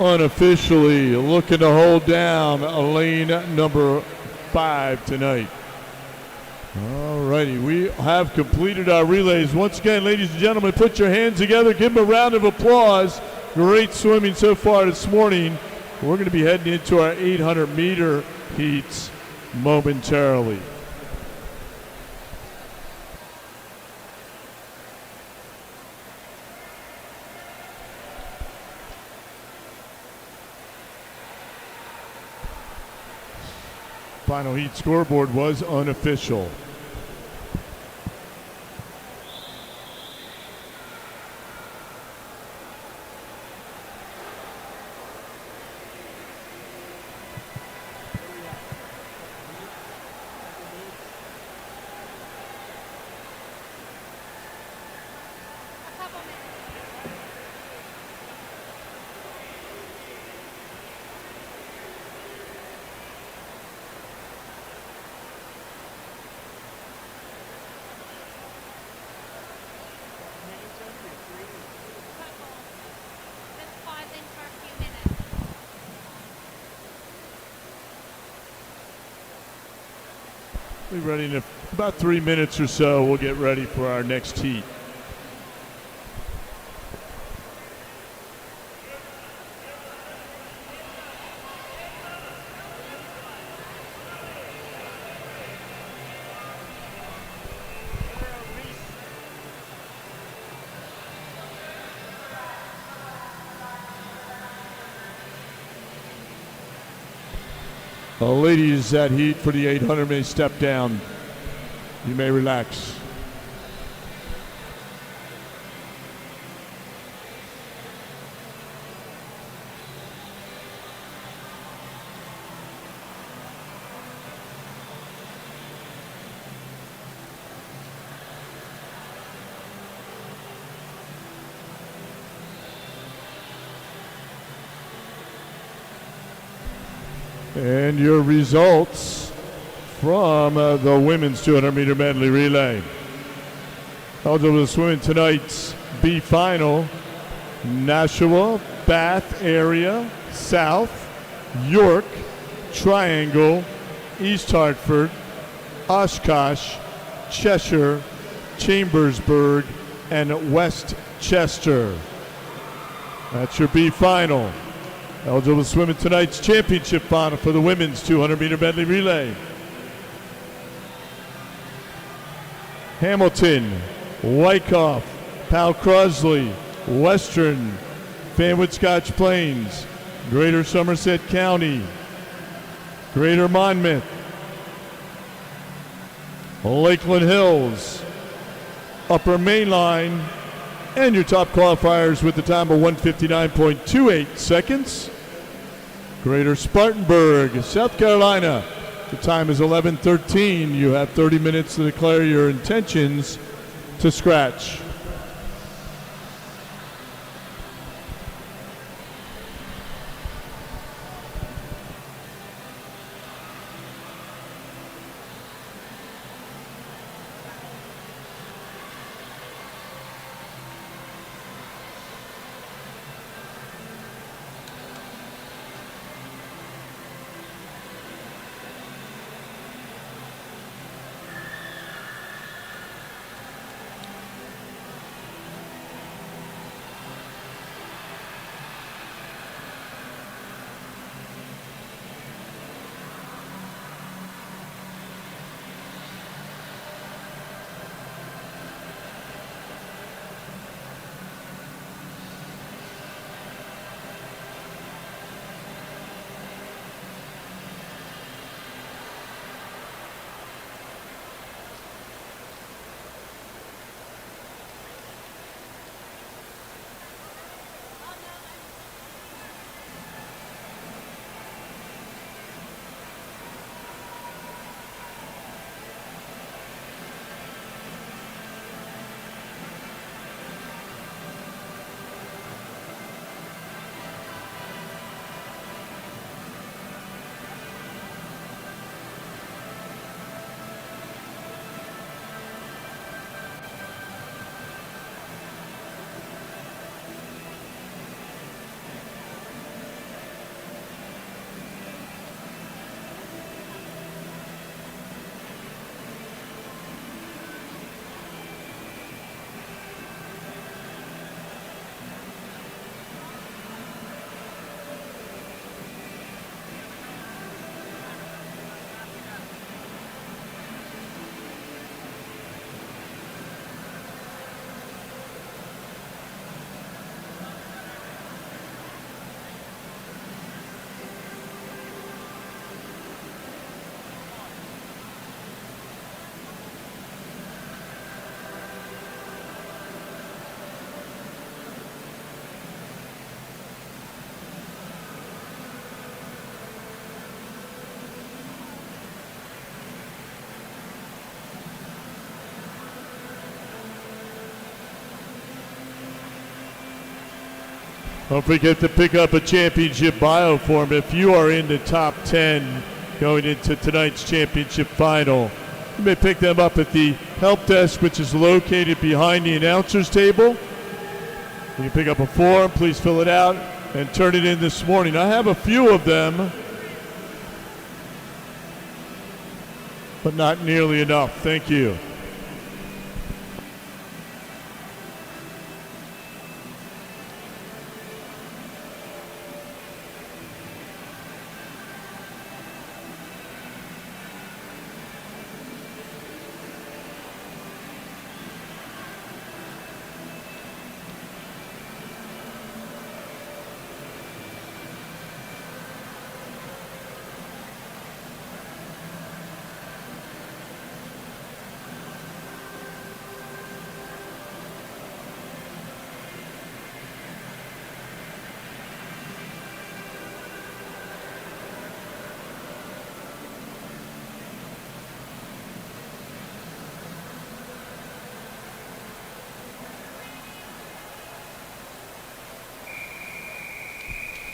Unofficially looking to hold down lane number 5 tonight. All righty, we have completed our relays. Once again, ladies and gentlemen, put your hands together. Give them a round of applause. Great swimming so far this morning. We're going to be heading into our 800-meter heats momentarily. Final heat scoreboard was unofficial. We'll be ready in about 3 minutes or so. We'll get ready for our next heat. Ladies at heat for the 800 may step down. You may relax. And your results from the women's 200-meter medley relay. Eligible to swim in tonight's B final: Nashua, Bath area, South, York, Triangle, East Hartford, Oshkosh, Cheshire, Chambersburg, and Westchester. That's your B final. Eligible to swim in tonight's championship final for the women's 200-meter medley relay: Hamilton, Wyckoff, Powell Crosley, Western, Fanwood Scotch Plains, Greater Somerset County, Greater Monmouth, Lakeland Hills, Upper Mainline, and your top qualifiers with the time of 1:59.28 seconds. Greater Spartanburg, South Carolina. The time is 11:13. You have 30 minutes to declare your intentions to scratch. Don't forget to pick up a championship bio form if you are in the top 10 going into tonight's championship final. You may pick them up at the help desk, which is located behind the announcer's table. You can pick up a form, please fill it out, and turn it in this morning. I have a few of them, but not nearly enough. Thank you.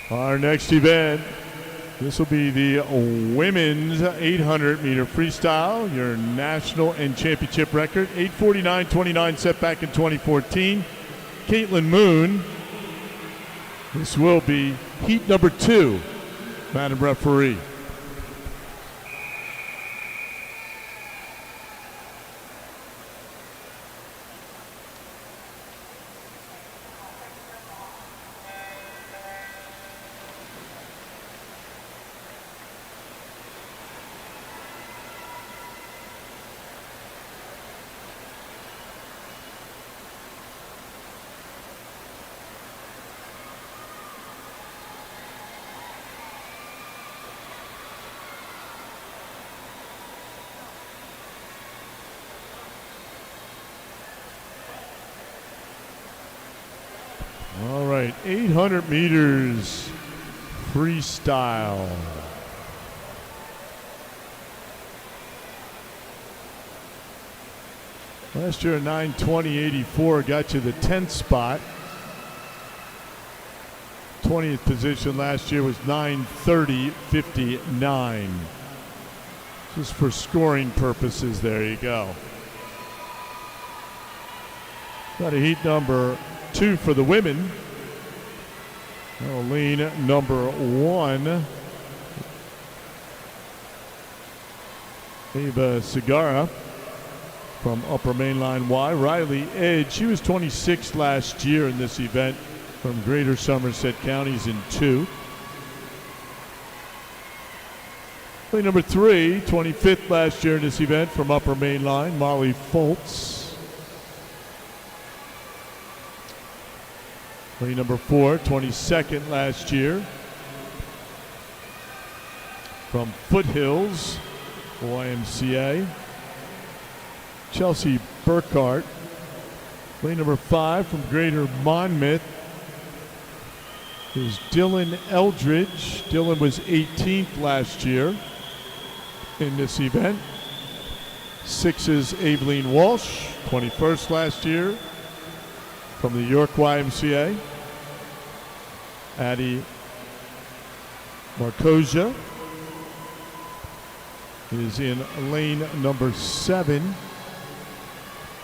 Our next event This will be the women's 800-meter freestyle, your national and championship record. 8:49.29 set back in 2014. Caitlin Moon. This will be heat number 2, Madam Referee. All right, 800 meters freestyle. Last year, 9:20.84 got you the 10th spot. 20th position last year was 9:30.59. Just for scoring purposes, there you go. Got a heat number 2 for the women. Lane number 1. Ava Segarra from Upper Mainline Y. Riley Edge, she was 26th last year in this event from Greater Somerset Counties in 2. Lane number 3, 25th last year in this event from Upper Mainline, Molly Foltz. Lane number 4, 22nd last year from Foothills, YMCA, Chelsea Burkhart. Lane number 5 from Greater Monmouth is Dylan Eldridge. Dylan was 18th last year in this event. 6 is Aveline Walsh, 21st last year from the York YMCA. Addie Marcosia is in lane number 7.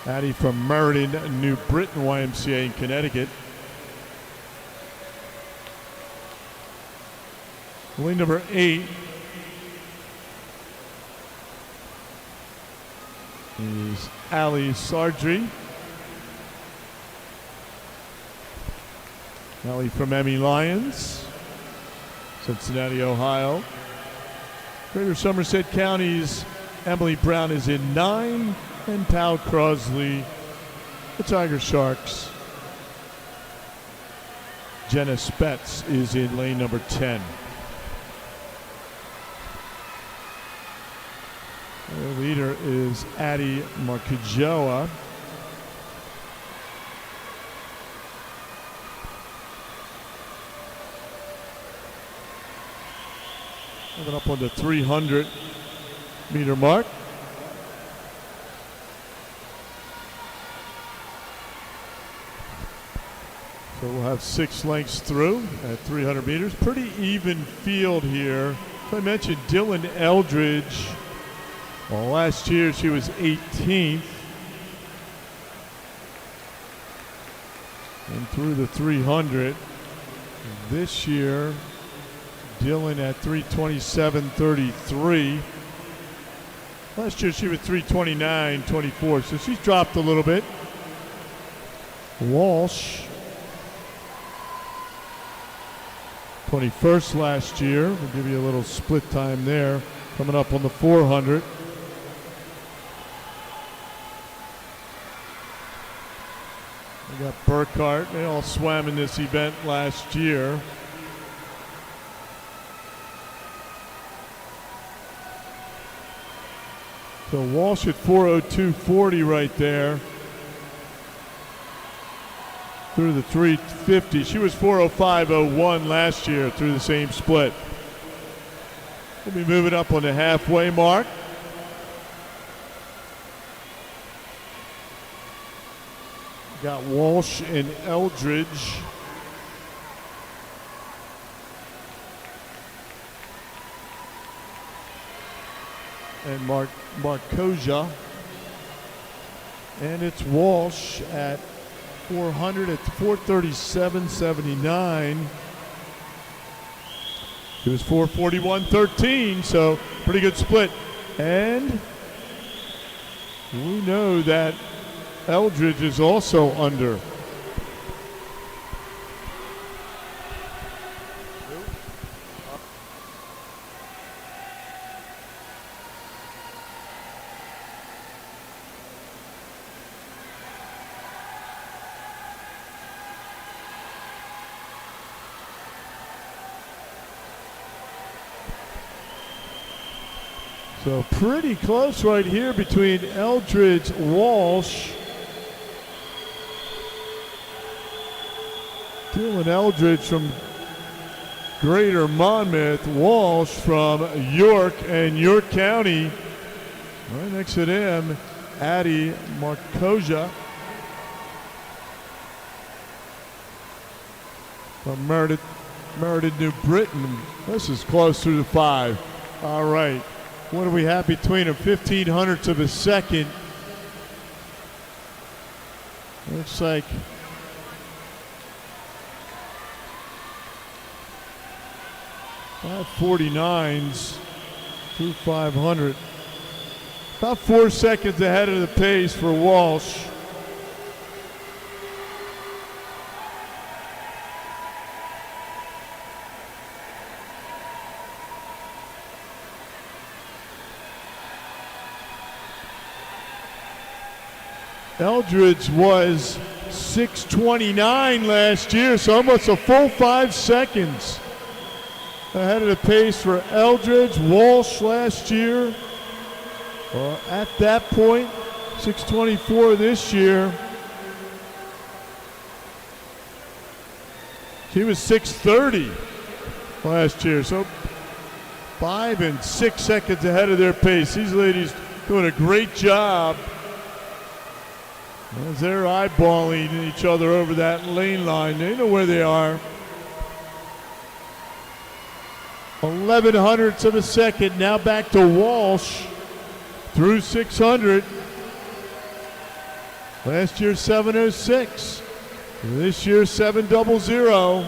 Addie from Meriden, New Britain YMCA in Connecticut. Lane number 8 is Ali Sardri. Ali from Emmy Lions, Cincinnati, Ohio. Greater Somerset County's Emily Brown is in 9, and Pal Crosley, the Tiger Sharks. Jenna Spetz is in lane number 10. The leader is Addie Marcajoa. Coming up on the 300-meter mark. So we'll have 6 lengths through at 300 meters. Pretty even field here. So I mentioned Dylan Eldridge. Well, last year she was 18th. And through the 300. This year, Dylan at 3:27.33. Last year she was 3:29.24, so she's dropped a little bit. Walsh, 21st last year. We'll give you a little split time there. Coming up on the 400. We got Burkhart. They all swam in this event last year. So Walsh at 4:02.40 right there. Through the 350. She was 4:05.01 last year through the same split. We'll be moving up on the halfway mark. Got Walsh and Eldridge. and Marcosia. And it's Walsh at 400 at 437.79. It was 441.13, so pretty good split. And we know that Eldridge is also under. So pretty close right here between Eldridge, Walsh. Dylan Eldridge from Greater Monmouth, Walsh from York and York County. Right next to them, Addie Marcosia from Meredith, New Britain. This is close through the 5. All right. What do we have between them? 0.15 of a second. Looks like .549s through 500. About 4 seconds ahead of the pace for Walsh. Eldridge was 6:29 last year, so almost a full 5 seconds ahead of the pace for Eldridge. Walsh last year, at that point, 6:24 this year. He was 6:30 last year, so 5 and 6 seconds ahead of their pace. These ladies doing a great job as they're eyeballing each other over that lane line. They know where they are. 0.11 of a second. Now back to Walsh through 600. Last year 7:06. This year 7:00.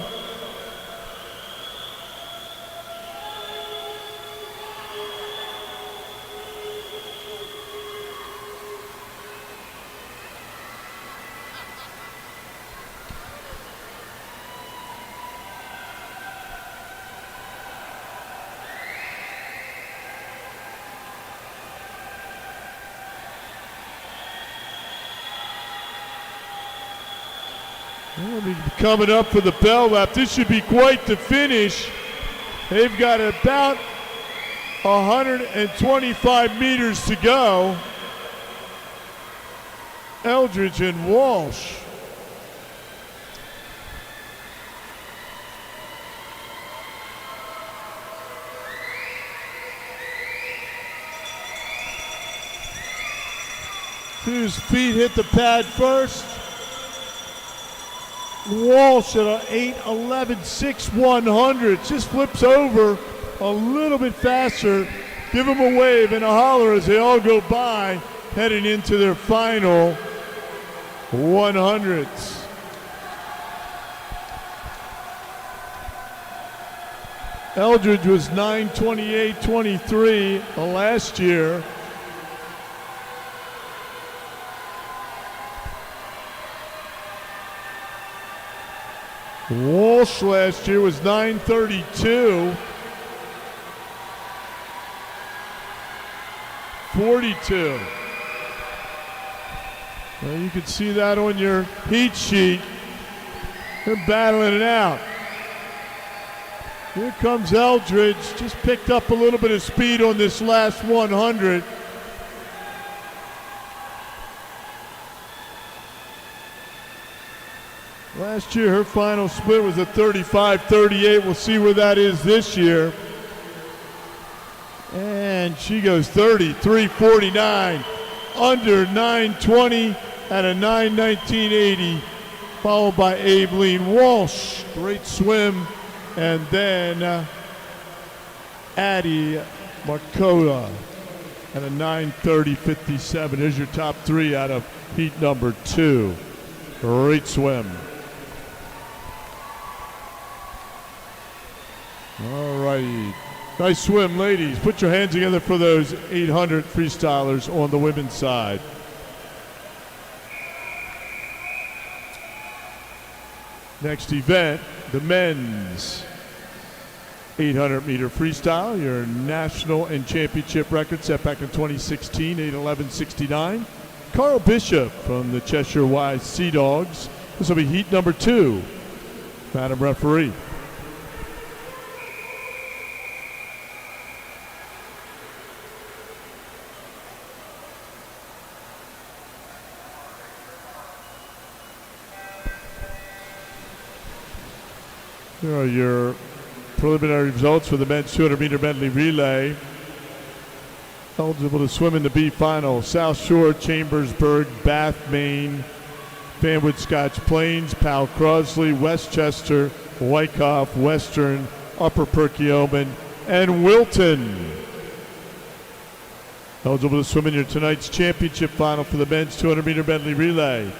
We'll be coming up for the bell lap. This should be quite the finish. They've got about 125 meters to go. Eldridge and Walsh. Whose feet hit the pad first? Walsh at an 8:11.61. Just flips over a little bit faster. Give them a wave and a holler as they all go by, heading into their final 100s. Eldridge was 9:28.23 last year. Walsh last year was 9:32.42. Well, you can see that on your heat sheet. They're battling it out. Here comes Eldridge. Just picked up a little bit of speed on this last 100. Last year, her final split was a 35-38. We'll see where that is this year. And she goes 33.49, under 9:20 at a 9:19.80, followed by Abeline Walsh. Great swim. And then Addie Marcosia. and a 9:30.57. Here's your top three out of heat number 2. Great swim. All righty. Nice swim, ladies. Put your hands together for those 800 freestylers on the women's side. Next event, the men's 800-meter freestyle. Your national and championship record set back in 2016, 8:11.69. Carl Bishop from the Cheshire Y Sea Dogs. This will be heat number 2. Madam referee. Here are your preliminary results for the men's 200-meter medley relay. Eligible to swim in the B final: South Shore, Chambersburg, Bath, Maine, Fanwood, Scotch Plains, Powell, Crosley, Westchester, Wyckoff, Western, Upper Perkiomen, and Wilton. Eligible to swim in your tonight's championship final for the men's 200-meter medley relay: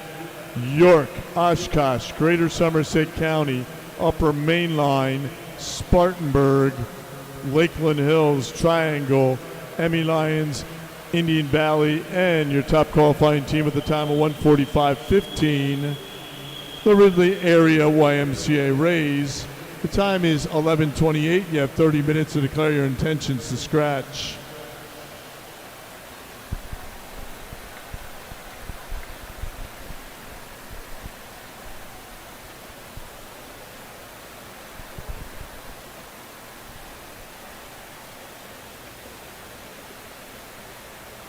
York, Oshkosh, Greater Somerset County, Upper Main Line, Spartanburg, Lakeland Hills, Triangle, Emmy Lyons, Indian Valley, and your top qualifying team with a time of 1:45.15, the Ridley Area YMCA Rays. The time is 11:28. You have 30 minutes to declare your intentions to scratch.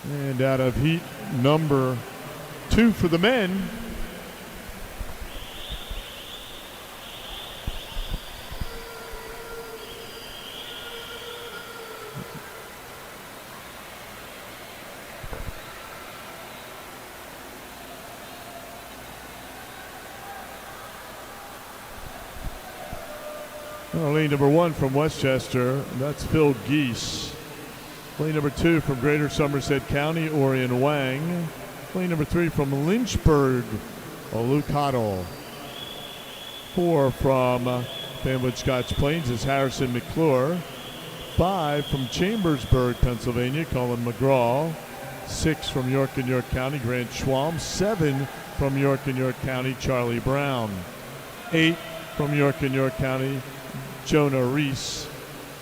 And out of heat number 2 for the men, lane number 1 from Westchester, that's Phil Geese. Lane number 2 from Greater Somerset County, Orion Wang. Lane number 3 from Lynchburg, Luke Hoddle. 4 from Fanwood, Scotch Plains is Harrison McClure. 5 from Chambersburg, Pennsylvania, Colin McGraw. 6 from York and York County, Grant Schwalm. 7 from York and York County, Charlie Brown. 8 from York and York County, Jonah Reese.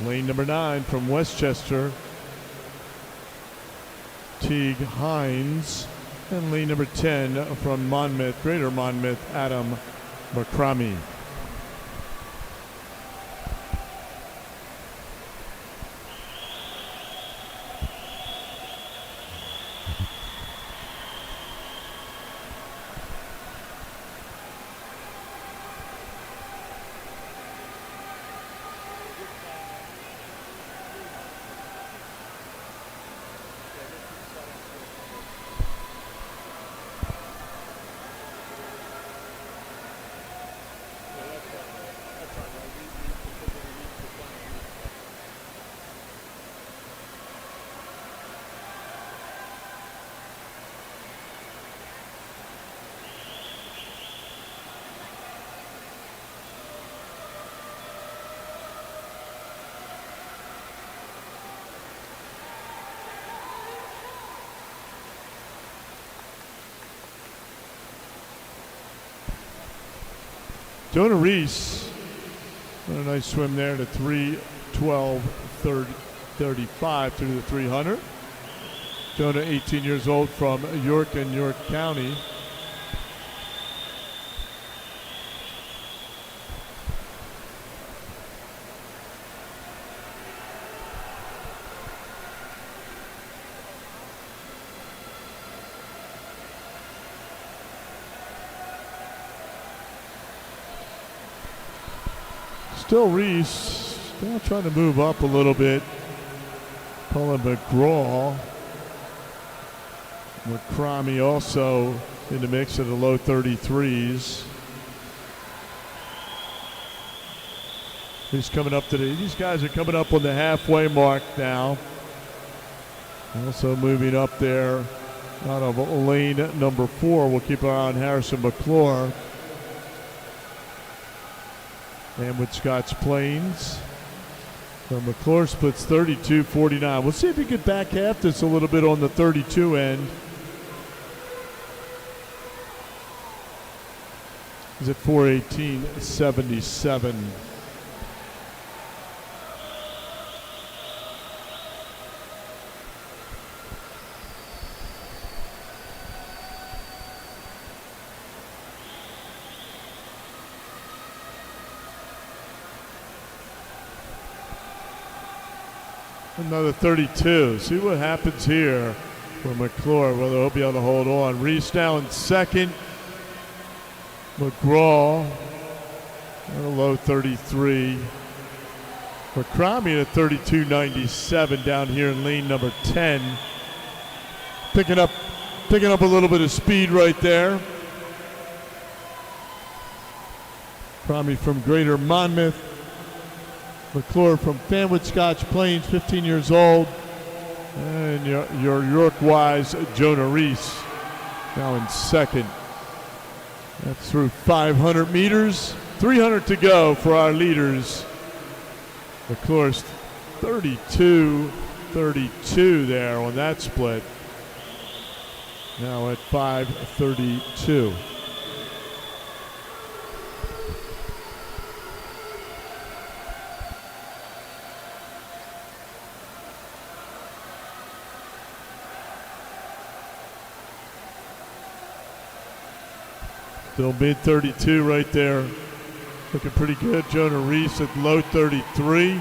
Lane number 9 from Westchester, Teague Hines. And lane number 10 from Monmouth, Greater Monmouth, Adam McCramy. Jonah Reese, what a nice swim there to 3:12.35 through the 300. Jonah, 18 years old, from York and York County. Still Reese, still trying to move up a little bit. Colin McGraw. McCramy also in the mix of the low 33s. He's coming up to these guys are coming up on the halfway mark now. Also moving up there out of lane number 4. We'll keep our eye on Harrison McClure. And with Scotch Plains. So McClure splits 32-49. We'll see if he could back half this a little bit on the 32 end. He's at 4:18.77. Another 32. See what happens here for McClure, whether he'll be able to hold on. Reese now in second. McGraw at a low 33. McCromie at 32.97 down here in lane number 10. Picking up a little bit of speed right there. McCromie from Greater Monmouth. McClure from Fanwood Scotch Plains, 15 years old. And your York-wise Jonah Reese now in second. That's through 500 meters. 300 to go for our leaders. McClure's 32-32 there on that split. Now at 5:32. Still mid-32 right there. Looking pretty good. Jonah Reese at low 33.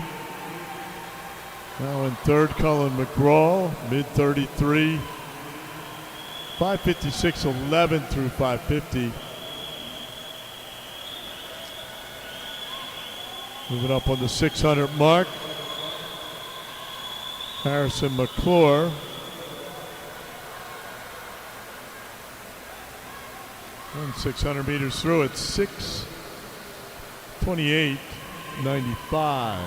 Now in third, Colin McGraw, mid-33. 5:56.11 through 5:50. Moving up on the 600 mark. Harrison McClure. And 600 meters through at 6:28.95.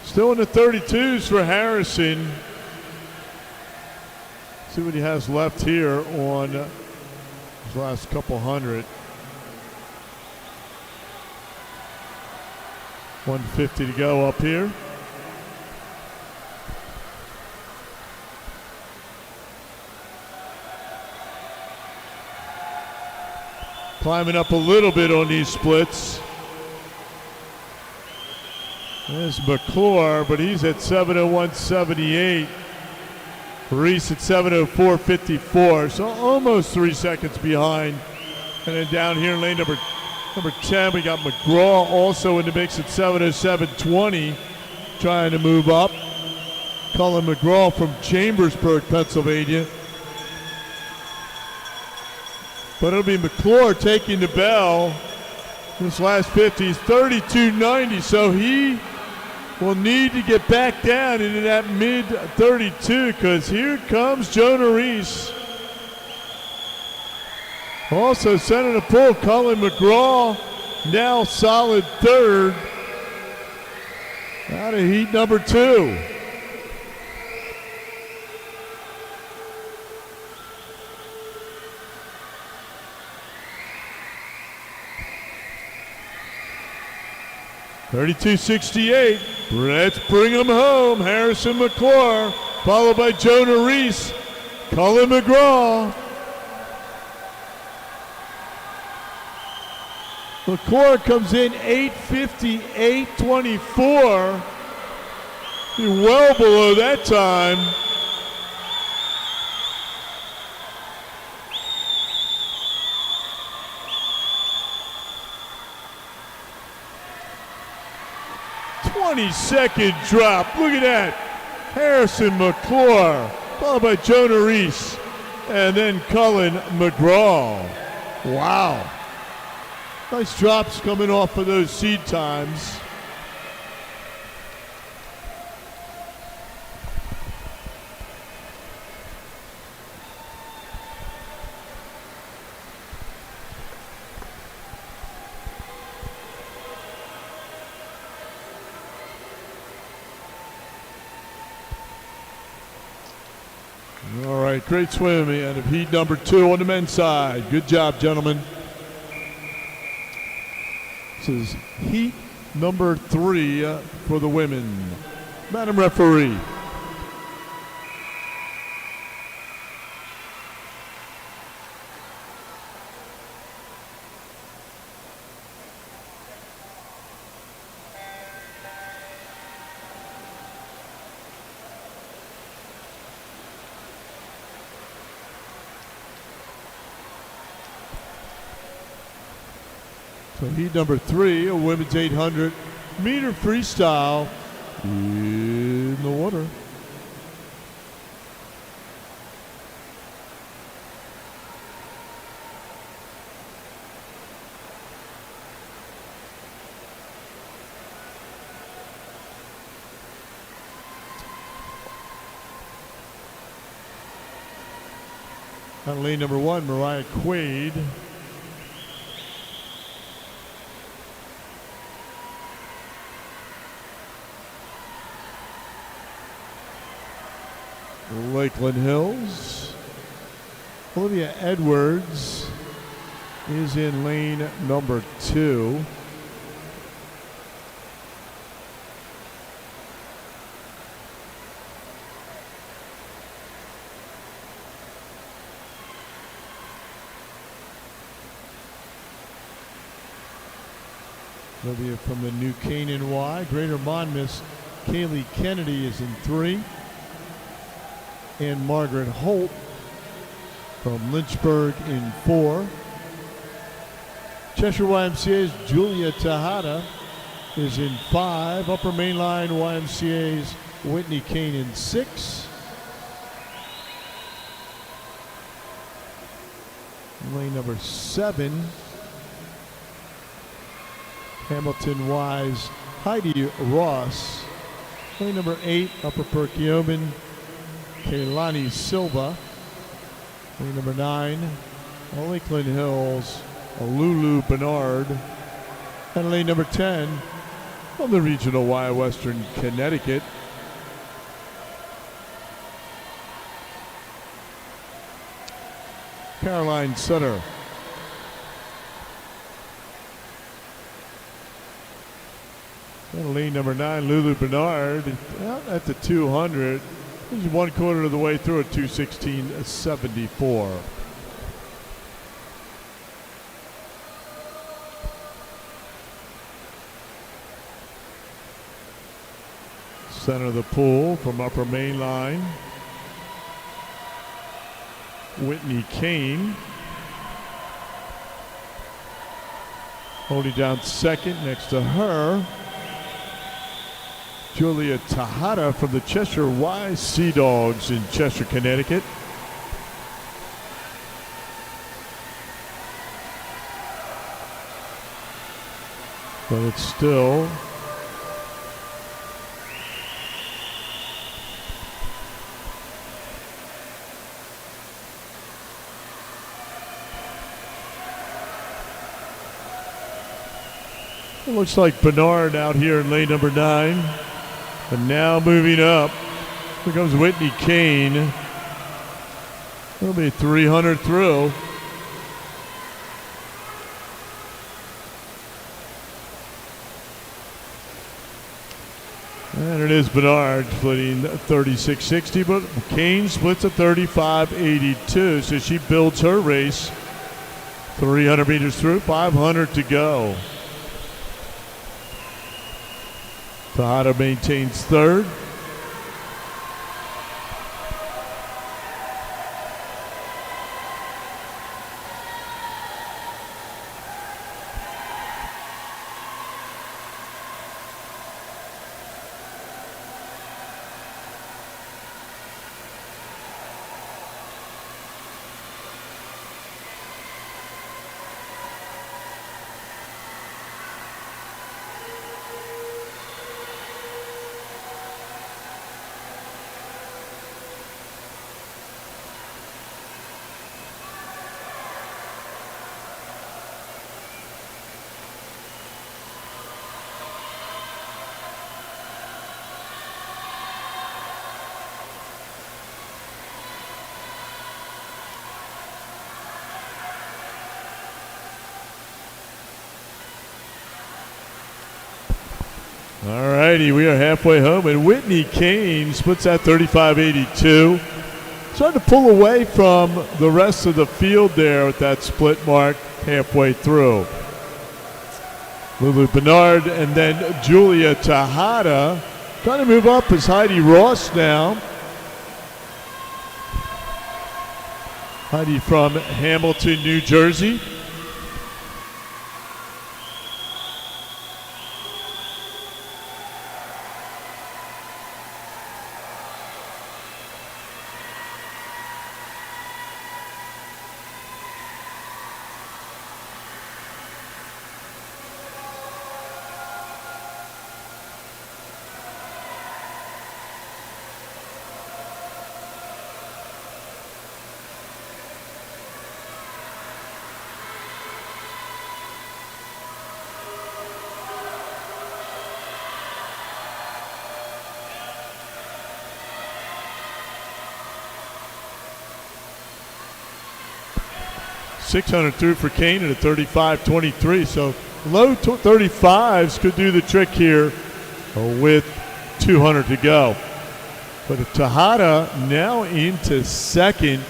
Still in the 32s for Harrison. See what he has left here on his last couple hundred. 150 to go up here. Climbing up a little bit on these splits. There's McClure, but he's at 7:01.78. Reese at 7:04.54, so almost 3 seconds behind. And then down here in lane number 10, we got McGraw also in the mix at 7:07.20, trying to move up. Colin McGraw from Chambersburg, Pennsylvania. But it'll be McClure taking the bell. This last 50 is 32.90, so he will need to get back down into that mid-32 because here comes Jonah Reese. Also centering the pull, Colin McGraw, now solid third out of heat number 2. $32.68. Let's bring him home. Harrison McClure, followed by Jonah Reese, Colin McGraw. McClure comes in 8:58.24. Well below that time. Second drop. Look at that. Harrison McClure, followed by Jonah Reese, and then Colin McGraw. Wow. Nice drops coming off of those seed times. right, great swim and of heat number 2 on the men's side. Good job, gentlemen. This is heat number 3 for the women. Madam Referee. So heat number 3, a women's 800 meter freestyle in the water. On lane number 1, Mariah Quaid. Lakeland Hills. Olivia Edwards is in lane number 2. Olivia from the New Canaan Y. Greater Monmouth, Kaylee Kennedy is in 3. And Margaret Holt from Lynchburg in 4. Cheshire YMCA's Julia Tejada is in 5. Upper Mainline YMCA's Whitney Kane in 6. Lane number 7, Hamilton Y's Heidi Ross. Lane number 8, Upper Perkiomen, Kaylani Silva. Lane number 9, Lakeland Hills, Lulu Bernard. And lane number 10, on the Regional Y, Western Connecticut, Caroline Sutter. And lane number 9, Lulu Bernard, out at the 200. He's 1/4 of the way through at 2:16.74. Center of the pool from Upper Main Line, Whitney Kane. Holding down second next to her, Julia Tejada from the Cheshire Y Sea Dogs in Cheshire, Connecticut. But it's still it looks like Bernard out here in lane number 9. And now moving up, here comes Whitney Kane. It'll be 300 through. And it is Bernard splitting 36.60, but Kane splits a 35.82, so she builds her race. 300 meters through, 500 to go. Tejada maintains third. All righty, we are halfway home, and Whitney Kane splits that 35.82. Starting to pull away from the rest of the field there with that split mark halfway through. Lulu Bernard and then Julia Tejada. Trying to move up is Heidi Ross now. Heidi from Hamilton, New Jersey. .600 through for Kane at a 35.23. So low 35s could do the trick here with 200 to go. But Tejada now into second,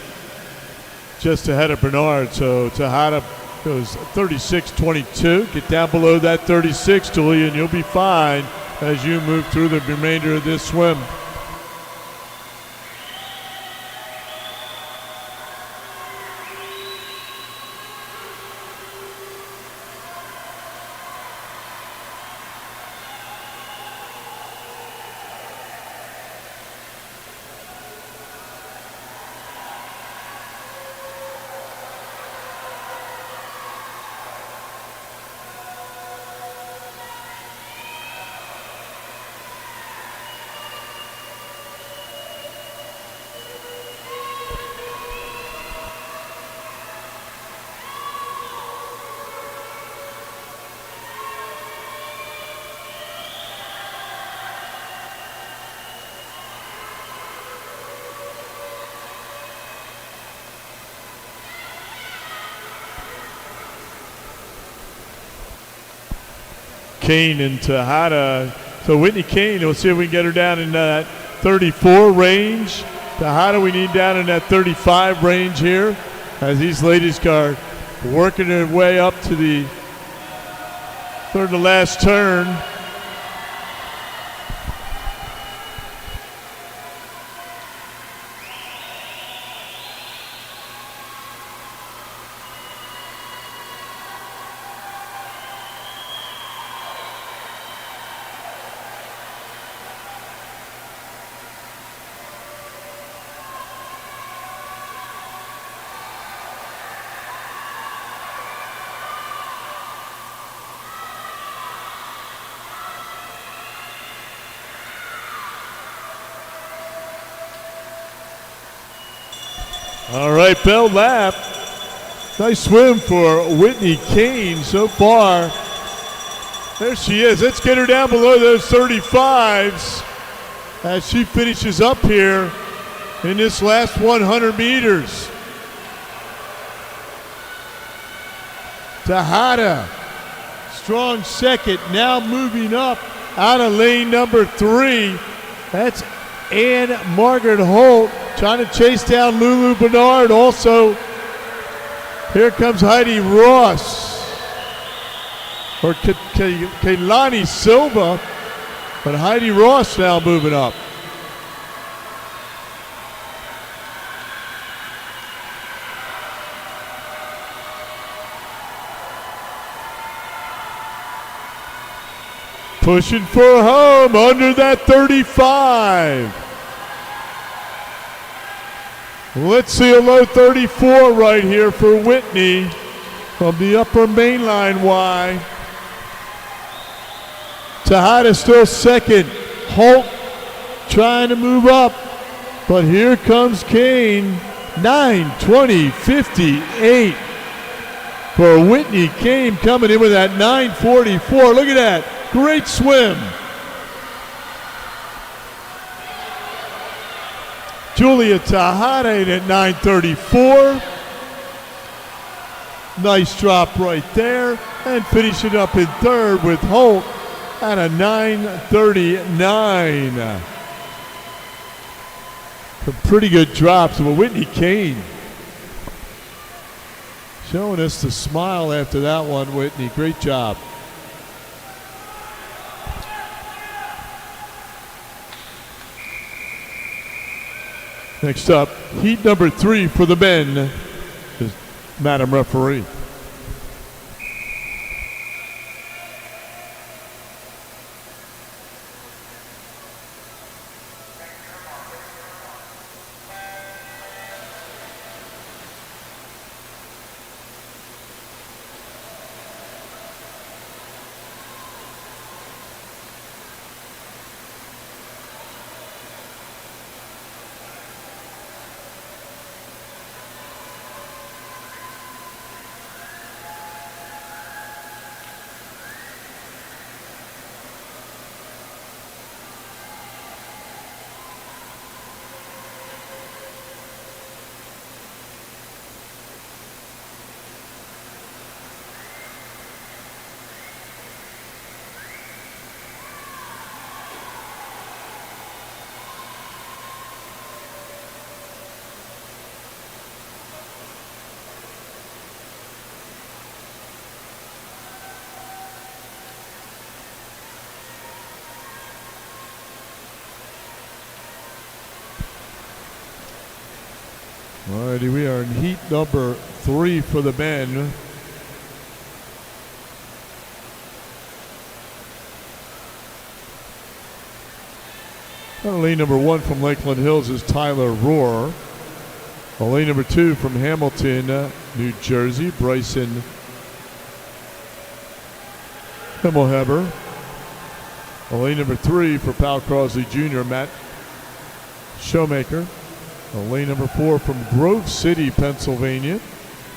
just ahead of Bernard. So Tejada goes 36.22. Get down below that 36, Julia, and you'll be fine as you move through the remainder of this swim. Kane and Tejada. So Whitney Kane, we'll see if we can get her down in that 34 range. Tejada, we need down in that 35 range here as these ladies are working their way up to the third to last turn. All right, bell lap. Nice swim for Whitney Kane so far. There she is. Let's get her down below those 35s as she finishes up here in this last 100 meters. Tejada, strong second, now moving up out of lane number 3. That's Ann Margaret Holt trying to chase down Lulu Bernard. Also, here comes Heidi Ross, or Kailani Silva, but Heidi Ross now moving up. Pushing for home under that 35. Let's see a low 34 right here for Whitney from the upper main line Y. Tejada still second. Holt trying to move up, but here comes Kane. 9:20.58 for Whitney Kane coming in with that 9:44. Look at that. Great swim. Julia Tejada at 9:34. Nice drop right there. And finishing up in third with Holt and a 9:39. Some pretty good drops. But Whitney Kane showing us the smile after that one, Whitney. Great job. Next up, heat number 3 for the men is Madam Referee. Alrighty, we are in heat number 3 for the men. Lane number 1 from Lakeland Hills is Tyler Rohr. Lane number 2 from Hamilton, New Jersey, Bryson Himmelheber. Lane number 3 for Powell Crosley Jr., Matt Showmaker. Lane number 4 from Grove City, Pennsylvania,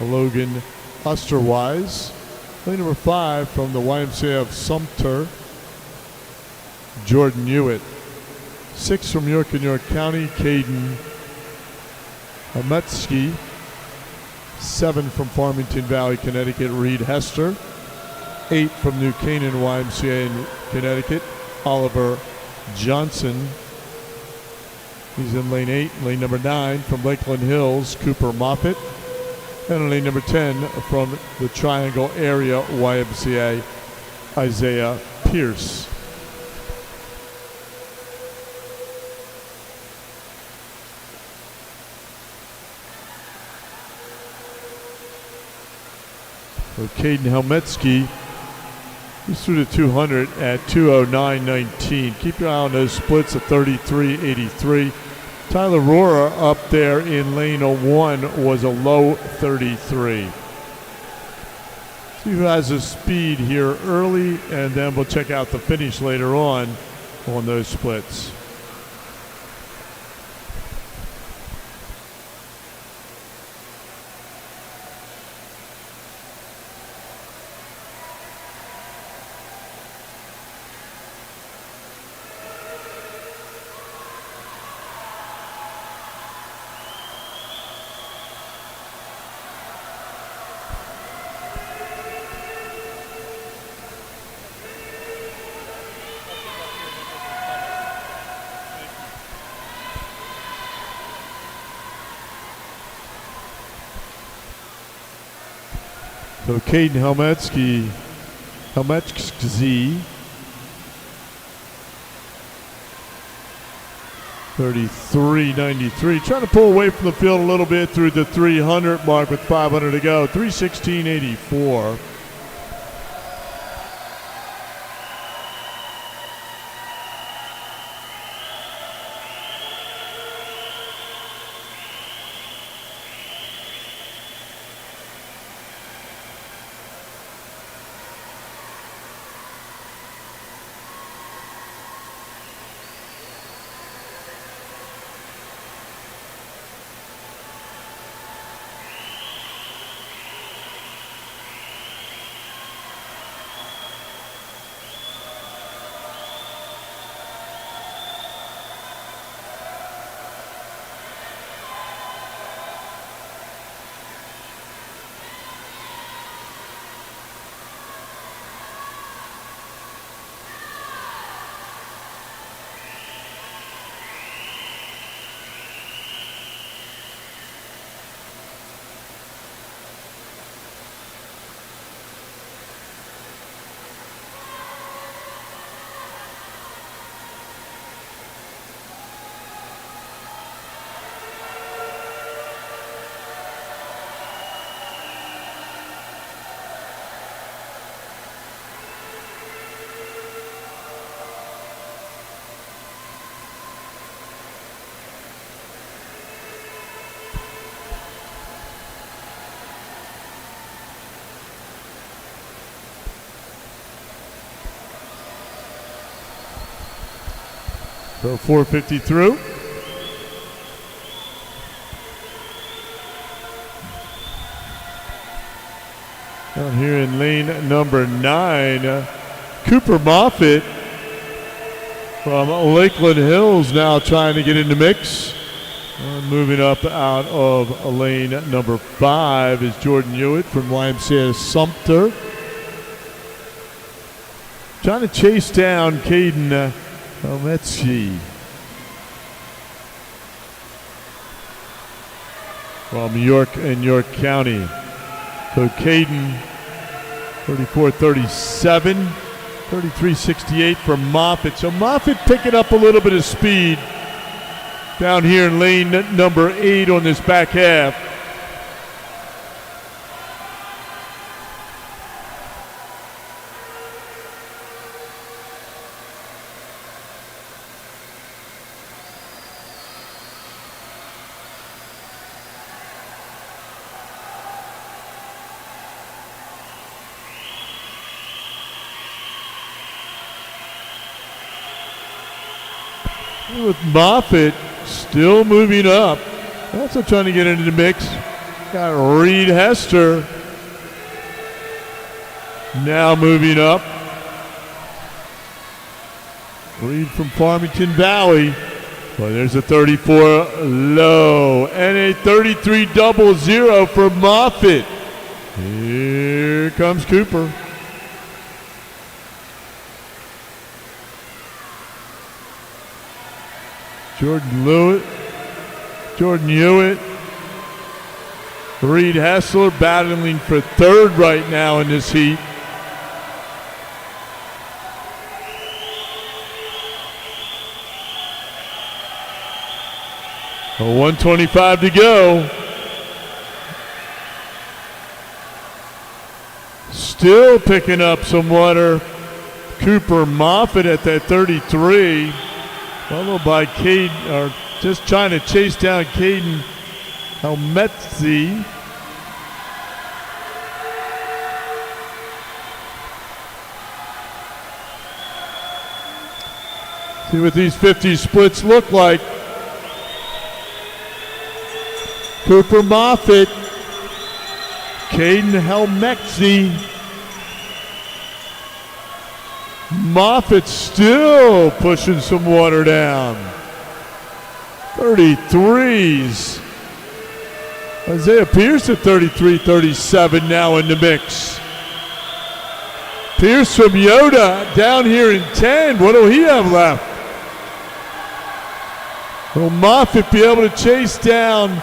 Logan Osterwise. Lane number 5 from the YMCA of Sumter, Jordan Hewitt. 6 from York and York County, Caden Ametsky. 7 from Farmington Valley, Connecticut, Reed Hester. 8 from New Canaan YMCA in Connecticut, Oliver Johnson. He's in lane 8. Lane number 9 from Lakeland Hills, Cooper Moffitt. And lane number 10 from the Triangle Area YMCA, Isaiah Pierce. So Caden Helmetsky, he's through the 200 at 2:09.19. Keep your eye on those splits at 33.83. Tyler Rohr up there in lane 1 was a low 33. See who has the speed here early, and then we'll check out the finish later on those splits. So Caden Helmetsky, 33.93, trying to pull away from the field a little bit through the 300 mark with 500 to go, 3:16.84. So 450 through. Down here in lane number 9, Cooper Moffitt from Lakeland Hills now trying to get in the mix. Moving up out of lane number 5 is Jordan Hewitt from YMCA Sumter. Trying to chase down Caden Helmetsky from York and York County. So Caden, 34-37, 33-68 from Moffitt. So Moffitt picking up a little bit of speed down here in lane number 8 on this back half. With Moffitt still moving up, also trying to get into the mix. Got Reed Hester now moving up. Reed from Farmington Valley. Well, there's a 34 low and a 33-00 for Moffitt. Here comes Cooper. Jordan Hewitt, Reed Hessler battling for third right now in this heat. A 125 to go. Still picking up some water. Cooper Moffitt at that 33. Followed by Caden, or just trying to chase down Caden Helmetsky. See what these 50 splits look like. Cooper Moffitt, Caden Helmetsky. Moffitt still pushing some water down. 33s. Isaiah Pierce at 33-37 now in the mix. Pierce from Yoda down here in 10. What do he have left? Will Moffitt be able to chase down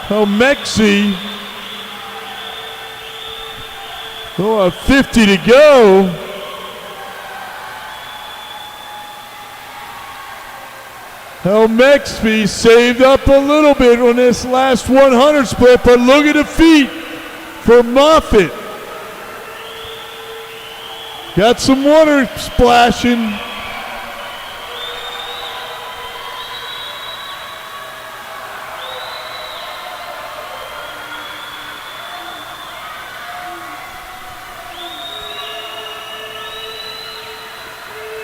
Helmetsky? Oh, 50 to go. Helmetsky saved up a little bit on this last 100 split, but look at the feet for Moffitt. Got some water splashing.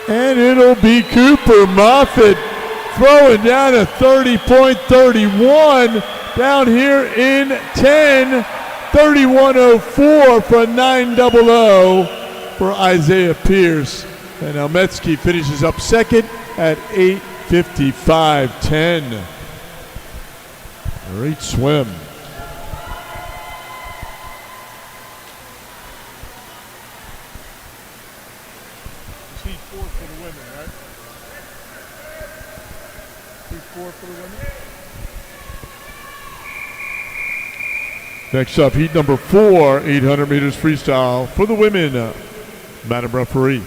And it'll be Cooper Moffitt throwing down a 30.31 down here in 10. 31.04 for a 900 for Isaiah Pierce. And Helmetsky finishes up second at 8:55.10. Great swim. Heat 4 for the women, right? Heat 4 for the women. Next up, heat number 4, 800 meters freestyle for the women. Madam Referee.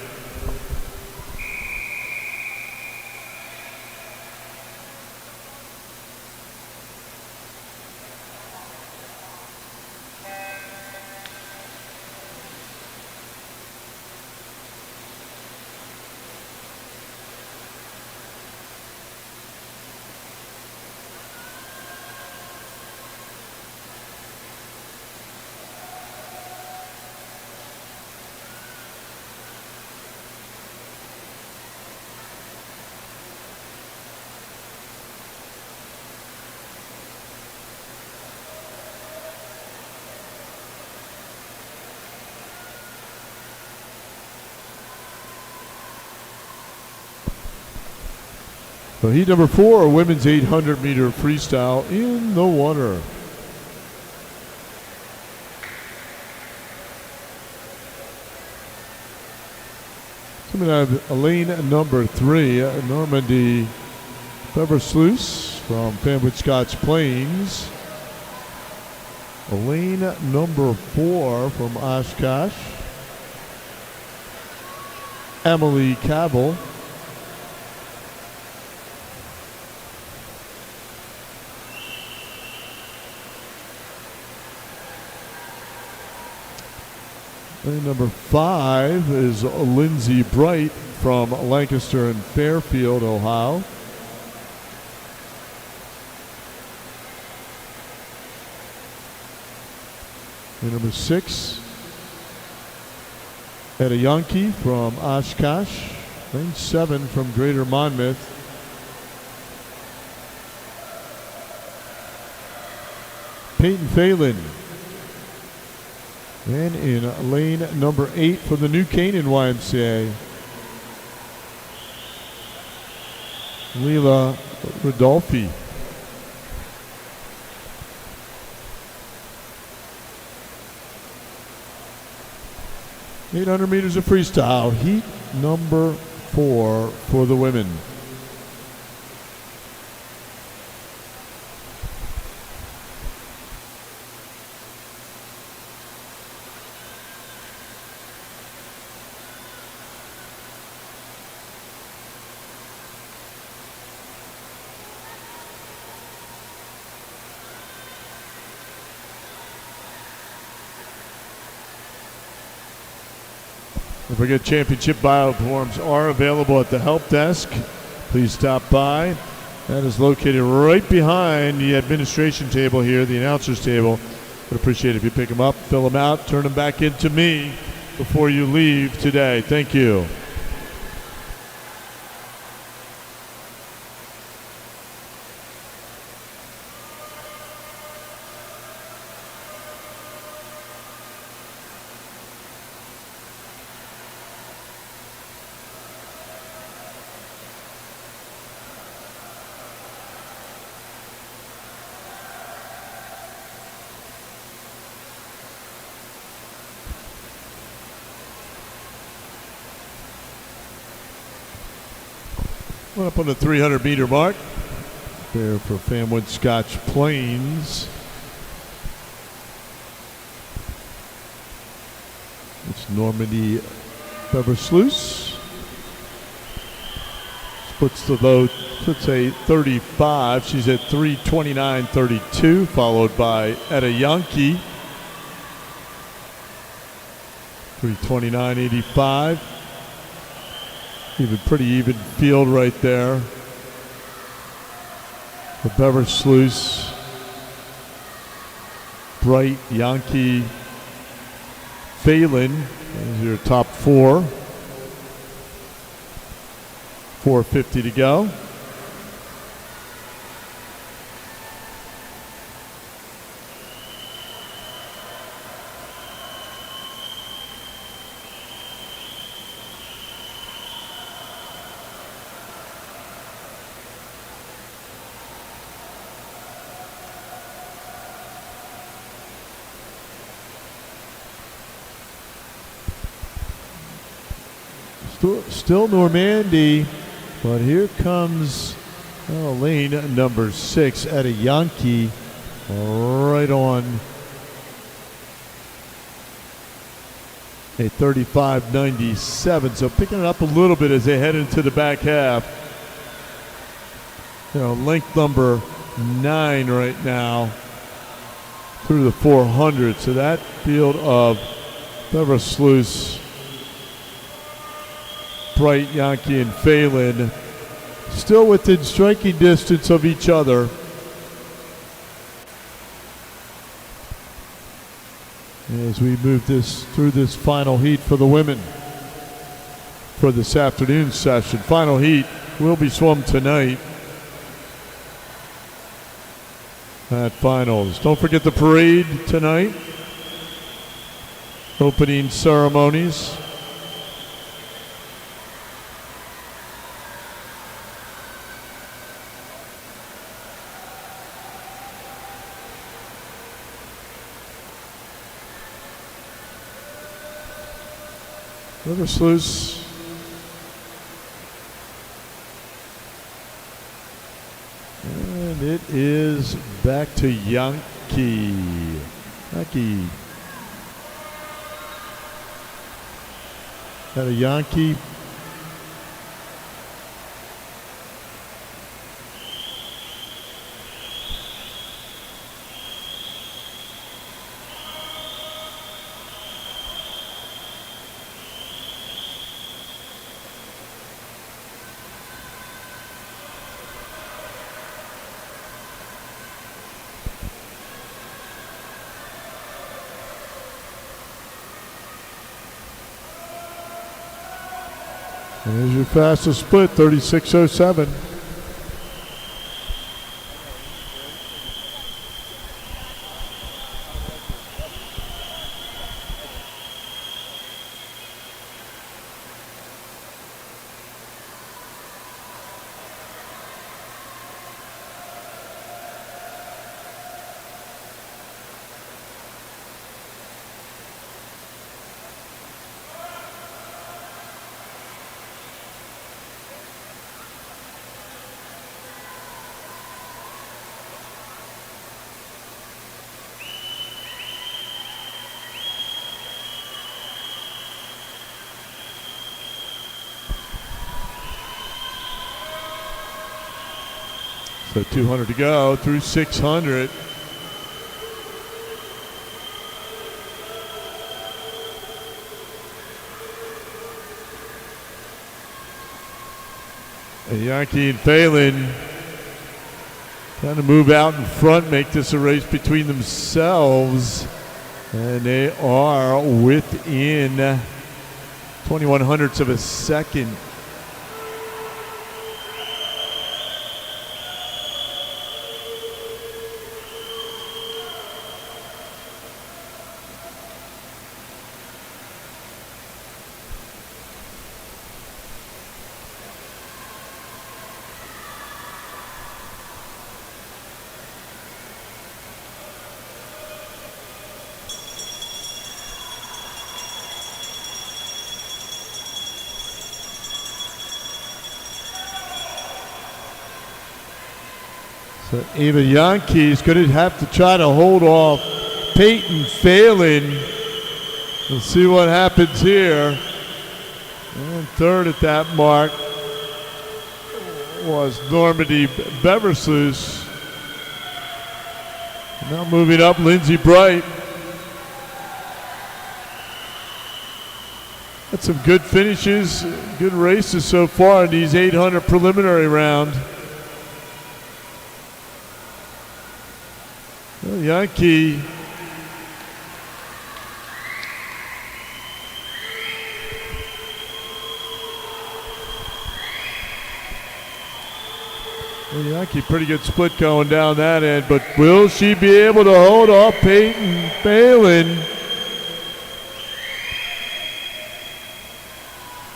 So heat number 4, women's 800 meter freestyle in the water. Coming out of lane number 3, Normandy Beversluis from Fanwood Scotch Plains. Lane number 4 from Oshkosh, Emily Cavill. Lane number 5 is Lindsay Bright from Lancaster and Fairfield, Ohio. Lane number 6, Etta Yankee from Oshkosh. Lane 7 from Greater Monmouth, Peyton Phelan. And in lane number 8 for the New Canaan YMCA, Leela Rodolfi. .800 meters of freestyle, heat number 4 for the women. Don't forget, championship bioforms are available at the help desk. Please stop by. That is located right behind the administration table here, the announcer's table. Would appreciate it if you pick them up, fill them out, turn them back into me before you leave today. Thank you. We're up on the 300 meter mark there for Fanwood Scotch Plains. It's Normandy Beversluis. Splits the vote, puts a 35. She's at 3:29.32, followed by Etta Yankee, 3:29.85. Pretty even field right there. The Beversluis, Bright, Yankee, Phelan is your top 4. 4:50 to go. Still Normandy, but here comes lane number 6 at a Yankee right on a 35.97. So picking it up a little bit as they head into the back half. Length number 9 right now through the 400. So that field of Beversluis, Bright, Yankee, and Phelan still within striking distance of each other. As we move through this final heat for the women for this afternoon session. Final heat will be swum tonight at finals. Don't forget the parade tonight. Opening ceremonies. River's loose. And it is back to Yankee. Yankee. Got a Yankee. And there's your fastest split, 36.07. So 200 to go through 600. And Yankee and Phelan trying to move out in front, make this a race between themselves. And they are within 21 hundredths of a second. So Eva Yankees going to have to try to hold off Peyton Phelan. We'll see what happens here. And third at that mark was Normandy Beversluis. Now moving up, Lindsey Bright. Had some good finishes, good races so far in these 800 preliminary round. Well, Yankee pretty good split going down that end, but will she be able to hold off Peyton Phelan?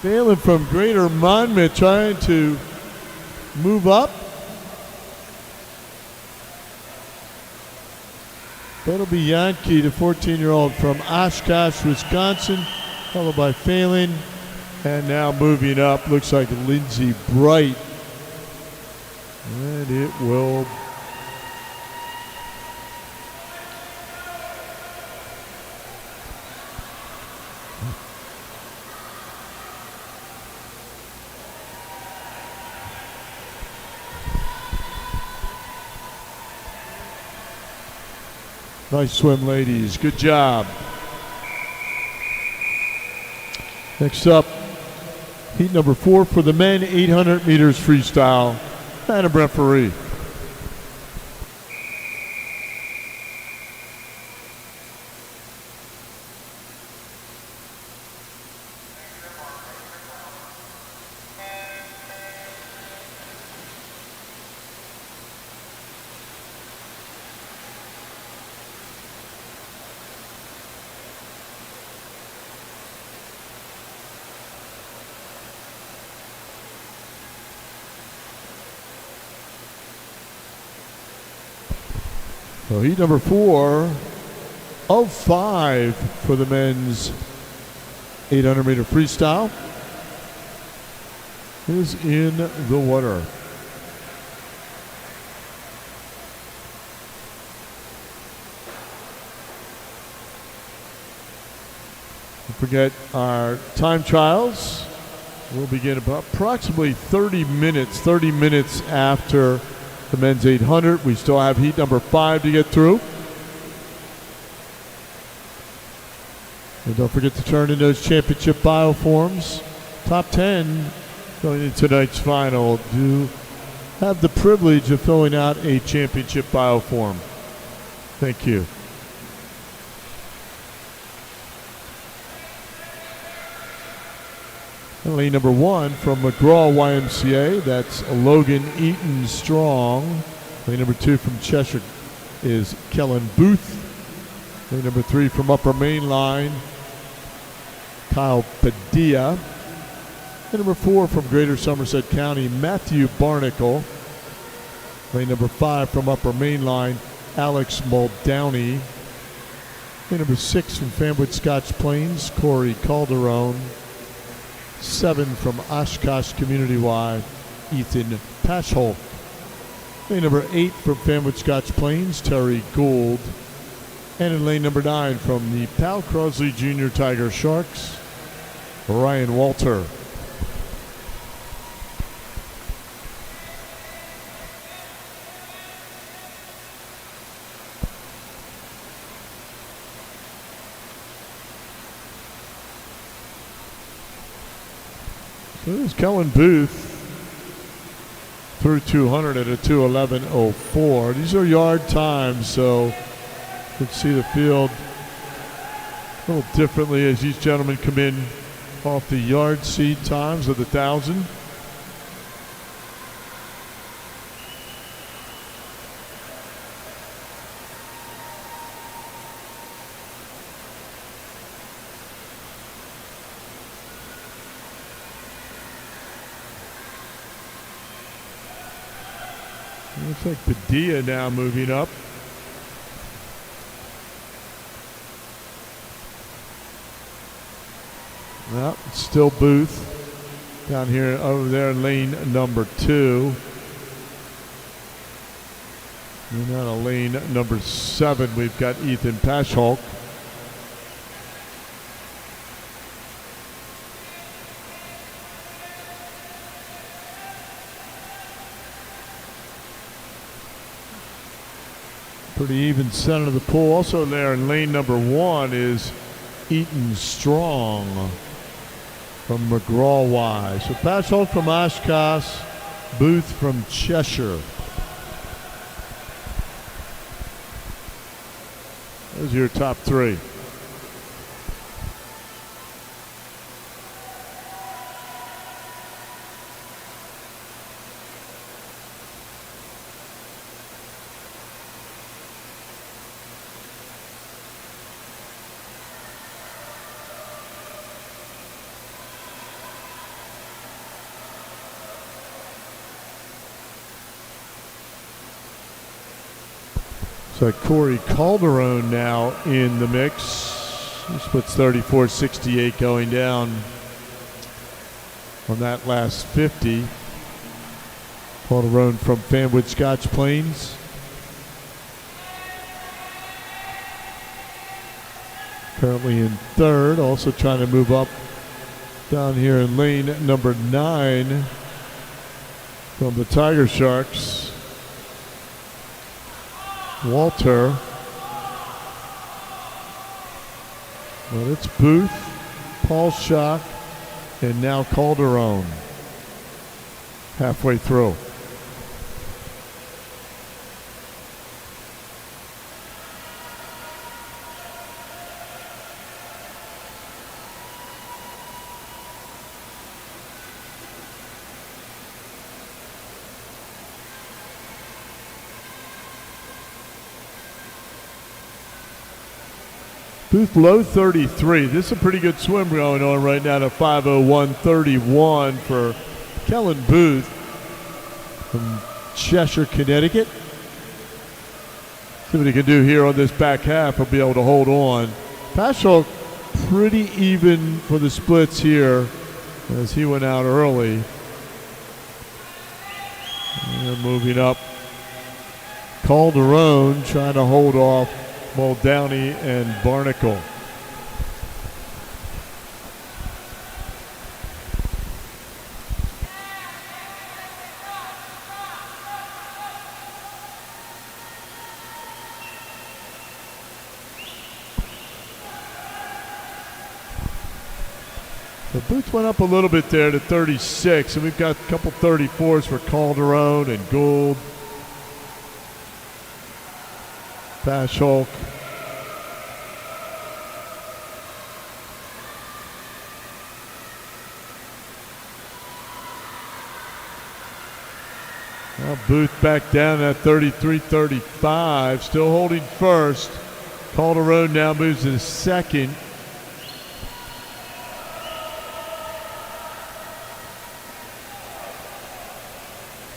Phelan from Greater Monmouth trying to move up. That'll be Yankee, the 14-year-old from Oshkosh, Wisconsin, followed by Phelan. And now moving up, looks like Lindsey Bright. And it will nice swim, ladies. Good job. Next up, heat number 4 for the men, 800 meters freestyle. Madam referee. So heat number 4 of 5 for the men's 800-meter freestyle is in the water. Don't forget our time trials will begin about approximately 30 minutes after the men's 800. We still have heat number 5 to get through. And don't forget to turn in those championship bioforms. Top 10 going into tonight's final do have the privilege of filling out a championship bioform. Thank you. And lane number 1 from McGraw YMCA, that's Logan Eaton Strong. Lane number 2 from Cheshire is Kellen Booth. Lane number 3 from Upper Main Line, Kyle Padilla. Lane number 4 from Greater Somerset County, Matthew Barnacle. Lane number 5 from Upper Main Line, Alex Muldowney. Lane number 6 from Fanwood Scotch Plains, Corey Calderon. 7 from Oshkosh Community Y, Ethan Paschholk. Lane number 8 from Fanwood Scotch Plains, Terry Gould. And in lane number 9 from the Pal Crosley Jr. Tiger Sharks, Ryan Walter. So there's Kellen Booth through 200 at a 2:11.04. These are yard times, so you can see the field a little differently as these gentlemen come in off the yard seed times of the 1,000. Looks like Padilla now moving up. Well, it's still Booth down here over there in lane number 2. And now lane number 7, we've got Ethan Paschholk. Pretty even center of the pool. Also there in lane number 1 is Eaton Strong from McGraw Y. So Paschholk from Oshkosh, Booth from Cheshire. Those are your top 3. So Corey Calderon now in the mix. He splits 34.68 going down on that last 50. Calderon from Fanwood Scotch Plains. Currently in 3rd, also trying to move up down here in lane number 9 from the Tiger Sharks. Walter. Well, it's Booth, Paul Schock, and now Calderon. Halfway through. Booth low 33. This is a pretty good swim going on right now to 5:01.31 for Kellen Booth from Cheshire, Connecticut. See what he can do here on this back half. He'll be able to hold on. Paschholk pretty even for the splits here as he went out early. And moving up, Calderon trying to hold off Muldowney and Barnacle. The Booth went up a little bit there to 36, and we've got a couple 34s for Calderon and Gould. Pash Hulk. Now Booth back down at 33-35, still holding first. Calderon now moves to second.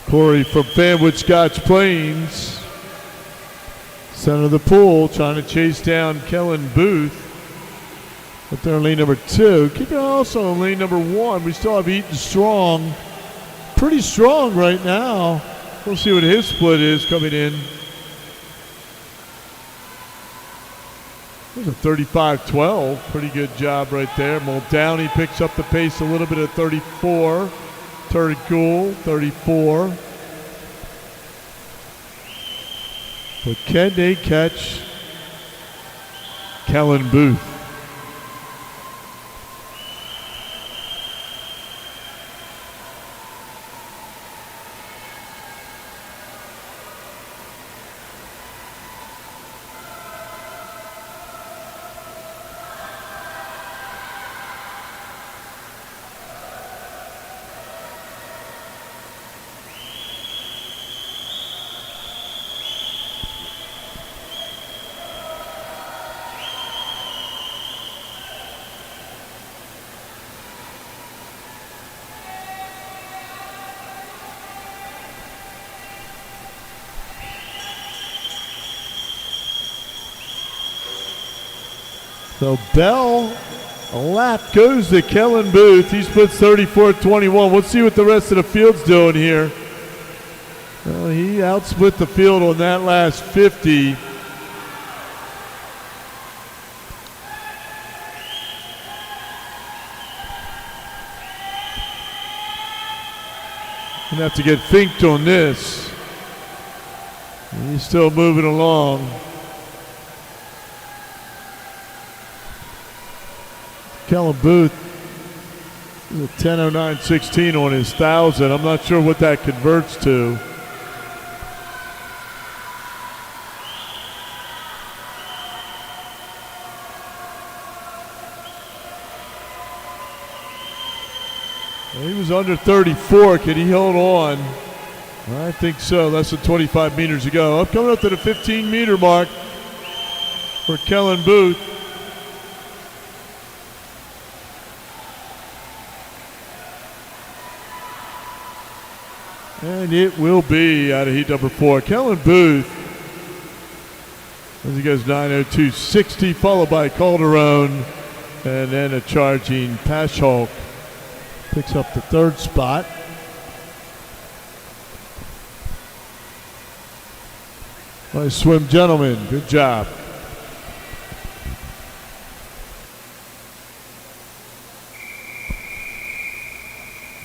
Corey from Fanwood Scotch Plains, center of the pool, trying to chase down Kellen Booth. Up there in lane number 2. Keeping also in lane number 1. We still have Eaton Strong. Pretty strong right now. We'll see what his split is coming in. There's a 35-12. Pretty good job right there. Muldowney picks up the pace a little bit at 34. Turd Gould, 34. But can they catch Kellen Booth? So Bell, a lap goes to Kellen Booth. He splits 34-21. Let's see what the rest of the field's doing here. Well, he outsplit the field on that last 50. Gonna have to get Finked on this. He's still moving along. Kellen Booth is a 10:09.16 on his 1,000. I'm not sure what that converts to. Well, he was under 34. Can he hold on? I think so. Less than 25 meters to go. Coming up to the 15-meter mark for Kellen Booth. And it will be out of heat number 4. Kellen Booth, as he goes 9:02.60, followed by Calderon, and then a charging Pash Hulk picks up the 3rd spot. Nice swim, gentlemen. Good job.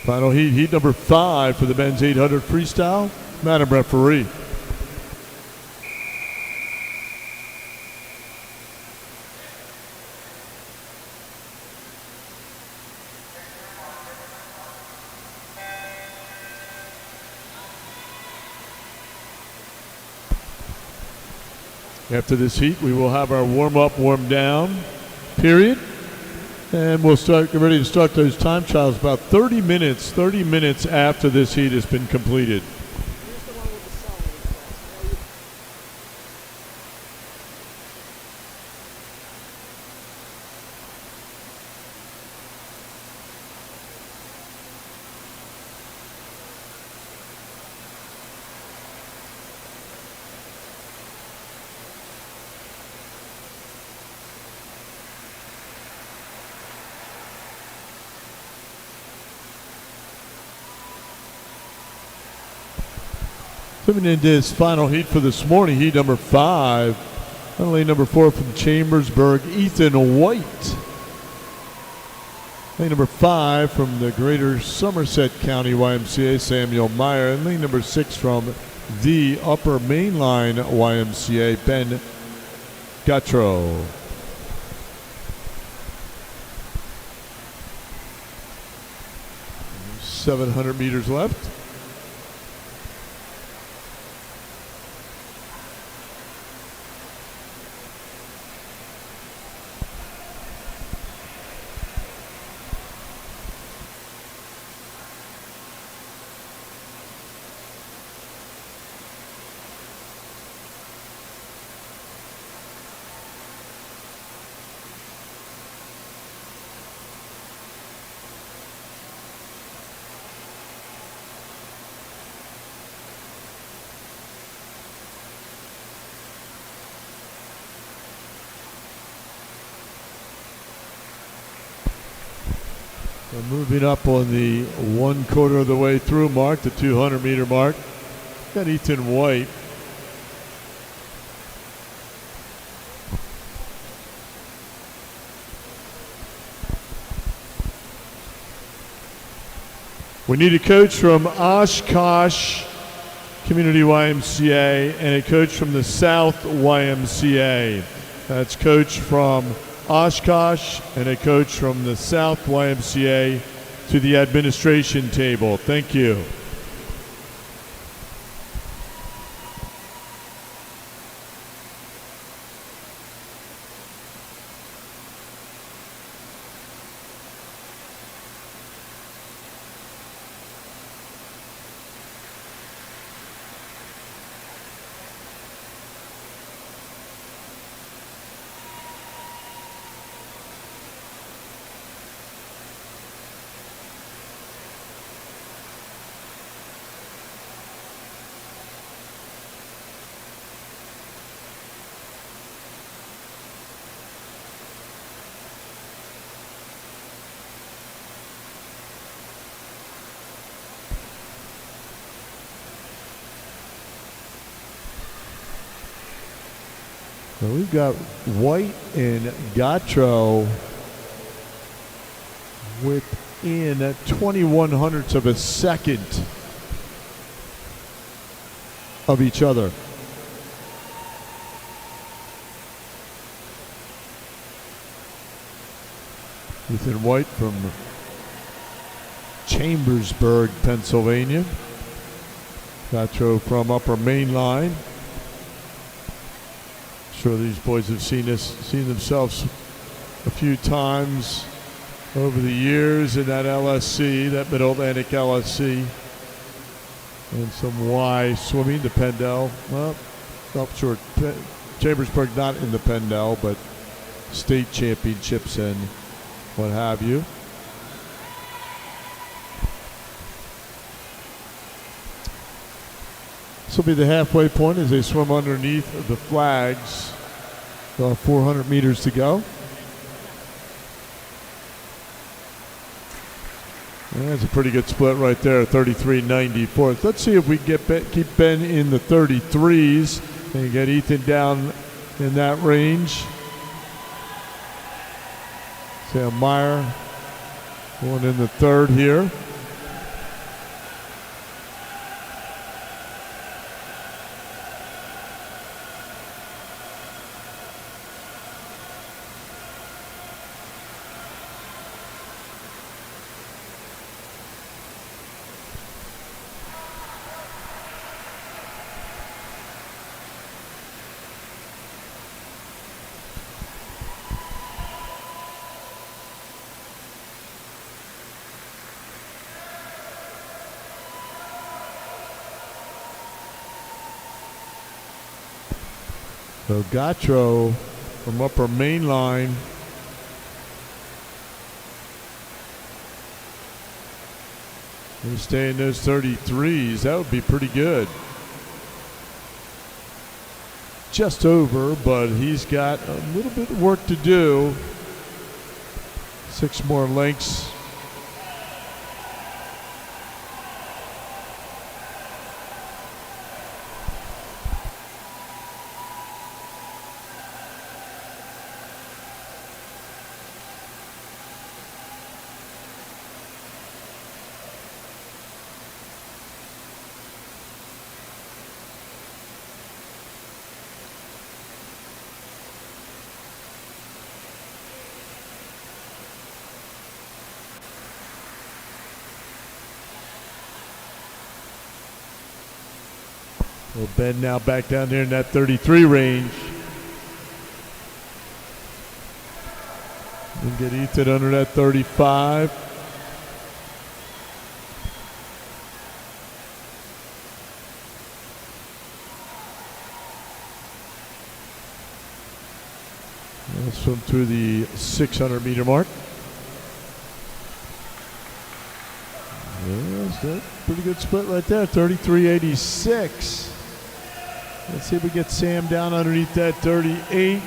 Final heat, heat number 5 for the men's 800 freestyle. Madam referee. After this heat, we will have our warm-up, warm-down period. And we'll get ready to start those time trials about 30 minutes after this heat has been completed. Swimming into his final heat for this morning, heat number 5. Lane number 4 from Chambersburg, Ethan White. Lane number 5 from the Greater Somerset County YMCA, Samuel Meyer. And lane number 6 from the Upper Mainline YMCA, Ben Gattro. 700 meters left. We're moving up on the 1/4 of the way through mark, the 200 meter mark. Got Ethan White. We need a coach from Oshkosh Community YMCA and a coach from the South YMCA. That's coach from Oshkosh and a coach from the South YMCA to the administration table. Thank you. So we've got White and Gattro within 21 hundredths of a second of each other. Ethan White from Chambersburg, Pennsylvania. Gattro from Upper Mainline. Sure, these boys have seen themselves a few times over the years in that LSC, that Middle Atlantic LSC, and some Y swimming, the Pendel. Well, up short, Chambersburg not in the Pendel, but state championships and what have you. This will be the halfway point as they swim underneath the flags. 400 meters to go. And that's a pretty good split right there, 33.94. Let's see if we can keep Ben in the 33s and get Ethan down in that range. Sam Meyer going in the 3rd here. So Gattro from Upper Mainline. He's stay in those 33s. That would be pretty good. Just over, but he's got a little bit of work to do. 6 more lengths. Well, Ben now back down there in that 33 range. And get Ethan under that 35. We'll swim through the 600-meter mark. That's a pretty good split right there, 33.86. Let's see if we get Sam down underneath that 38.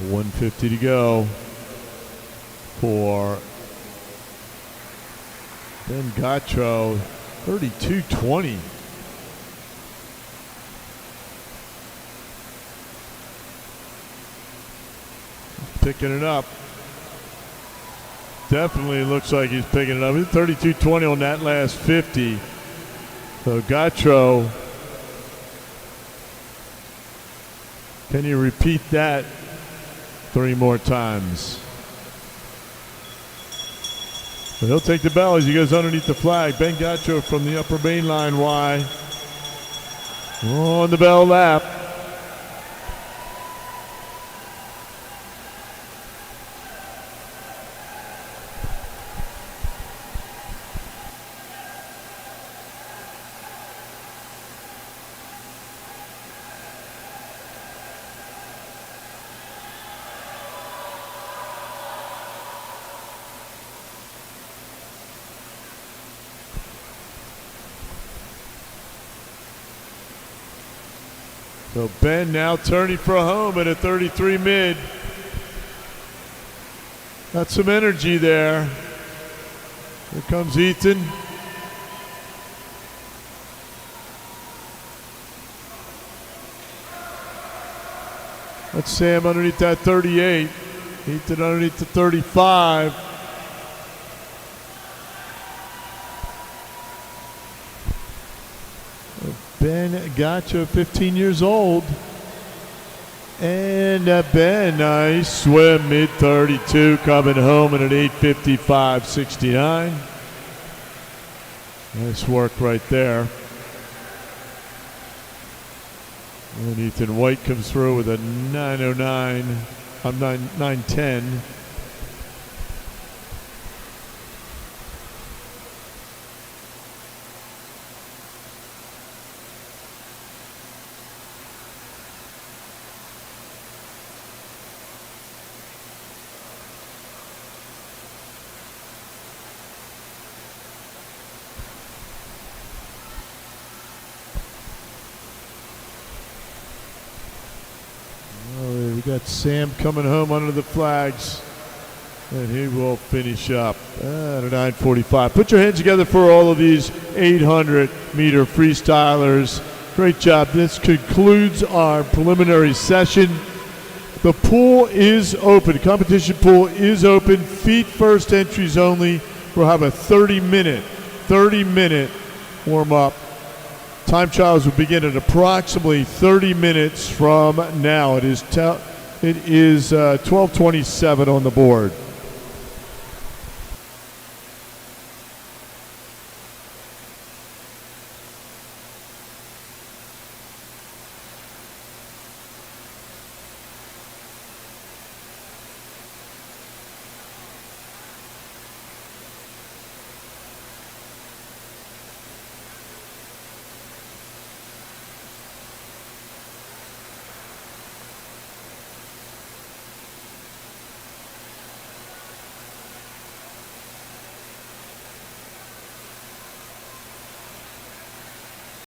.150 to go for Ben Gautreau, 32.20. Picking it up. Definitely looks like he's picking it up. He's 32.20 on that last 50. So Gautreau, can you repeat that 3 more times? But he'll take the bell as he goes underneath the flag. Ben Gautreau from the upper main line Y on the bell lap. So Ben now turning for a home at a 33 mid. Got some energy there. Here comes Ethan. That's Sam underneath that 38. Ethan underneath the 35. Ben Gautreau, 15 years old. And Ben, nice swim, mid-32, coming home at an 8:55.69. Nice work right there. And Ethan White comes through with a 9:09, 9:10. We got Sam coming home under the flags, and he will finish up at a 9:45. Put your hands together for all of these 800-meter freestylers. Great job. This concludes our preliminary session. The pool is open. The competition pool is open. Feet first entries only. We'll have a 30-minute warm-up. Time trials will begin at approximately 30 minutes from now. It is 12:27 on the board.